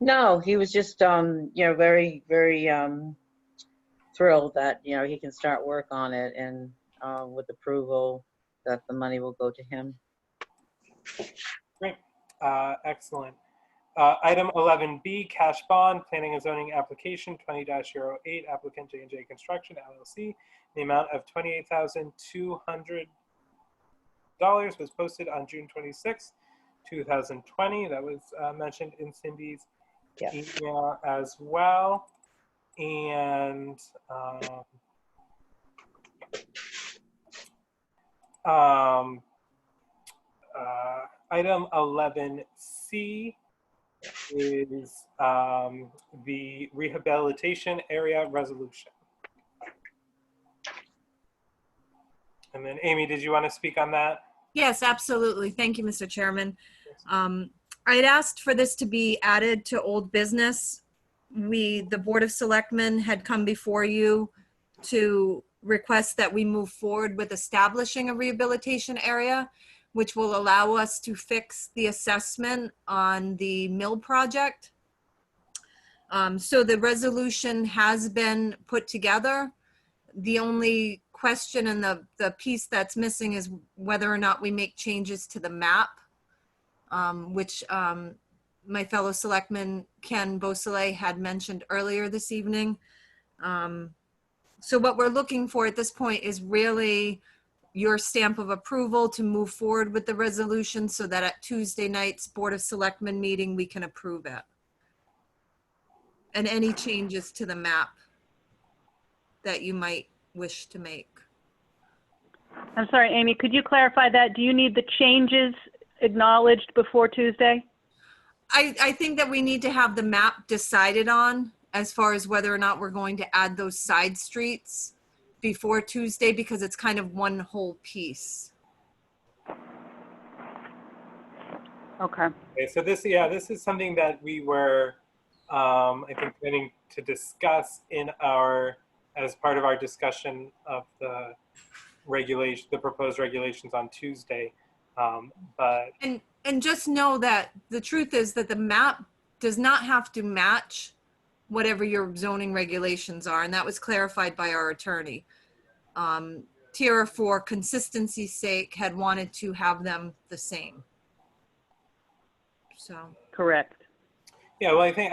No, he was just, very, very thrilled that, he can start work on it and with approval that the money will go to him. Great. Excellent. Item 11B, cash bond, planning and zoning application 20-08, applicant J&J Construction LLC. The amount of $28,200 was posted on June 26, 2020. That was mentioned in Cindy's email as well. And item 11C is the rehabilitation area resolution. And then Amy, did you want to speak on that? Yes, absolutely. Thank you, Mr. Chairman. I had asked for this to be added to old business. The Board of Selectmen had come before you to request that we move forward with establishing a rehabilitation area, which will allow us to fix the assessment on the mill project. So the resolution has been put together. The only question and the piece that's missing is whether or not we make changes to the map, which my fellow selectman Ken Beausoleil had mentioned earlier this evening. So what we're looking for at this point is really your stamp of approval to move forward with the resolution so that at Tuesday night's Board of Selectmen meeting, we can approve it. And any changes to the map that you might wish to make. I'm sorry, Amy, could you clarify that? Do you need the changes acknowledged before Tuesday? I think that we need to have the map decided on as far as whether or not we're going to add those side streets before Tuesday, because it's kind of one whole piece. Okay. Okay, so this is something that we were, I think, planning to discuss as part of our discussion of the proposed regulations on Tuesday. But and just know that the truth is that the map does not have to match whatever your zoning regulations are, and that was clarified by our attorney. Tira, for consistency's sake, had wanted to have them the same. So correct. Yeah, well, I think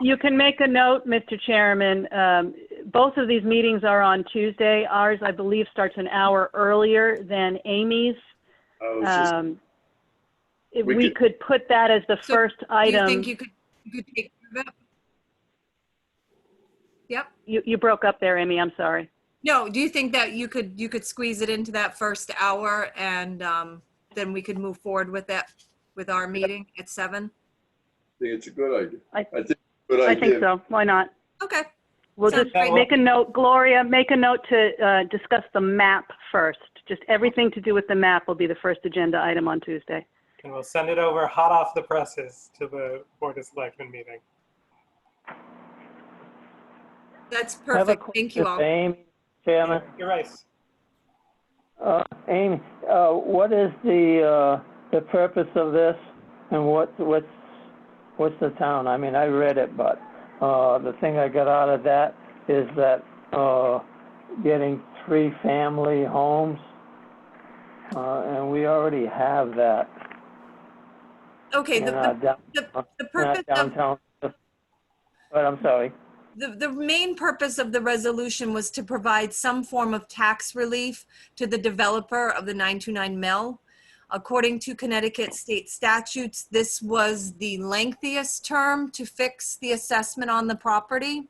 you can make a note, Mr. Chairman. Both of these meetings are on Tuesday. Ours, I believe, starts an hour earlier than Amy's. If we could put that as the first item. Do you think you could take care of it? Yep. You broke up there, Amy. I'm sorry. No, do you think that you could squeeze it into that first hour and then we could move forward with that with our meeting at 7? I think it's a good idea. I think it's a good idea. I think so. Why not? Okay. We'll Sounds just great. make a note. Gloria, make a note to discuss the map first. Just everything to do with the map will be the first agenda item on Tuesday. And we'll send it over hot off the presses to the Board of Selectmen meeting. That's I have a perfect. Thank you all. question, Amy, Chairman. You're right. Amy, what is the purpose of this, and what's the town? I mean, I read it, but the thing I got out of that is that getting 3 family homes, and we already have that. Okay, in the purpose of downtown. But I'm sorry. the main purpose of the resolution was to provide some form of tax relief to the developer of the 929 mill. According to Connecticut state statutes, this was the lengthiest term to fix the assessment on the property.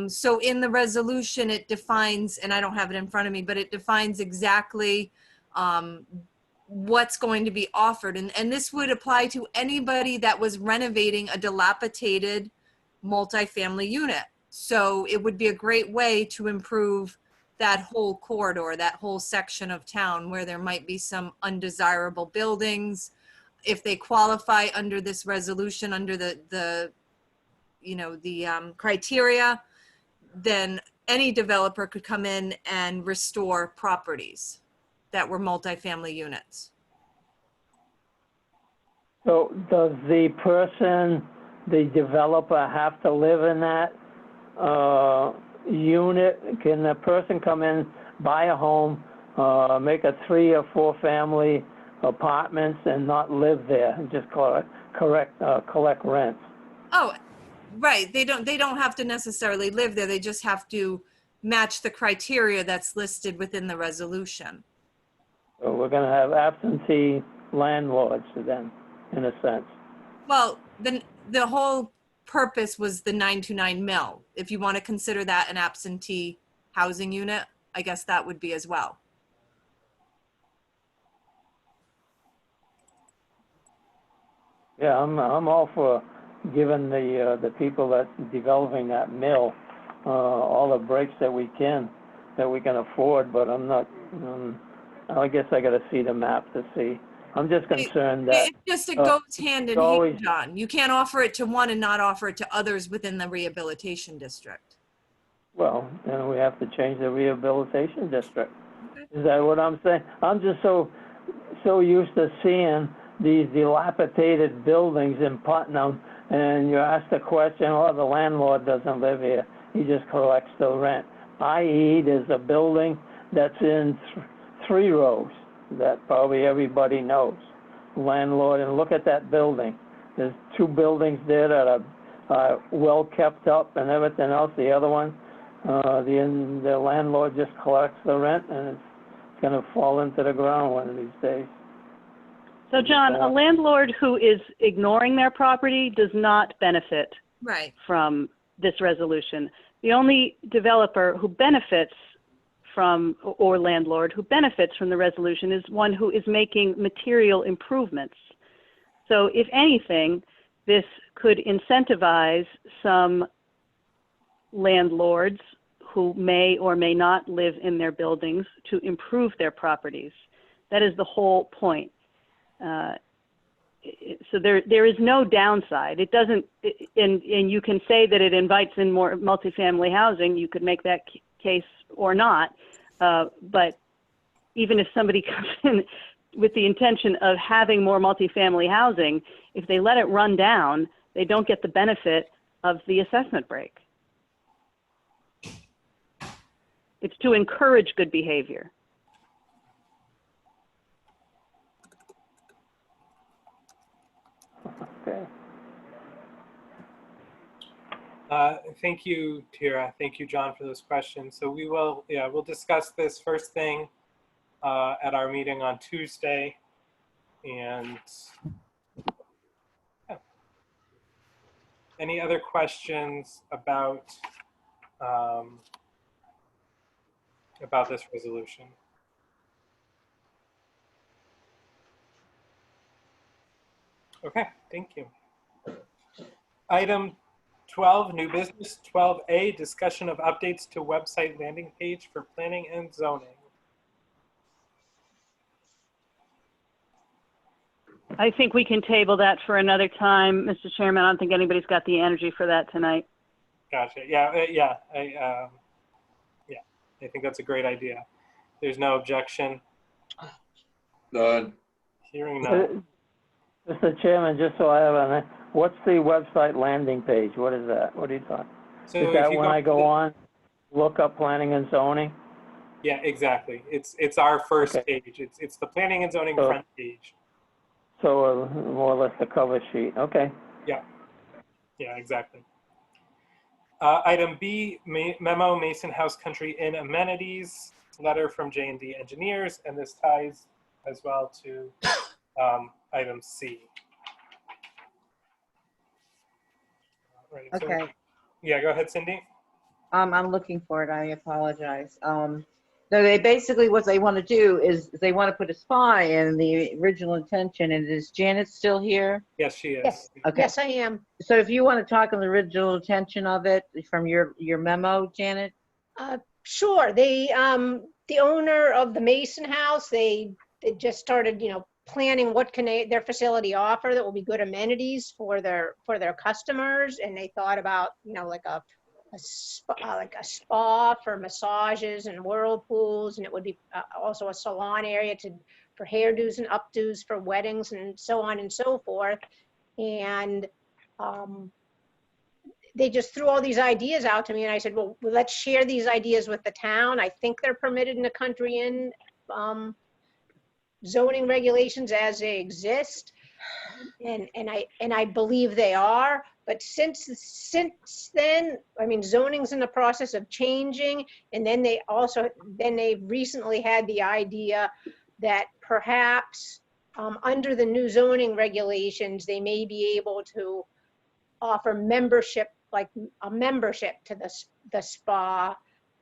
So in the resolution, it defines, and I don't have it in front of me, but it defines exactly what's going to be offered. And this would apply to anybody that was renovating a dilapidated multifamily unit. So it would be a great way to improve that whole corridor, that whole section of town where there might be some undesirable buildings. If they qualify under this resolution, under the criteria, then any developer could come in and restore properties that were multifamily units. So does the person, the developer, have to live in that unit? Can the person come in, buy a home, make a 3 or 4 family apartments and not live there and just collect rent? Oh, right. They don't have to necessarily live there. They just have to match the criteria that's listed within the resolution. So we're going to have absentee landlords then, in a sense. Well, the whole purpose was the 929 mill. If you want to consider that an absentee housing unit, I guess that would be as well. Yeah, I'm all for giving the people that developing that mill all the breaks that we can afford, but I'm not. I guess I got to see the map to see. I'm just concerned that It goes hand in always, hand, John. You can't offer it to one and not offer it to others within the rehabilitation district. well, then we have to change the rehabilitation district. Is that what I'm saying? I'm just so used to seeing these dilapidated buildings in Putnam, and you ask the question, oh, the landlord doesn't live here. He just collects the rent. I.e., there's a building that's in 3 rows that probably everybody knows. Landlord, and look at that building. There's 2 buildings there that are well kept up and everything else. The other one, the landlord just collects the rent, and it's going to fall into the ground one of these days. So John, a landlord who is ignoring their property does not benefit from this resolution. The only developer who benefits from, or landlord who benefits from the resolution is one who is making material improvements. So if anything, this could incentivize some landlords who may or may not live in their buildings to improve their properties. That is the whole point. So there is no downside. It doesn't, and you can say that it invites in more multifamily housing. You could make that case or not. But even if somebody comes in with the intention of having more multifamily housing, if they let it run down, they don't get the benefit of the assessment break. It's to encourage good behavior. Okay. Thank you, Tira. Thank you, John, for those questions. So we'll discuss this first thing at our meeting on Tuesday. And any other questions about this resolution? Okay, thank you. Item 12, new business. 12A, discussion of updates to website landing page for planning and zoning. I think we can table that for another time, Mr. Chairman. I don't think anybody's got the energy for that tonight. Gotcha. I think that's a great idea. There's no objection. None. Hearing none. Mr. Chairman, just so I have on it, what's the website landing page? What is that? What are you talking? So Is that when I go on, look up planning and zoning? Yeah, exactly. It's our first page. It's the planning and zoning front page. So more or less the cover sheet. Okay. Yeah, exactly. Item B, memo Mason House Country Inn amenities, letter from J&D Engineers, and this ties as well to item C. Right, so, Okay. yeah, go ahead, Cindy. I'm looking for it. I apologize. So they basically, what they want to do is they want to put a spa in the original intention. And is Janet still here? Yes, she is. Yes, Okay. yes, I am. So if you want to talk on the original intention of it from your memo, Janet? Sure. The owner of the Mason House, they just started, planning what can their facility offer that will be good amenities for their customers. And they thought about, like a like a spa for massages and whirlpools, and it would be also a salon area for hairdos and updos for weddings and so on and so forth. And they just threw all these ideas out to me, and I said, well, let's share these ideas with the town. I think they're permitted in the country inn zoning regulations as they exist, and I believe they are. But since then, I mean, zoning's in the process of changing, and then they recently had the idea that perhaps under the new zoning regulations, they may be able to offer membership, like a membership to the spa,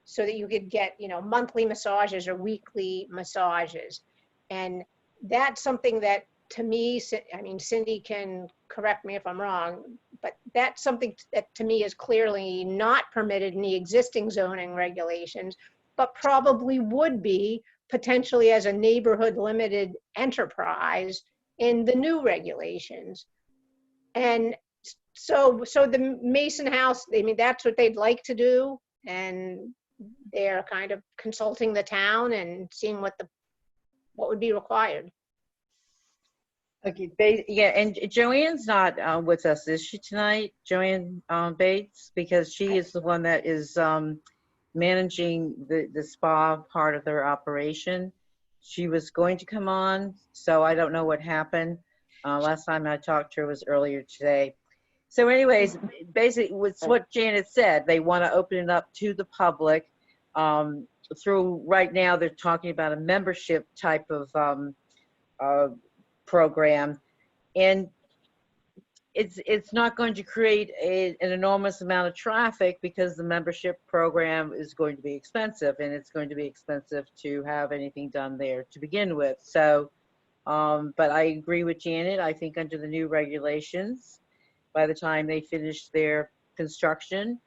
so that you could get, you know, monthly massages or weekly massages. And that's something that, to me, I mean, Cindy can correct me if I'm wrong, but that's something that to me is clearly not permitted in the existing zoning regulations, but probably would be potentially as a neighborhood limited enterprise in the new regulations. And so the Mason House, I mean, that's what they'd like to do, and they're kind of consulting the town and seeing what would be required. Okay, yeah, and Joanne's not with us, is she tonight? Joanne Bates, because she is the one that is managing the spa part of their operation. She was going to come on, so I don't know what happened. Last time I talked to her was earlier today. So anyways, basically with what Janet said, they want to open it up to the public. Through right now, they're talking about a membership type of program, and it's not going to create an enormous amount of traffic, because the membership program is going to be expensive, and it's going to be expensive to have anything done there to begin with. So, but I agree with Janet. I think under the new regulations, by the time they finish their construction,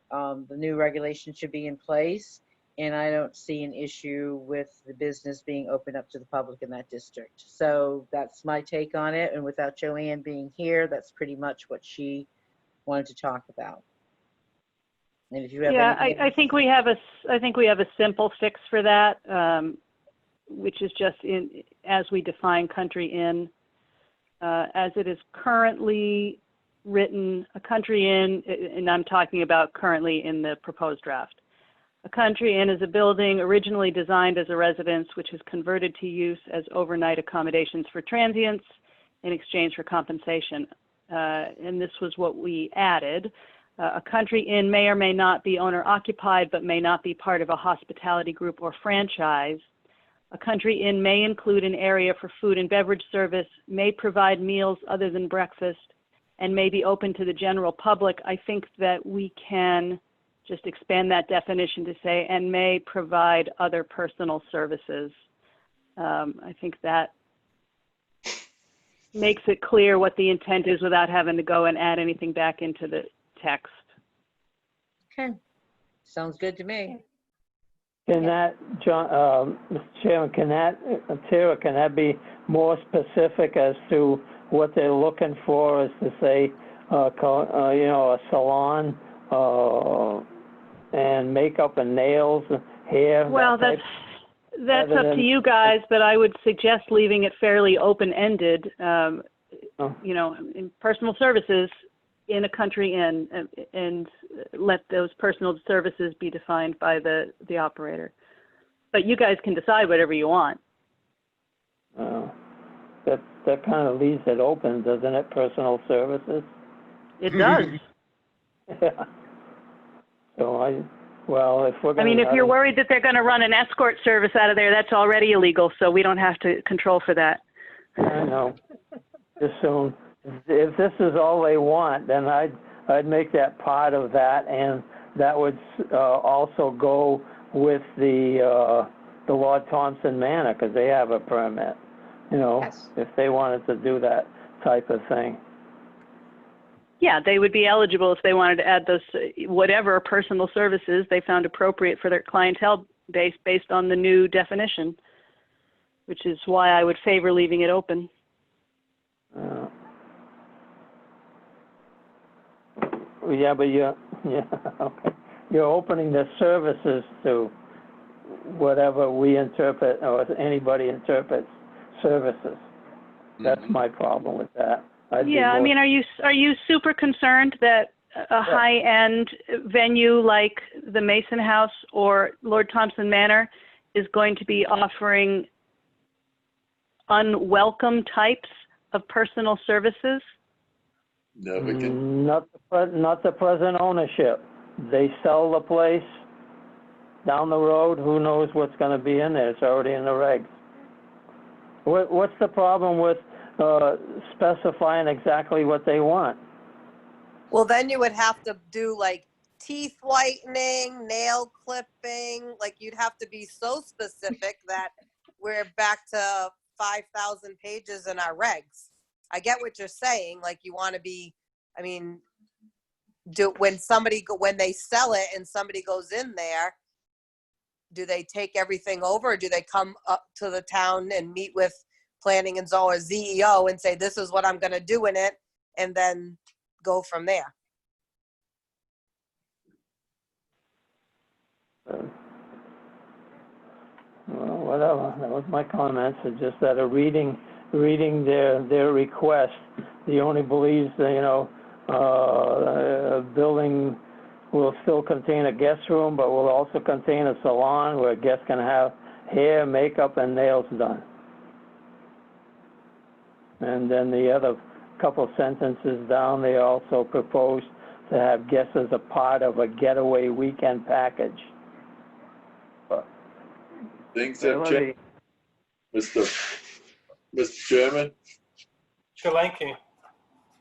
the new regulations should be in place. And I don't see an issue with the business being opened up to the public in that district. So that's my take on it. And without Joanne being here, that's pretty much what she wanted to talk about. And if you have I think we have a simple fix for that, which is just as we define country inn, as it is currently written, a country inn, and I'm talking about currently in the proposed draft. A country inn is a building originally designed as a residence, which is converted to use as overnight accommodations for transients in exchange for compensation. And this was what we added. A country inn may or may not be owner occupied, but may not be part of a hospitality group or franchise. A country inn may include an area for food and beverage service, may provide meals other than breakfast, and may be open to the general public. I think that we can just expand that definition to say, and may provide other personal services. I think that makes it clear what the intent is without having to go and add anything back into the text. Okay, sounds good to me. Can that, John, Mr. Chairman, Tara, can that be more specific as to what they're looking for, as to say, you know, a salon, and makeup and nails, hair? Well, that's up to you guys, but I would suggest leaving it fairly open-ended. You know, in personal services in a country inn, and let those personal services be defined by the operator. But you guys can decide whatever you want. That kind of leaves it open, doesn't it? Personal services. It does. Yeah. So well, if we're going I mean, if you're worried that they're going to run an escort service out of there, that's already illegal, so we don't have to control for that. I know. Just soon. If this is all they want, then I'd make that part of that, and that would also go with the Lord Thompson Manor, because they have a permit. You know, yes. If they wanted to do that type of thing. Yeah, they would be eligible if they wanted to add those whatever personal services they found appropriate for their clientele base based on the new definition, which is why I would favor leaving it open. Yeah, but Yeah, okay. You're opening the services to whatever we interpret or anybody interprets services. That's my problem with that. I'd be Yeah, I more- mean, are you super concerned that a high-end venue like the Mason House or Lord Thompson Manor is going to be offering unwelcome types of personal services? Never can. Not the present ownership. They sell the place down the road. Who knows what's going to be in there? It's already in the regs. What's the problem with specifying exactly what they want? Well, then you would have to do like teeth whitening, nail clipping. Like you'd have to be so specific that we're back to 5,000 pages in our regs. I get what you're saying. Like you want to be, I mean, when they sell it and somebody goes in there, do they take everything over, or do they come up to the town and meet with planning and zone or ZEO and say, this is what I'm going to do in it, and then go from there? Well, whatever. That was my comments. It's just that reading their request, the only believes that, a building will still contain a guest room, but will also contain a salon where guests can have hair, makeup, and nails done. And then the other couple sentences down, they also propose to have guests as a part of a getaway weekend package. Things have changed. Mr. Chairman, Shalanky.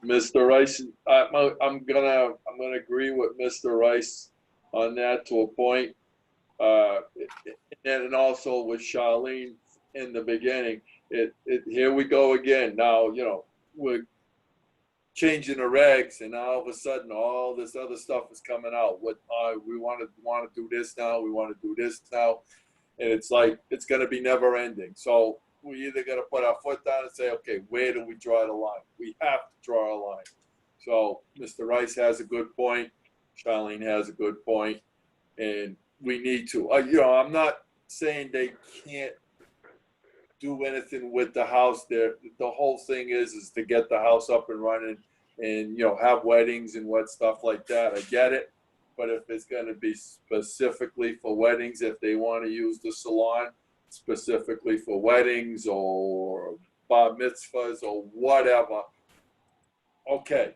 Mr. Rice, I'm gonna agree with Mr. Rice on that to a point. And also with Charlene in the beginning, here we go again. Now, we're changing the regs, and all of a sudden, all this other stuff is coming out. What we want to do this now. We want to do this now, and it's like it's going to be never ending. So we either got to put our foot down and say, okay, where do we draw the line? We have to draw a line. So Mr. Rice has a good point. Charlene has a good point, and we need to. I'm not saying they can't do anything with the house there. The whole thing is to get the house up and running and, have weddings and what stuff like that. I get it. But if it's going to be specifically for weddings, if they want to use the salon specifically for weddings or bar mitzvahs or whatever, okay.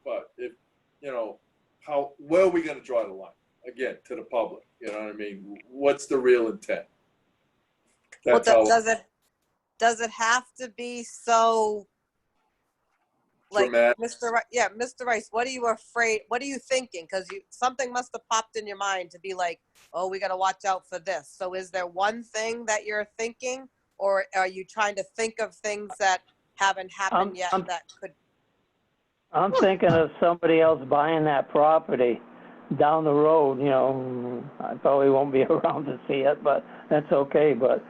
But if, where are we going to draw the line? Again, to the public, you know what I mean? What's the real intent? Well, does it have to be so, like, dramatic? Mr. Rice, what are you afraid, what are you thinking? Because something must have popped in your mind to be like, oh, we got to watch out for this. So is there one thing that you're thinking, or are you trying to think of things that haven't happened yet that could? I'm thinking of somebody else buying that property down the road. I probably won't be around to see it, but that's okay. But,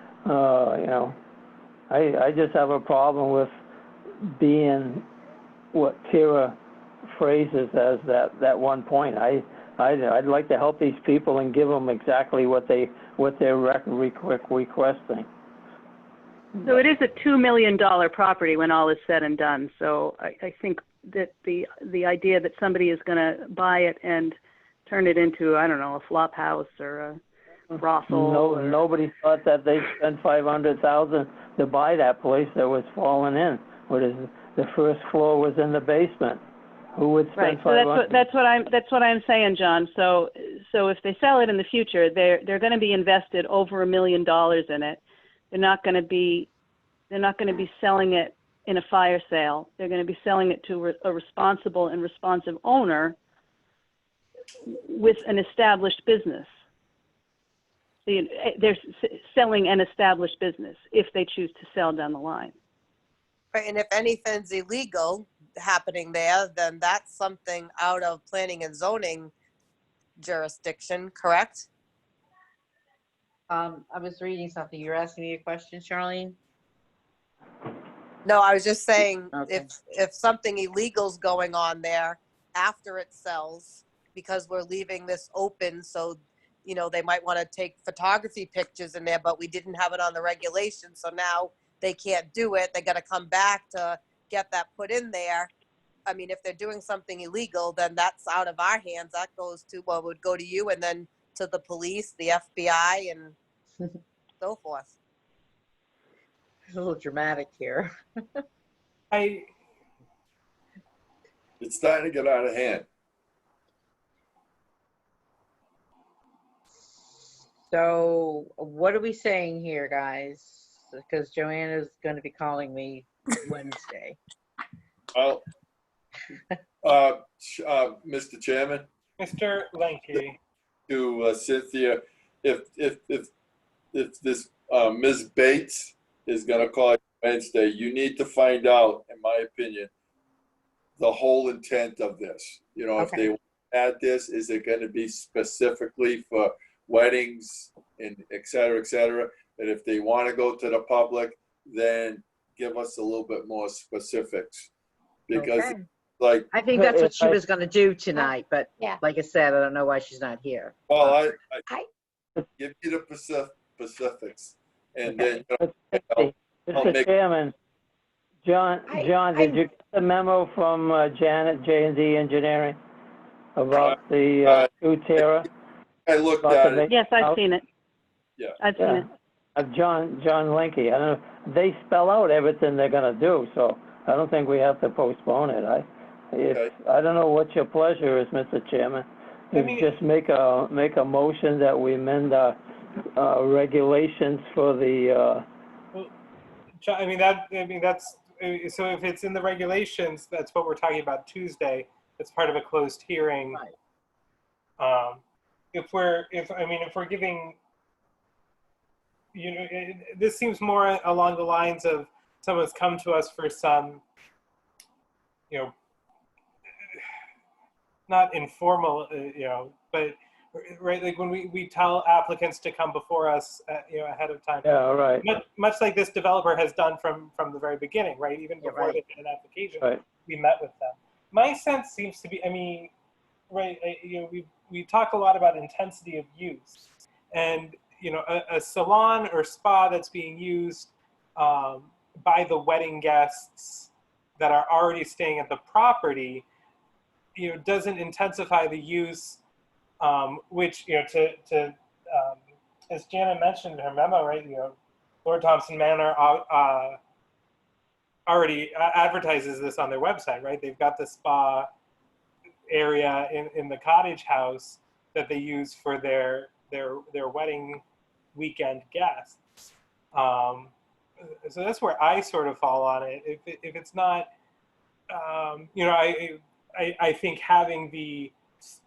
I just have a problem with being what Kira phrases as that one point. I'd like to help these people and give them exactly what they're requesting. So it is a $2 million property when all is said and done. So I think that the idea that somebody is going to buy it and turn it into, I don't know, a flop house or a brothel. Nobody thought that they spent $500,000 to buy that place that was falling in. The first floor was in the basement. Who would spend $500,000? So that's what I'm saying, John. So if they sell it in the future, they're going to be invested over $1 million in it. They're not going to be selling it in a fire sale. They're going to be selling it to a responsible and responsive owner with an established business. They're selling an established business if they choose to sell down the line. Right, and if anything's illegal happening there, then that's something out of planning and zoning jurisdiction, correct? I was reading something. You're asking me a question, Charlene? No, I was just saying, Okay. if something illegal's going on there after it sells, because we're leaving this open, so, you know, they might want to take photography pictures in there, but we didn't have it on the regulation, so now they can't do it. They got to come back to get that put in there. I mean, if they're doing something illegal, then that's out of our hands. That goes to, well, would go to you and then to the police, the FBI, and so forth. It's a little dramatic here. It's starting to get out of hand. So what are we saying here, guys? Because Joanna's going to be calling me Wednesday. Well, Mr. Chairman, Mr. Lenke. to Cynthia, if this Ms. Bates is going to call you Wednesday, you need to find out, in my opinion, the whole intent of this. You know, if they add this, is it going to be specifically for weddings and et cetera, et cetera? And if they want to go to the public, then give us a little bit more specifics. Because Okay. like, I think that's what she was going to do tonight, but Yeah. like I said, I don't know why she's not here. well, I give you the specifics, and then I'll Mr. make. Chairman, John, did you get the memo from Janet, J&D Engineering about the two-tier? I looked at it. Yes, I've seen it. Yeah. I've seen it. John Linke. I don't know. They spell out everything they're gonna do, so I don't think we have to postpone it. I don't know what your pleasure is, Mr. Chairman. Just make a motion that we amend regulations for the. That's so if it's in the regulations, that's what we're talking about Tuesday. It's part of a closed hearing. If we're giving, this seems more along the lines of someone's come to us for some, not informal, but right, like when we tell applicants to come before us, ahead of time. Yeah, right. Much like this developer has done from the very beginning, right? Even before they did an application, we met with them. My sense seems to be, right, we talk a lot about intensity of use, and a salon or spa that's being used by the wedding guests that are already staying at the property, doesn't intensify the use, which as Janet mentioned in her memo, right? Lord Thompson Manor already advertises this on their website, right? They've got the spa area in the cottage house that they use for their wedding weekend guests. So that's where I sort of fall on it. If it's not, I think having the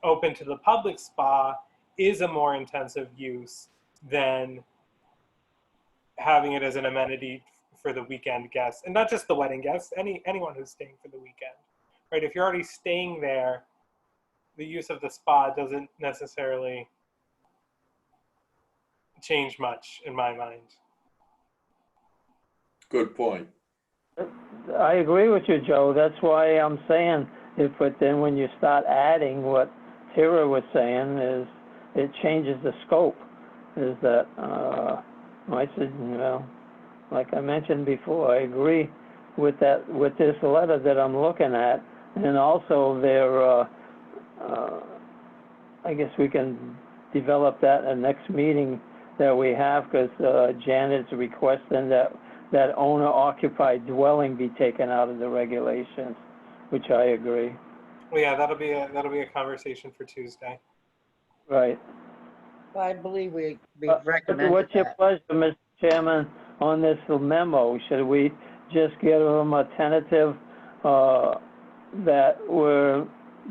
open to the public spa is a more intensive use than having it as an amenity for the weekend guests, and not just the wedding guests, anyone who's staying for the weekend, right? If you're already staying there, the use of the spa doesn't necessarily change much in my mind. Good point. I agree with you, Joe. That's why I'm saying but then when you start adding what Tara was saying is it changes the scope. Is that I said, like I mentioned before, I agree with this letter that I'm looking at, and also their I guess we can develop that in the next meeting that we have, because Janet's requesting that owner-occupied dwelling be taken out of the regulations, which I agree. Well, yeah, that'll be a conversation for Tuesday. Right. I believe we've recommended What's your that. pleasure, Mr. Chairman, on this memo? Should we just give them a tentative that we're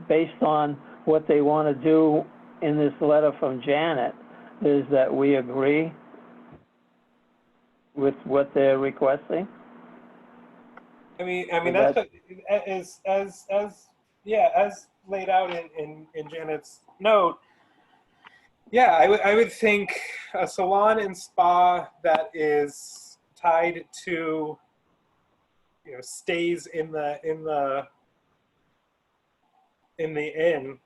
based on what they want to do in this letter from Janet, is that we agree with what they're requesting? That's as laid out in Janet's note. Yeah, I would think a salon and spa that is tied to, stays in the inn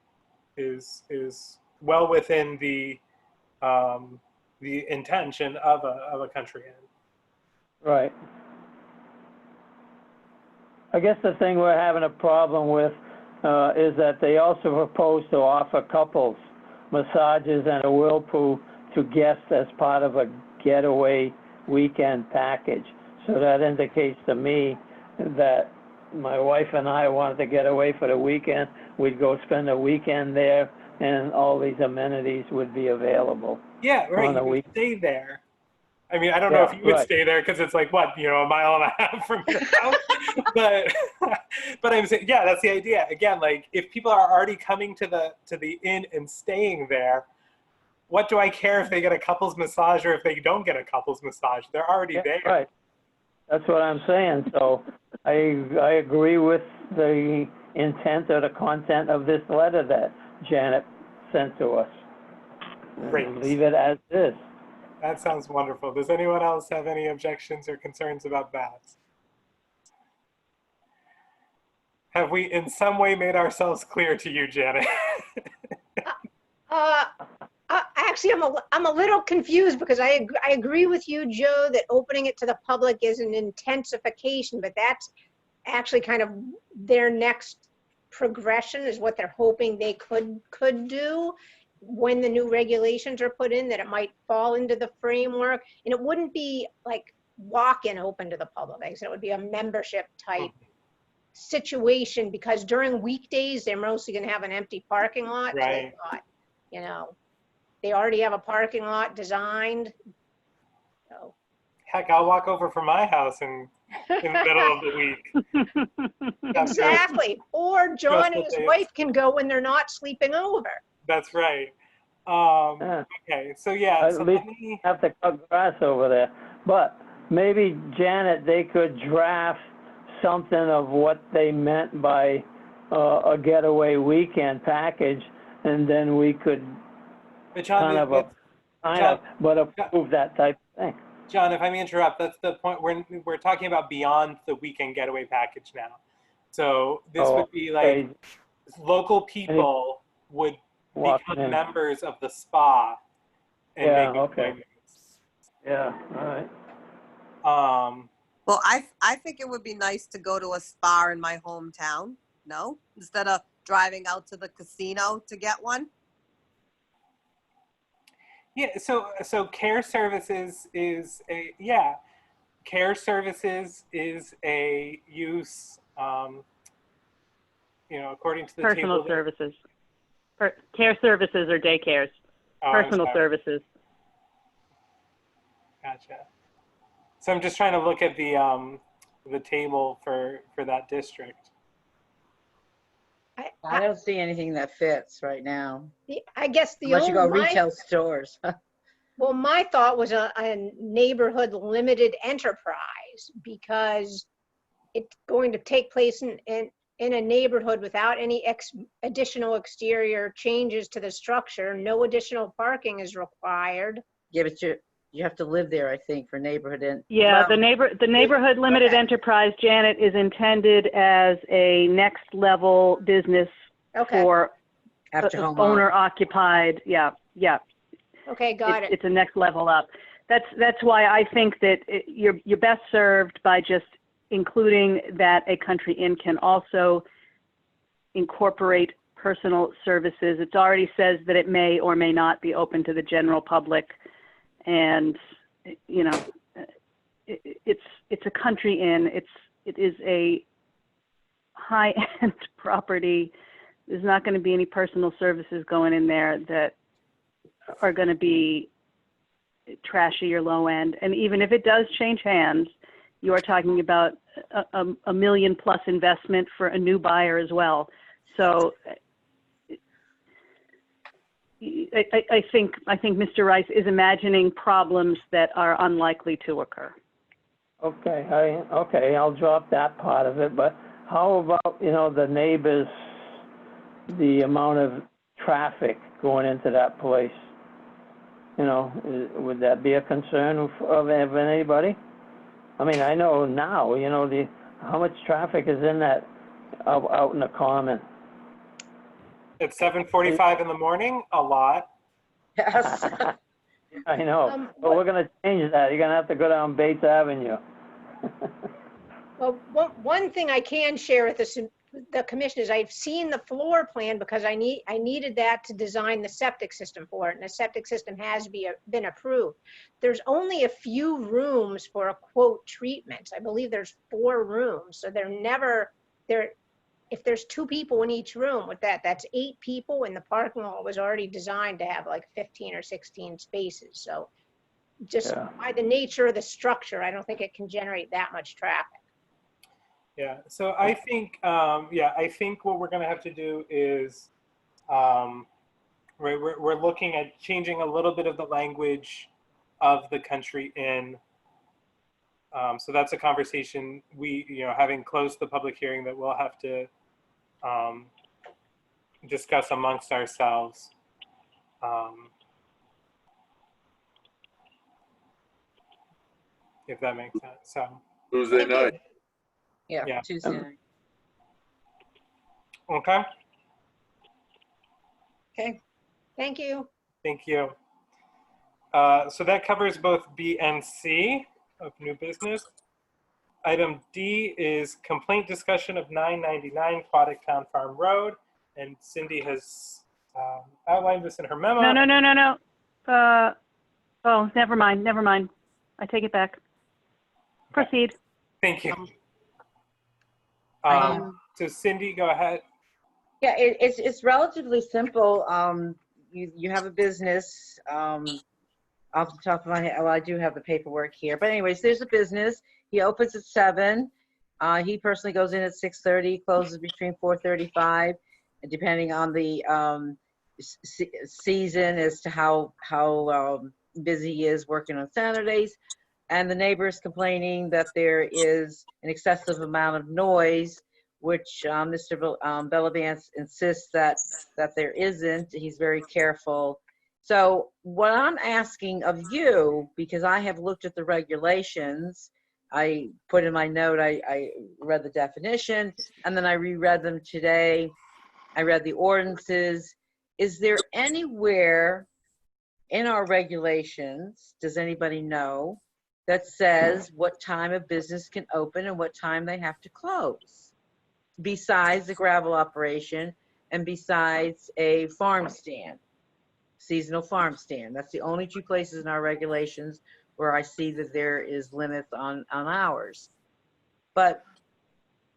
is well within the intention of a country inn. Right. I guess the thing we're having a problem with is that they also propose to offer couples massages and a whirlpool to guests as part of a getaway weekend package. So that indicates to me that my wife and I wanted to get away for the weekend. We'd go spend a weekend there, and all these amenities would be available. Yeah, right. On a You would week. stay there. I mean, I don't know if you would right. stay there because it's like what, a mile and a half from your house. but I'm saying, yeah, that's the idea. Again, like if people are already coming to the inn and staying there, what do I care if they get a couples massage or if they don't get a couples massage? They're already there. Right. That's what I'm saying. So I agree with the intent or the content of this letter that Janet sent to us. Great. Leave it as is. That sounds wonderful. Does anyone else have any objections or concerns about that? Have we in some way made ourselves clear to you, Janet? Actually, I'm a little confused because I agree with you, Joe, that opening it to the public is an intensification, but that's actually kind of their next progression is what they're hoping they could do when the new regulations are put in, that it might fall into the framework. And it wouldn't be like walk-in open to the public. Like I said, it would be a membership type situation because during weekdays, they're mostly going to have an empty parking lot. Right. So they thought, they already have a parking lot designed. So. Heck, I'll walk over from my house in the middle of the week. Exactly. Or John and his wife can go when they're not sleeping over. That's right. Okay, so yeah. At least have to cut grass over there. But maybe, Janet, they could draft something of what they meant by a getaway weekend package, and then we could but John, approve that type of thing. John, if I may interrupt, that's the point. We're talking about beyond the weekend getaway package now. So this would be like local people would become members of the spa. And make appointments. Yeah, all right. Well, I think it would be nice to go to a spa in my hometown, no? Instead of driving out to the casino to get one. Yeah, so care services is care services is a use, according to the personal table. Services. Care services or daycares. Personal services. Gotcha. So I'm just trying to look at the table for that district. I don't see anything that fits right now. I guess unless you go retail stores. Well, my thought was a neighborhood limited enterprise because it's going to take place in a neighborhood without any additional exterior changes to the structure. No additional parking is required. Yeah, but you have to live there, I think, for neighborhood. Yeah, the neighborhood limited enterprise, Janet, is intended as a next level business for owner occupied. Yeah. Okay, got it. It's a next level up. That's why I think that you're best served by just including that a country inn can also incorporate personal services. It already says that it may or may not be open to the general public. And, it's a country inn. It is a high-end property. There's not going to be any personal services going in there that are going to be trashy or low end. And even if it does change hands, you are talking about a $1 million+ investment for a new buyer as well. So I think Mr. Rice is imagining problems that are unlikely to occur. Okay, I'll drop that part of it. But how about the neighbors, the amount of traffic going into that place? Would that be a concern of anybody? I mean, I know now. How much traffic is in that out in the common? At 7:45 in the morning, a lot. Yes. I know, but we're gonna change that. You're gonna have to go down Bates Avenue. Well, one thing I can share with the commission is I've seen the floor plan because I needed that to design the septic system for it, and the septic system has been approved. There's only a few rooms for a quote treatment. I believe there's 4 rooms, so if there's 2 people in each room with that's 8 people, and the parking lot was already designed to have like 15 or 16 spaces. So just by the nature of the structure, I don't think it can generate that much traffic. Yeah, so I think, I think what we're gonna have to do is, we're looking at changing a little bit of the language of the country inn. So that's a conversation having closed the public hearing, that we'll have to discuss amongst ourselves. If that makes sense. So Tuesday night. Yeah, Tuesday night. Okay. Okay. Thank you. Thank you. So that covers both B and C of new business. Item D is complaint discussion of 999 Aquatic Town Farm Road, and Cindy has outlined this in her memo. No. Oh, never mind. I take it back. Proceed. Thank you. So Cindy, go ahead. Yeah, it's relatively simple. You have a business. Off the top of my head, well, I do have the paperwork here. But anyways, there's a business. He opens at 7. He personally goes in at 6:30, closes between 4:35, and depending on the season as to how busy he is working on Saturdays. And the neighbor is complaining that there is an excessive amount of noise, which Mr. Bellavance insists that there isn't. He's very careful. So what I'm asking of you, because I have looked at the regulations, I put in my note, I read the definition, and then I reread them today. I read the ordinances. Is there anywhere in our regulations, does anybody know, that says what time a business can open and what time they have to close, besides the gravel operation and besides a farm stand, seasonal farm stand? That's the only 2 places in our regulations where I see that there is limits on hours. But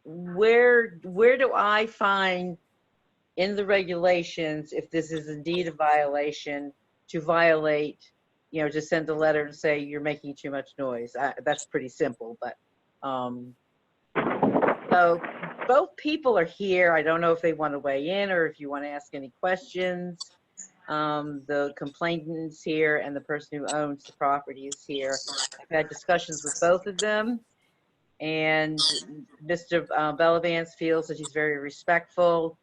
where do I find in the regulations, if this is indeed a violation, to violate, to send a letter and say you're making too much noise? That's pretty simple, but so both people are here. I don't know if they want to weigh in or if you want to ask any questions. The complainant's here and the person who owns the property is here. I've had discussions with both of them, and Mr. Bellavance feels that he's very respectful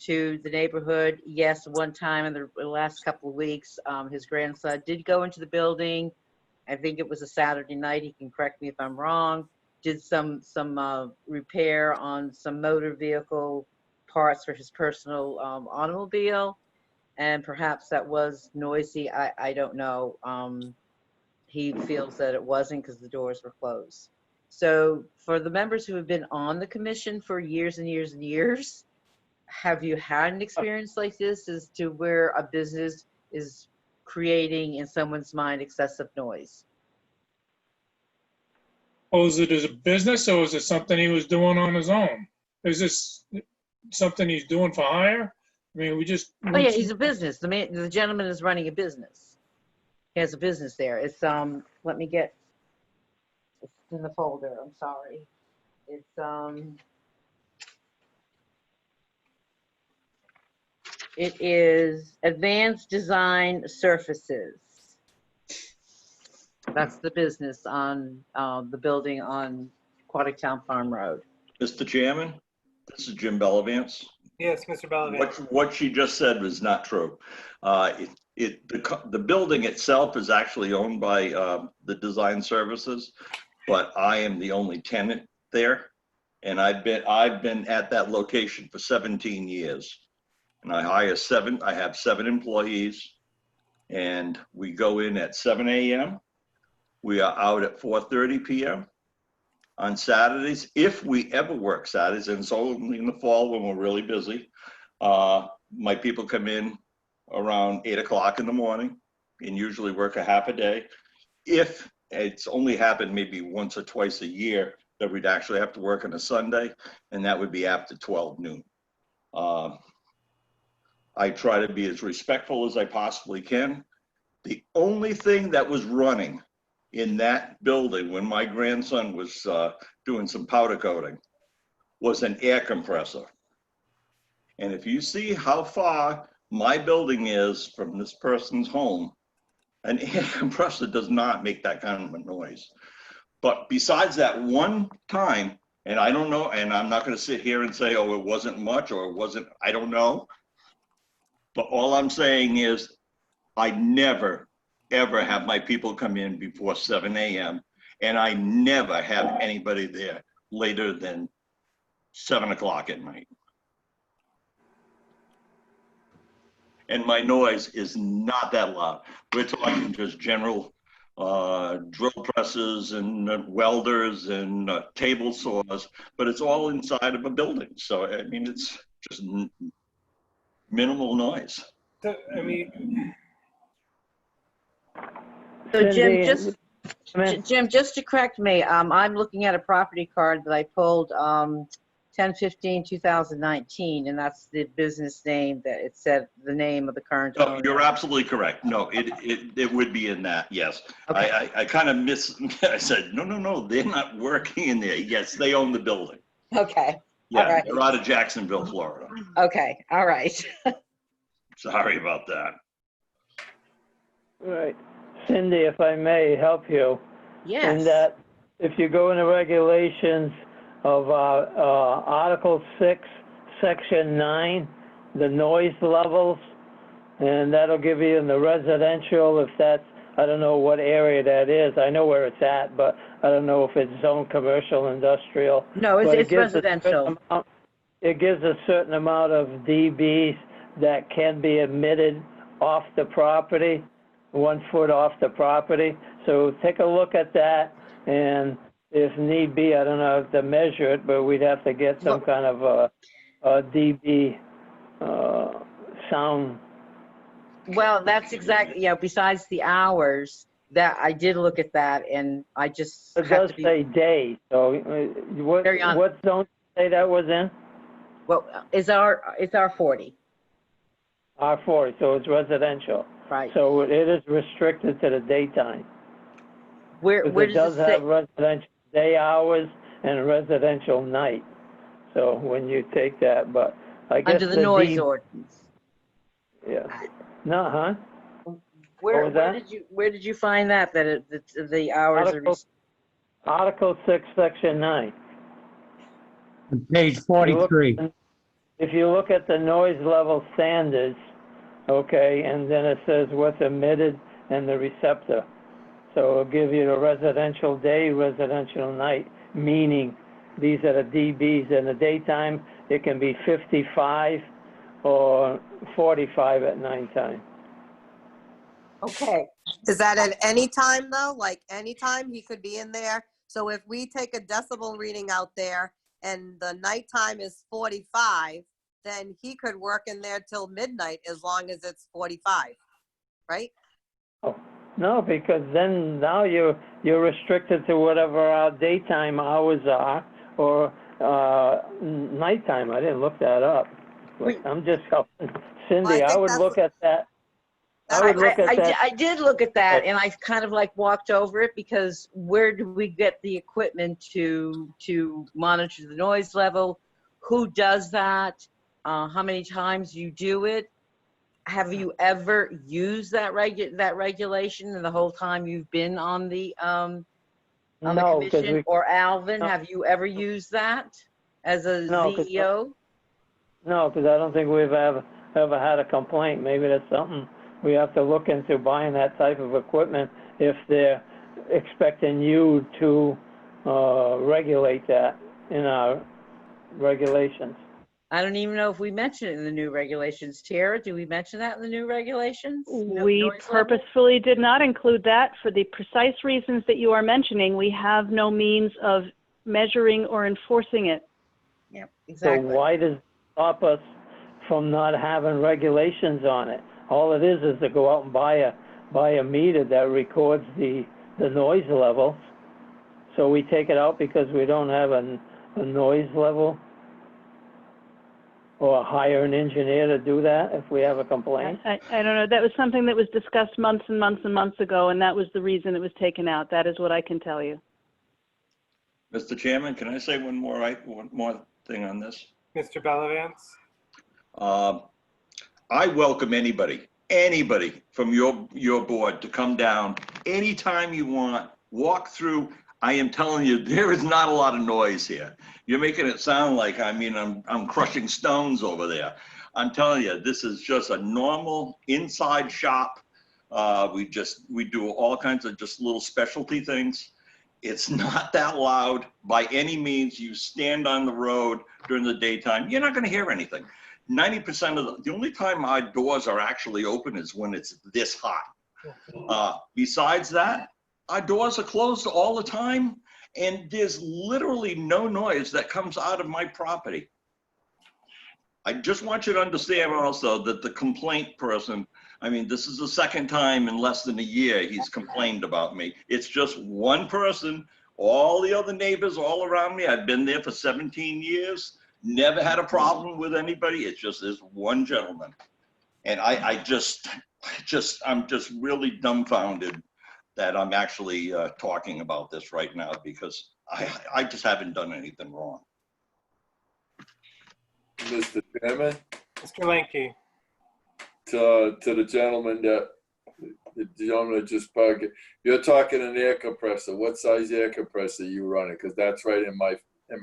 to the neighborhood. Yes, one time in the last couple of weeks, his grandson did go into the building. I think it was a Saturday night. He can correct me if I'm wrong. Did some repair on some motor vehicle parts for his personal automobile, and perhaps that was noisy. I don't know. He feels that it wasn't because the doors were closed. So for the members who have been on the commission for years and years and years, have you had an experience like this as to where a business is creating in someone's mind excessive noise? Oh, is it as a business, or is it something he was doing on his own? Is this something he's doing for hire? I mean, Oh yeah, he's a business. The gentleman is running a business. He has a business there. It's let me get, it's in the folder. I'm sorry. It's it is Advanced Design Surfaces. That's the business on the building on Aquatic Town Farm Road. Mr. Chairman, this is Jim Bellavance. Yes, Mr. Bellavance. What she just said was not true. The building itself is actually owned by the design services, but I am the only tenant there, and I've been at that location for 17 years. and I have 7 employees, and we go in at 7 a.m. We are out at 4:30 p.m. On Saturdays, if we ever work Saturdays, and it's only in the fall when we're really busy. My people come in around 8 o'clock in the morning and usually work a half a day. If it's only happened maybe once or twice a year that we'd actually have to work on a Sunday, and that would be after 12 noon. I try to be as respectful as I possibly can. The only thing that was running in that building when my grandson was doing some powder coating was an air compressor. And if you see how far my building is from this person's home, an air compressor does not make that kind of a noise. But besides that one time, and I don't know, and I'm not going to sit here and say, oh, it wasn't much or it wasn't, I don't know. But all I'm saying is I never, ever have my people come in before 7 a.m. and I never have anybody there later than 7 o'clock at night. And my noise is not that loud. We're talking just general drill presses and welders and table saws, but it's all inside of a building. So, I mean, it's just minimal noise. So, I mean, So Jim, Cindy, Jim, just to correct me, I'm looking at a property card that I pulled 10/15/2019, and that's the business name that it said the name of the current No, owner. you're absolutely correct. No, it would be in that, yes. Okay. I kind of I said, no, they're not working in there. Yes, they own the building. Okay. Yeah, All right. they're out of Jacksonville, Florida. Okay. All right. Sorry about that. right. Cindy, if I may help you. Yes. In that, if you go into regulations of Article 6, Section 9, the noise levels, and that'll give you in the residential, if that's, I don't know what area that is. I know where it's at, but I don't know if it's zone commercial, industrial. No, it's residential. It gives a certain amount of dBs that can be emitted off the property, 1 foot off the property. So take a look at that, and if need be, I don't know how to measure it, but we'd have to get some kind of a dB sound. Well, that's exactly, besides the hours, that I did look at that, and I just It have does to be say day, so what zone say that was in? well, it's R40. R40, so it's residential. Right. So it is restricted to the daytime. Where It does does it say? have residential day hours and residential night. So when you take that, but I guess Under the noise D- ordinance. Yeah. No, huh? Where was that? where did you find that the hours are? Article 6, Section 9. Page 43. If you look at the noise level standards, okay, and then it says what's emitted and the receptor. So it'll give you the residential day, residential night, meaning these are the dBs. In the daytime, it can be 55 or 45 at nighttime. Okay. Is that at any time though? Like anytime he could be in there? So if we take a decibel reading out there and the nighttime is 45, then he could work in there till midnight as long as it's 45, right? Oh, no, because then now you're restricted to whatever our daytime hours are or nighttime. I didn't look that up. I'm just helping Cindy. I would look at that. I did look at that, and I kind of like walked over it because where do we get the equipment to monitor the noise level? Who does that? How many times you do it? Have you ever used that regulation in the whole time you've been on the commission? Or Alvin, have you ever used that as a CEO? No, because I don't think we've ever had a complaint. Maybe that's something we have to look into, buying that type of equipment if they're expecting you to regulate that in our regulations. I don't even know if we mentioned it in the new regulations. Tara, do we mention that in the new regulations? We Noise level? purposefully did not include that for the precise reasons that you are mentioning. We have no means of measuring or enforcing it. Yep, So exactly. why does it stop us from not having regulations on it? All it is to go out and buy a meter that records the noise level. So we take it out because we don't have a noise level? Or hire an engineer to do that if we have a complaint? I don't know. That was something that was discussed months and months and months ago, and that was the reason it was taken out. That is what I can tell you. Mr. Chairman, can I say one more thing on this? Mr. Bellavance? I welcome anybody from your board to come down anytime you want, walk through. I am telling you, there is not a lot of noise here. You're making it sound like, I mean, I'm crushing stones over there. I'm telling you, this is just a normal inside shop. We do all kinds of just little specialty things. It's not that loud by any means. You stand on the road during the daytime, you're not going to hear anything. 90% of the only time our doors are actually open is when it's this hot. Besides that, our doors are closed all the time, and there's literally no noise that comes out of my property. I just want you to understand also that the complaint person, I mean, this is the second time in less than a year he's complained about me. It's just one person. All the other neighbors all around me, I've been there for 17 years, never had a problem with anybody. It's just this one gentleman. And I'm just really dumbfounded that I'm actually talking about this right now, because I just haven't done anything wrong. Mr. Chairman, Mr. Lanky? to the gentleman that just spoke, you're talking an air compressor. What size air compressor you running? Because that's right in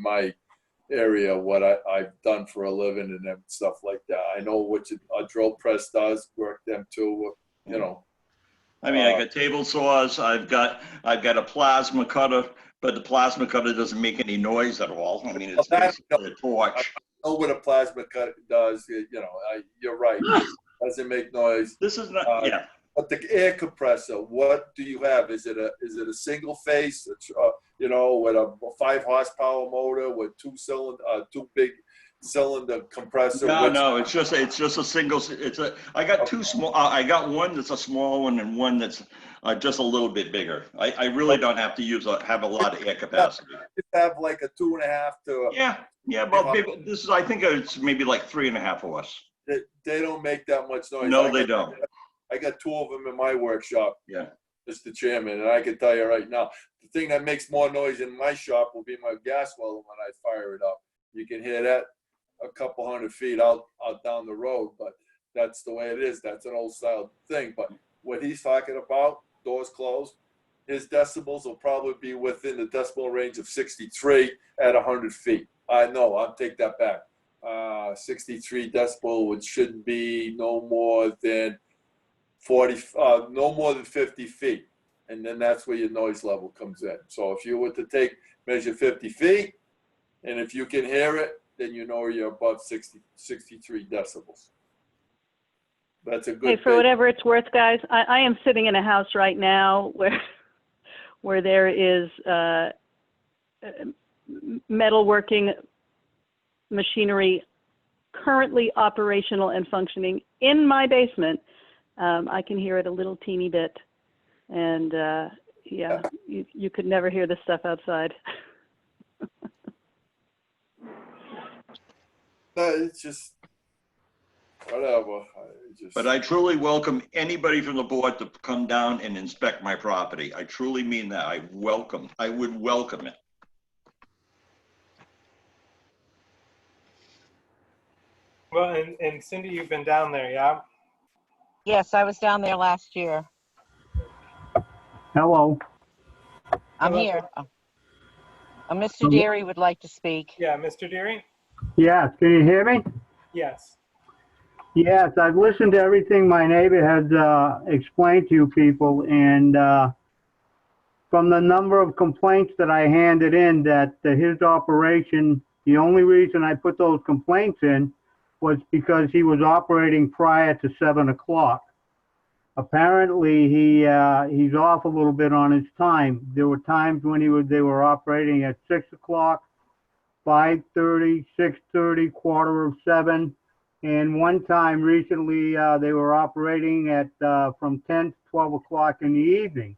my area, what I've done for a living and stuff like that. I know what a drill press does, work them too, you know. I mean, I got table saws, I've got a plasma cutter, but the plasma cutter doesn't make any noise at all. I mean, it's basically a torch. I know what a plasma cutter does, you know, you're right. It doesn't make noise. This is not, yeah. But the air compressor, what do you have? Is it a single phase, you know, with a 5 horsepower motor with two big cylinder compressor? No, it's just a single. I got two small. I got one that's a small one and one that's just a little bit bigger. I really don't have to have a lot of air capacity. You have like a 2.5 to. Yeah. But maybe I think it's maybe like 3.5 horse. They don't make that much noise. No, they don't. I got 2 of them in my workshop. Yeah. Mr. Chairman, and I can tell you right now, the thing that makes more noise in my shop will be my gas welder when I fire it up. You can hear that a couple hundred feet out down the road, but that's the way it is. That's an old style thing. But what he's talking about, doors closed, his decibels will probably be within the decibel range of 63 at 100 feet. I'll take that back. 63 decibel, which should be no more than 50 feet. And then that's where your noise level comes in. So if you were to measure 50 feet, and if you can hear it, then you know you're above 63 decibels. That's a good Hey, for whatever it's worth, guys, I am sitting in a house right now where there is metalworking machinery currently operational and functioning in my basement. I can hear it a little teeny bit, and yeah, you could never hear this stuff outside. It's just whatever. But I truly welcome anybody from the board to come down and inspect my property. I truly mean that. I would welcome it. Well, and Cindy, you've been down there, yeah? Yes, I was down there last year. Hello. I'm here. Mr. Deary would like to speak. Yeah, Mr. Deary? Yes, can you hear me? Yes. Yes, I've listened to everything my neighbor has explained to you people, and from the number of complaints that I handed in that his operation The only reason I put those complaints in was because he was operating prior to 7 o'clock. Apparently, he's off a little bit on his time. There were times when they were operating at 6 o'clock, 5:30, 6:30, quarter of 7. And one time recently, they were operating at from 10 to 12 o'clock in the evening.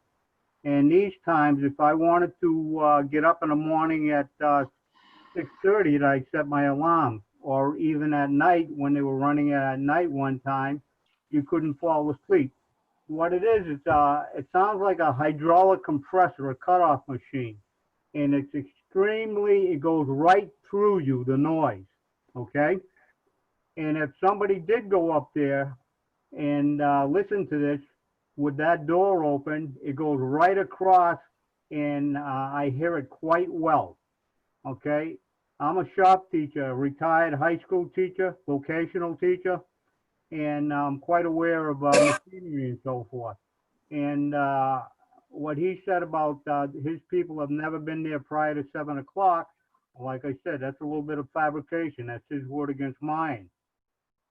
And these times, if I wanted to get up in the morning at 6:30, I'd set my alarm. Or even at night, when they were running at night one time, you couldn't fall asleep. What it is, it sounds like a hydraulic compressor, a cutoff machine. And it's it goes right through you, the noise, okay? And if somebody did go up there and listen to this, with that door open, it goes right across, and I hear it quite well, okay? I'm a shop teacher, retired high school teacher, vocational teacher, and I'm quite aware of machinery and so forth. And what he said about his people have never been there prior to 7 o'clock, like I said, that's a little bit of fabrication. That's his word against mine.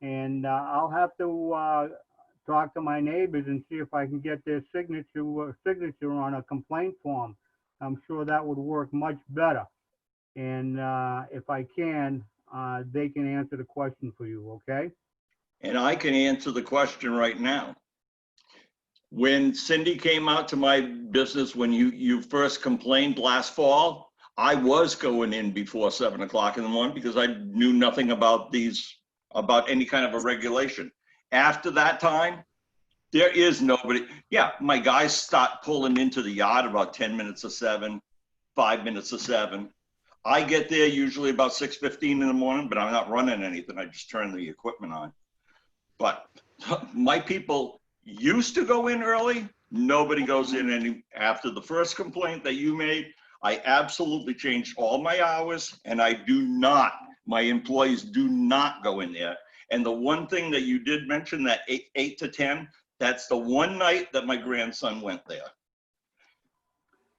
And I'll have to talk to my neighbors and see if I can get their signature on a complaint form. I'm sure that would work much better. And if I can, they can answer the question for you, okay? And I can answer the question right now. When Cindy came out to my business, when you first complained last fall, I was going in before 7 o'clock in the morning because I knew nothing about any kind of a regulation. After that time, there is nobody. Yeah, my guys start pulling into the yard about 10 minutes of 7, 5 minutes of 7. I get there usually about 6:15 in the morning, but I'm not running anything. I just turn the equipment on. But my people used to go in early. Nobody goes in any after the first complaint that you made. I absolutely changed all my hours, and my employees do not go in there. And the one thing that you did mention, that 8 to 10, that's the one night that my grandson went there.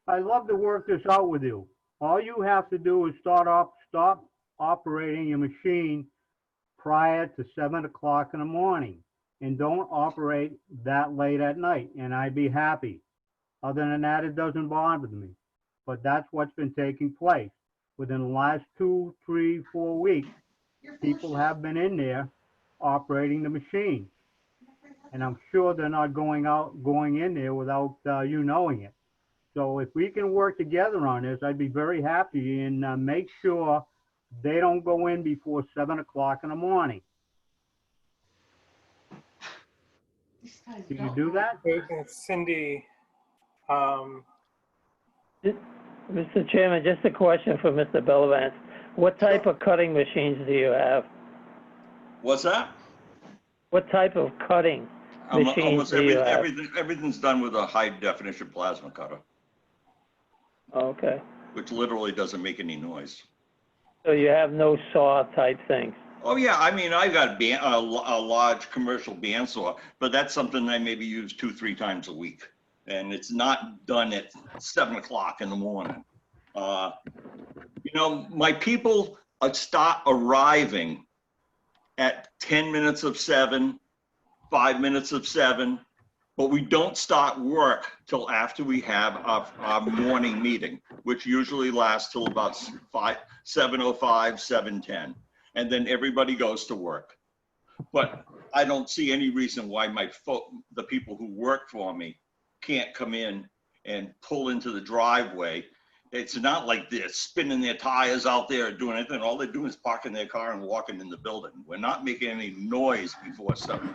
I'd love to work this out with you. All you have to do is stop operating your machine prior to 7 o'clock in the morning, and don't operate that late at night, and I'd be happy. Other than that, it doesn't bother me. But that's what's been taking place. Within the last 2, 3, 4 weeks, people have been in there operating the machine. And I'm sure they're not going in there without you knowing it. So if we can work together on this, I'd be very happy, and make sure they don't go in before 7 o'clock in the morning. Can you do that? Cindy, Mr. Chairman, just a question for Mr. Bellavance. What type of cutting machines do you have? What's that? What type of cutting machines Almost do you have? everything's done with a high definition plasma cutter. Okay. Which literally doesn't make any noise. So you have no saw type things? Oh yeah, I mean, I got a large commercial bandsaw, but that's something I maybe use 2, 3 times a week. And it's not done at 7 o'clock in the morning. You know, my people start arriving at 10 minutes of 7, 5 minutes of 7, but we don't start work till after we have our morning meeting, which usually lasts till about 7:05, 7:10. And then everybody goes to work. But I don't see any reason why the people who work for me can't come in and pull into the driveway. It's not like they're spinning their tires out there or doing anything. All they're doing is parking their car and walking in the building. We're not making any noise before 7.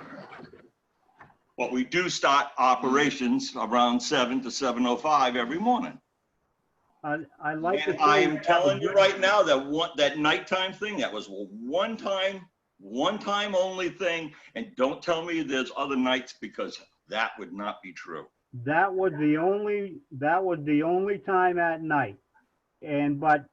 But we do start operations around 7 to 7:05 every morning. I like to. I'm telling you right now that nighttime thing, that was one time only thing. And don't tell me there's other nights, because that would not be true. That was the only time at night. But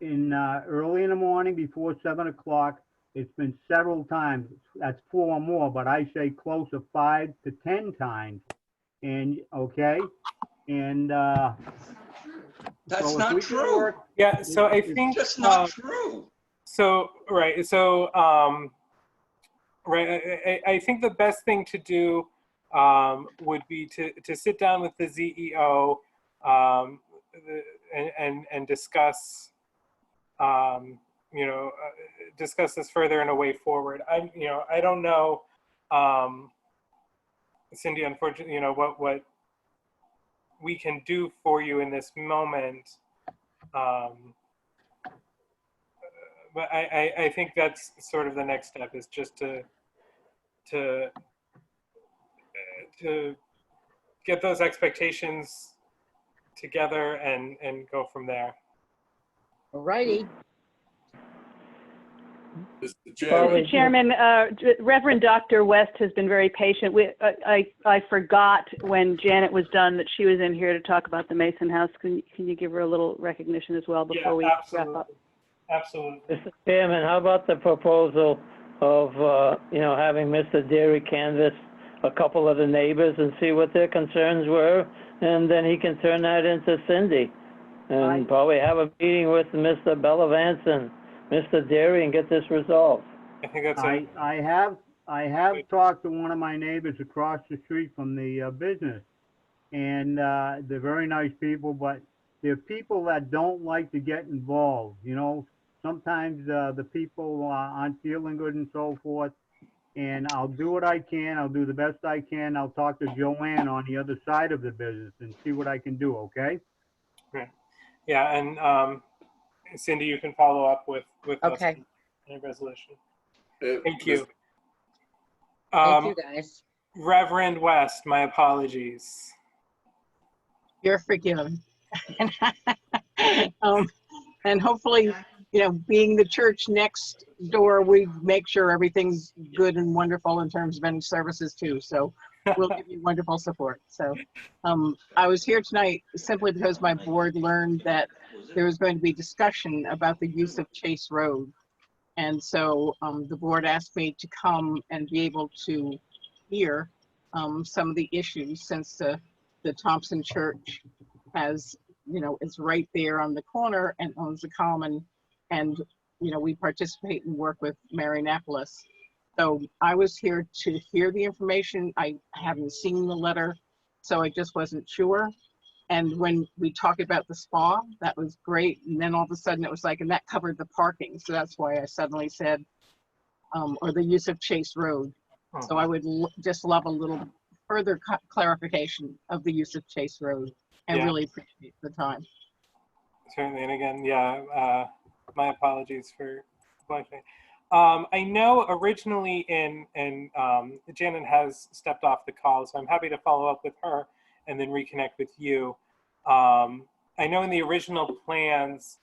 early in the morning before 7 o'clock, it's been several times. That's 4 or more, but I say close to 5 to 10 times. And okay. And That's So if not we can true. work- Yeah, so I think. Just not true. So, right, so, right, I think the best thing to do would be to sit down with the ZEO and discuss, discuss this further in a way forward. I don't know, Cindy, unfortunately, what we can do for you in this moment. But I think that's sort of the next step, is just to get those expectations together and go from there. All righty. Mr. Chairman. Mr. Chairman, Reverend Dr. West has been very patient. I forgot when Janet was done that she was in here to talk about the Mason House. Can you give her a little recognition as well before we wrap up? Absolutely. Mr. Chairman, how about the proposal of, having Mr. Derry canvass a couple of the neighbors and see what their concerns were, and then he can turn that into Cindy, and probably have a meeting with Mr. Bellavance and Mr. Derry and get this resolved. I think that's I have talked to one of my neighbors across the street from the business, and they're very nice people, but they're people that don't like to get involved. Sometimes the people aren't feeling good and so forth. And I'll do what I can. I'll do the best I can. I'll talk to Joanne on the other side of the business and see what I can do. Okay. Right. Yeah, and Cindy, you can follow up with Okay. us in a resolution. Thank you. Thank you, guys. Reverend West, my apologies. You're forgiven. And hopefully, being the church next door, we make sure everything's good and wonderful in terms of any services too. So we'll give you wonderful support. So I was here tonight simply because my board learned that there was going to be discussion about the use of Chase Road. And so the board asked me to come and be able to hear some of the issues, since the Thompson Church has, is right there on the corner and owns the common. And, we participate and work with Marianapolis. So I was here to hear the information. I haven't seen the letter, so I just wasn't sure. And when we talked about the spa, that was great. And then all of a sudden it was like, and that covered the parking. So that's why I suddenly said, or the use of Chase Road. So I would just love a little further clarification of the use of Chase Road, and really appreciate the time. Certainly, and again, my apologies for blanking. I know originally Janet has stepped off the call, so I'm happy to follow up with her and then reconnect with you. I know in the original plans,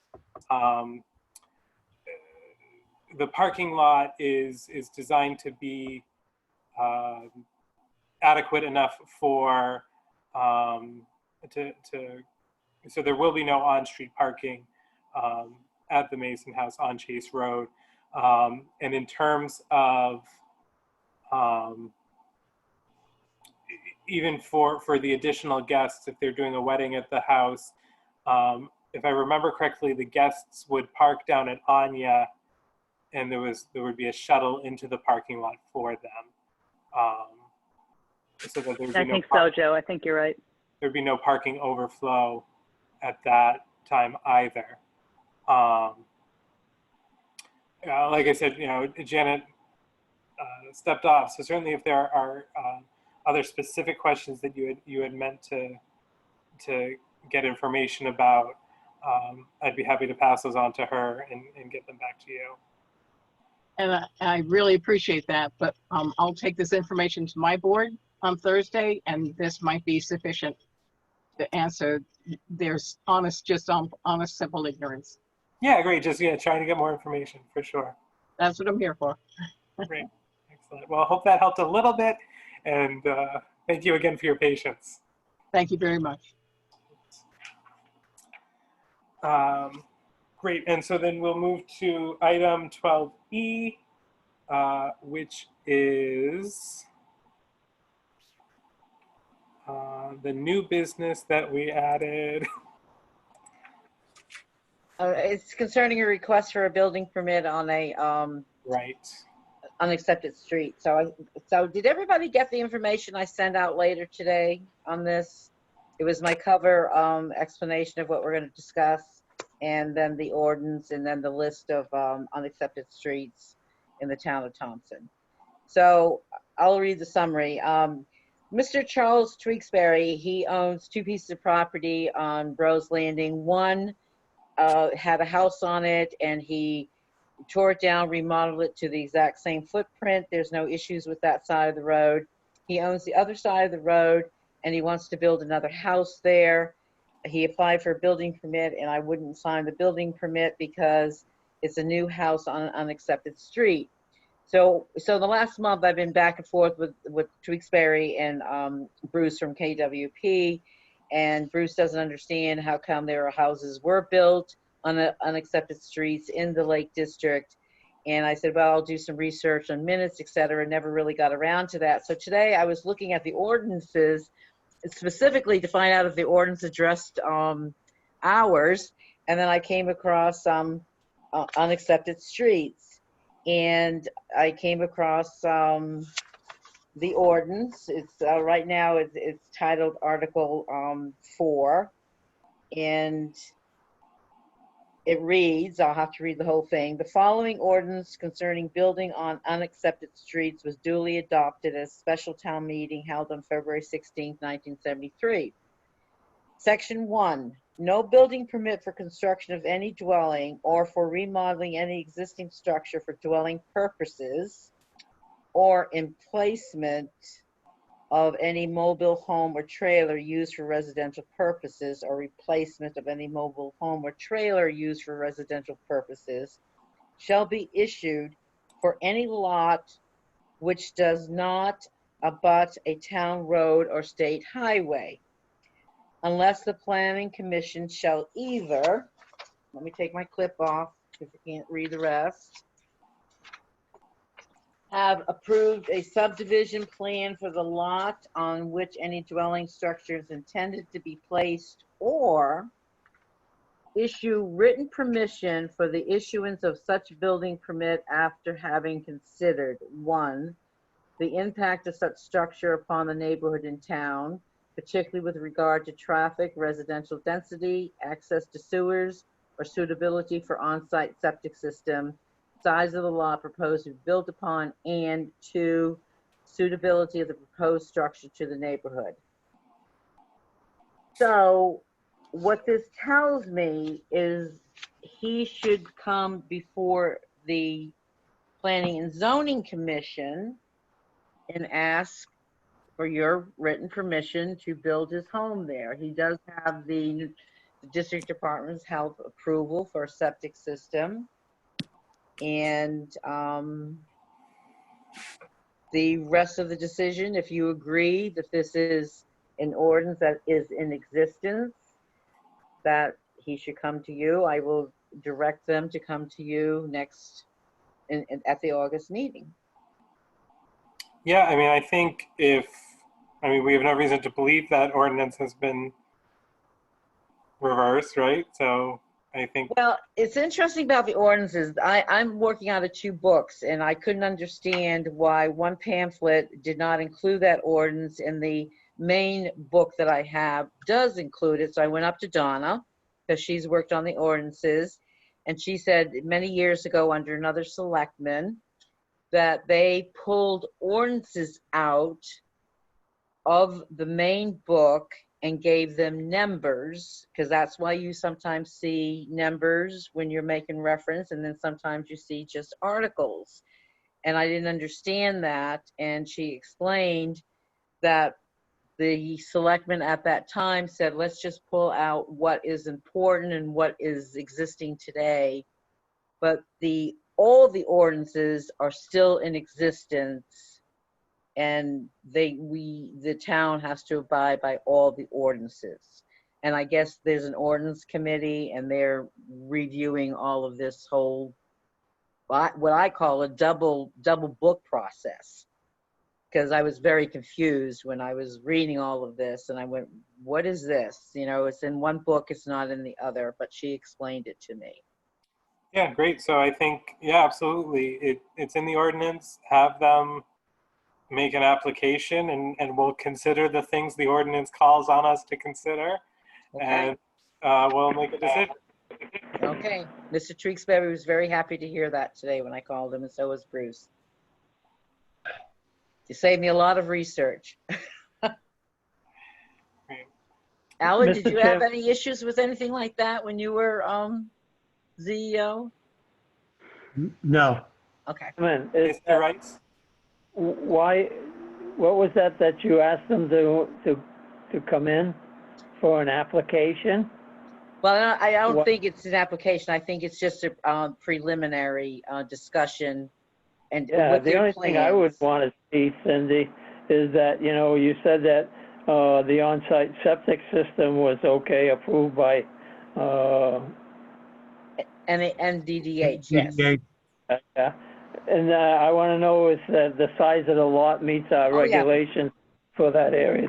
the parking lot is designed to be adequate enough for so there will be no on-street parking at the Mason House on Chase Road. And in terms of even for the additional guests, if they're doing a wedding at the house, if I remember correctly, the guests would park down at Anya, and there would be a shuttle into the parking lot for them. So that there would be I think so, Joe. I think you're right. There'd be no parking overflow at that time either. Like I said, Janet stepped off. So certainly, if there are other specific questions that you had meant to get information about, I'd be happy to pass those on to her and get them back to you. And I really appreciate that, but I'll take this information to my board on Thursday, and this might be sufficient to answer their honest, simple ignorance. Yeah, great. Just trying to get more information for sure. That's what I'm here for. Great, excellent. Well, I hope that helped a little bit, and thank you again for your patience. Thank you very much. Great, and so then we'll move to item 12E, which is the new business that we added. It's concerning a request for a building permit on a Right. unaccepted street. So did everybody get the information I sent out later today on this? It was my cover explanation of what we're going to discuss, and then the ordinance, and then the list of unaccepted streets in the town of Thompson. So I'll read the summary. Mr. Charles Tewksbury, he owns 2 pieces of property on Bros Landing. One had a house on it, and he tore it down, remodeled it to the exact same footprint. There's no issues with that side of the road. He owns the other side of the road, and he wants to build another house there. He applied for a building permit, and I wouldn't sign the building permit because it's a new house on an unaccepted street. So the last month I've been back and forth with Tewksbury and Bruce from KWP, and Bruce doesn't understand how come there are houses were built on unaccepted streets in the Lake District. And I said, well, I'll do some research on minutes, et cetera. Never really got around to that. So today I was looking at the ordinances specifically to find out if the ordinance addressed ours. And then I came across unaccepted streets. And I came across the ordinance. It's right now it's titled Article 4, and it reads, I'll have to read the whole thing. The following ordinance concerning building on unaccepted streets was duly adopted at a special town meeting held on February 16, 1973. Section 1. No building permit for construction of any dwelling or for remodeling any existing structure for dwelling purposes or emplacement of any mobile home or trailer used for residential purposes or replacement of any mobile home or trailer used for residential purposes shall be issued for any lot which does not abut a town road or state highway, unless the planning commission shall either, let me take my clip off because I can't read the rest, have approved a subdivision plan for the lot on which any dwelling structure is intended to be placed, or issue written permission for the issuance of such building permit after having considered, 1, the impact of such structure upon the neighborhood in town, particularly with regard to traffic, residential density, access to sewers, or suitability for on-site septic system, size of the lot proposed to be built upon, and 2, suitability of the proposed structure to the neighborhood. So what this tells me is he should come before the Planning and Zoning Commission and ask for your written permission to build his home there. He does have the district department's health approval for a septic system. And the rest of the decision, if you agree that this is an ordinance that is in existence, that he should come to you, I will direct them to come to you next at the August meeting. Yeah, I mean, I think we have no reason to believe that ordinance has been reversed, right? So I think. Well, it's interesting about the ordinances. I'm working out of 2 books, and I couldn't understand why one pamphlet did not include that ordinance, and the main book that I have does include it. So I went up to Donna, because she's worked on the ordinances, and she said many years ago under another selectman that they pulled ordinances out of the main book and gave them numbers, because that's why you sometimes see numbers when you're making reference, and then sometimes you see just articles. And I didn't understand that, and she explained that the selectman at that time said, let's just pull out what is important and what is existing today. But all the ordinances are still in existence, and the town has to abide by all the ordinances. And I guess there's an ordinance committee, and they're reviewing all of this whole, what I call a double book process. because I was very confused when I was reading all of this, and I went, what is this? You know, it's in one book, it's not in the other, but she explained it to me. Yeah, great. So I think, yeah, absolutely. It's in the ordinance. Have them make an application, and we'll consider the things the ordinance calls on us to consider. Okay. And we'll make a decision. Okay. Mr. Tewksbury was very happy to hear that today when I called him, and so was Bruce. You saved me a lot of research. Alan, did Mr. you have Chair- any issues with anything like that when you were CEO? No. Okay. Mr. Rice? Why, what was that you asked them to come in for an application? Well, I don't What- think it's an application. I think it's just a preliminary discussion. And Yeah, with the their only thing I would plans. want to see, Cindy, is that, you know, you said that the on-site septic system was okay, approved by, And the NDDH, yes. yeah. And I want to know if the size of the lot meets our Oh, yeah. regulations for that area.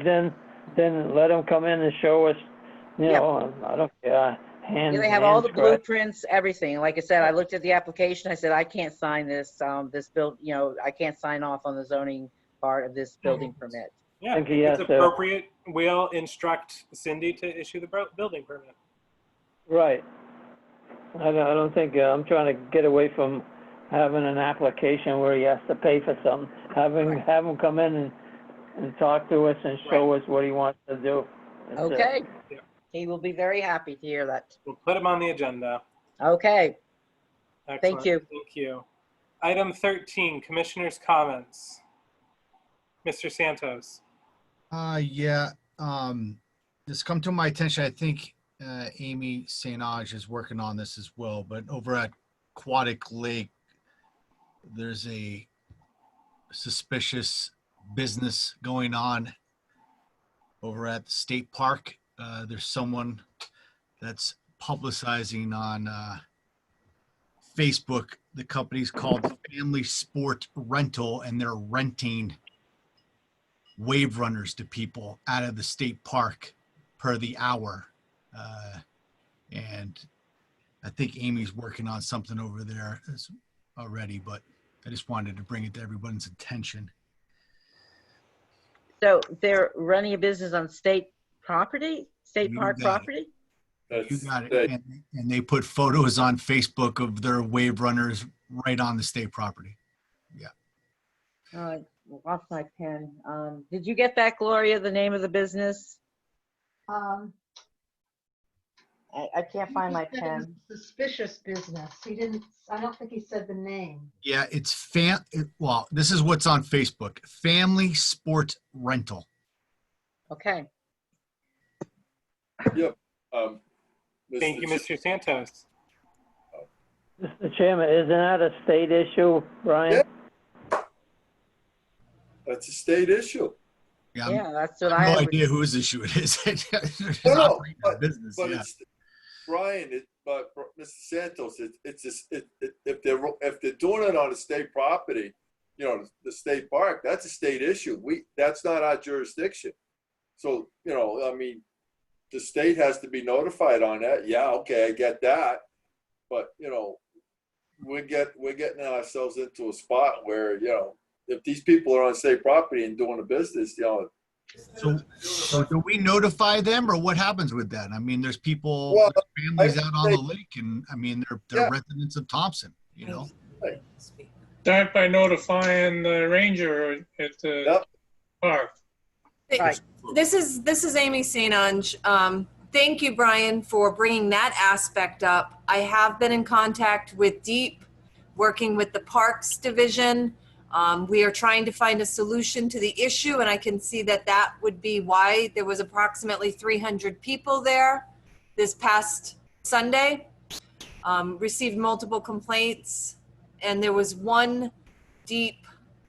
Then let them come in and show us, you know, I don't care, Yeah, they have all the hand scratch. blueprints, everything. Like I said, I looked at the application. I said, I can't sign this, you know, I can't sign off on the zoning part of this building permit. Yeah, think if he it's has to- appropriate, we'll instruct Cindy to issue the building permit. Right. I don't think, I'm trying to get away from having an application where he has to pay for something. Have him come in and talk to us and show us what he wants to do. That's it. Okay. He will be very happy to hear that. We'll put him on the agenda. Okay. Excellent. Thank you. Thank you. Item 13, Commissioners' comments. Mr. Santos. Yeah, this come to my attention. I think Amy St. Ange is working on this as well, but over at Aquatic Lake, there's a suspicious business going on over at the state park. There's someone that's publicizing on Facebook. The company's called Family Sport Rental, and they're renting wave runners to people out of the state park per the hour. And I think Amy's working on something over there already, but I just wanted to bring it to everyone's attention. So they're running a business on state property, state You park got it. property? You got it. And they put photos on Facebook of their wave runners right on the state property. Yeah. I lost my pen. Did you get that, Gloria, the name of the business? I can't find my He said it was pen. a Suspicious business. He didn't, I don't think he said the name. Yeah, it's well, this is what's on Facebook. Family Sport Rental. Okay. Yep. Thank you, Mr. Santos. Mr. Chairman, isn't that a state issue, Brian? That's a state issue. Yeah, that's what I I have no would- idea whose issue it is. It's No, operating a business, but yeah. it's, Brian, but Mr. Santos, if they're doing it on a state property, you know, the state park, that's a state issue. That's not our jurisdiction. So, you know, I mean, the state has to be notified on that. Yeah, okay, I get that. But, you know, we're getting ourselves into a spot where, you know, if these people are on state property and doing a business, you know. So do we notify them, or what happens with that? I mean, there's people, Well, there's families out on I- the lake, and I mean, they're residents of Thompson, you know? Start by notifying the ranger at the park. This is Amy St. Ange. Thank you, Brian, for bringing that aspect up. I have been in contact with Deep, working with the Parks Division. We are trying to find a solution to the issue, and I can see that would be why there was approximately 300 people there this past Sunday. Received multiple complaints, and there was one Deep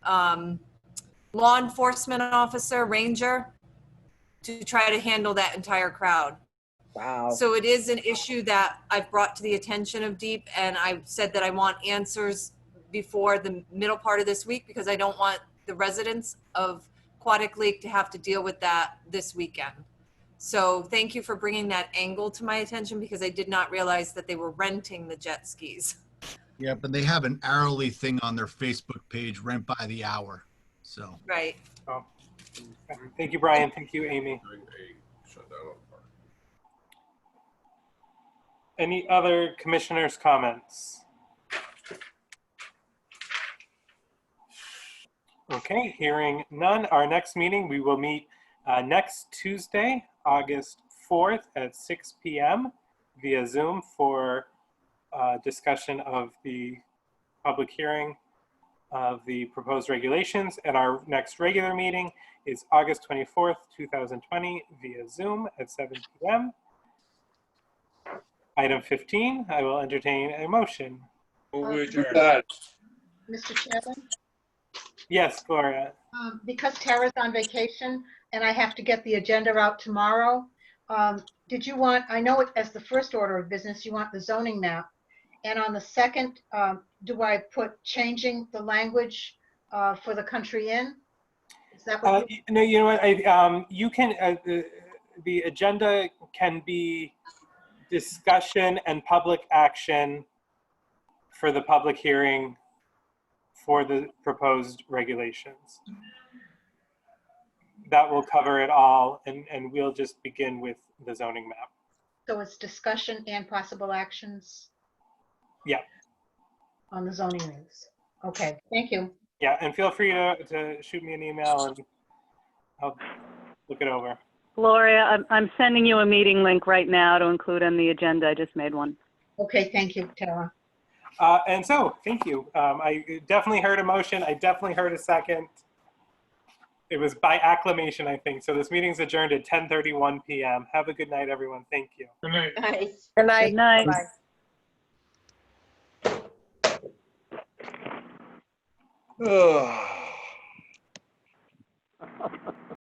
law enforcement officer, ranger, to try to handle that entire crowd. Wow. So it is an issue that I've brought to the attention of Deep, and I've said that I want answers before the middle part of this week, because I don't want the residents of Aquatic Lake to have to deal with that this weekend. So thank you for bringing that angle to my attention, because I did not realize that they were renting the jet skis. Yeah, but they have an hourly thing on their Facebook page, rent by the hour. So. Right. Oh. Thank you, Brian. Thank you, Amy. Any other commissioners' comments? Okay, hearing none. Our next meeting, we will meet next Tuesday, August 4th at 6 p.m. via Zoom for discussion of the public hearing of the proposed regulations. And our next regular meeting is August 24th, 2020 via Zoom at 7 p.m. Item 15, I will entertain a motion. Mr. Chairman, Yes, Gloria. because Tara's on vacation and I have to get the agenda out tomorrow, did you want, I know it as the first order of business, you want the zoning map. And on the second, do I put changing the language for the country inn? Is that what you? No, you know what? You can, the agenda can be discussion and public action for the public hearing for the proposed regulations. That will cover it all, and we'll just begin with the zoning map. So it's discussion and possible actions Yeah. on the zoning rules. Okay, thank you. Yeah, and feel free to shoot me an email and I'll look it over. Gloria, I'm sending you a meeting link right now to include on the agenda. I just made one. Okay, thank you, Tara. And so, thank you. I definitely heard a motion. I definitely heard a second. It was by acclamation, I think. So this meeting's adjourned at 10:31 p.m. Have a good night, everyone. Thank you. Good night. Nice. Good night. Good night. Bye. Ugh.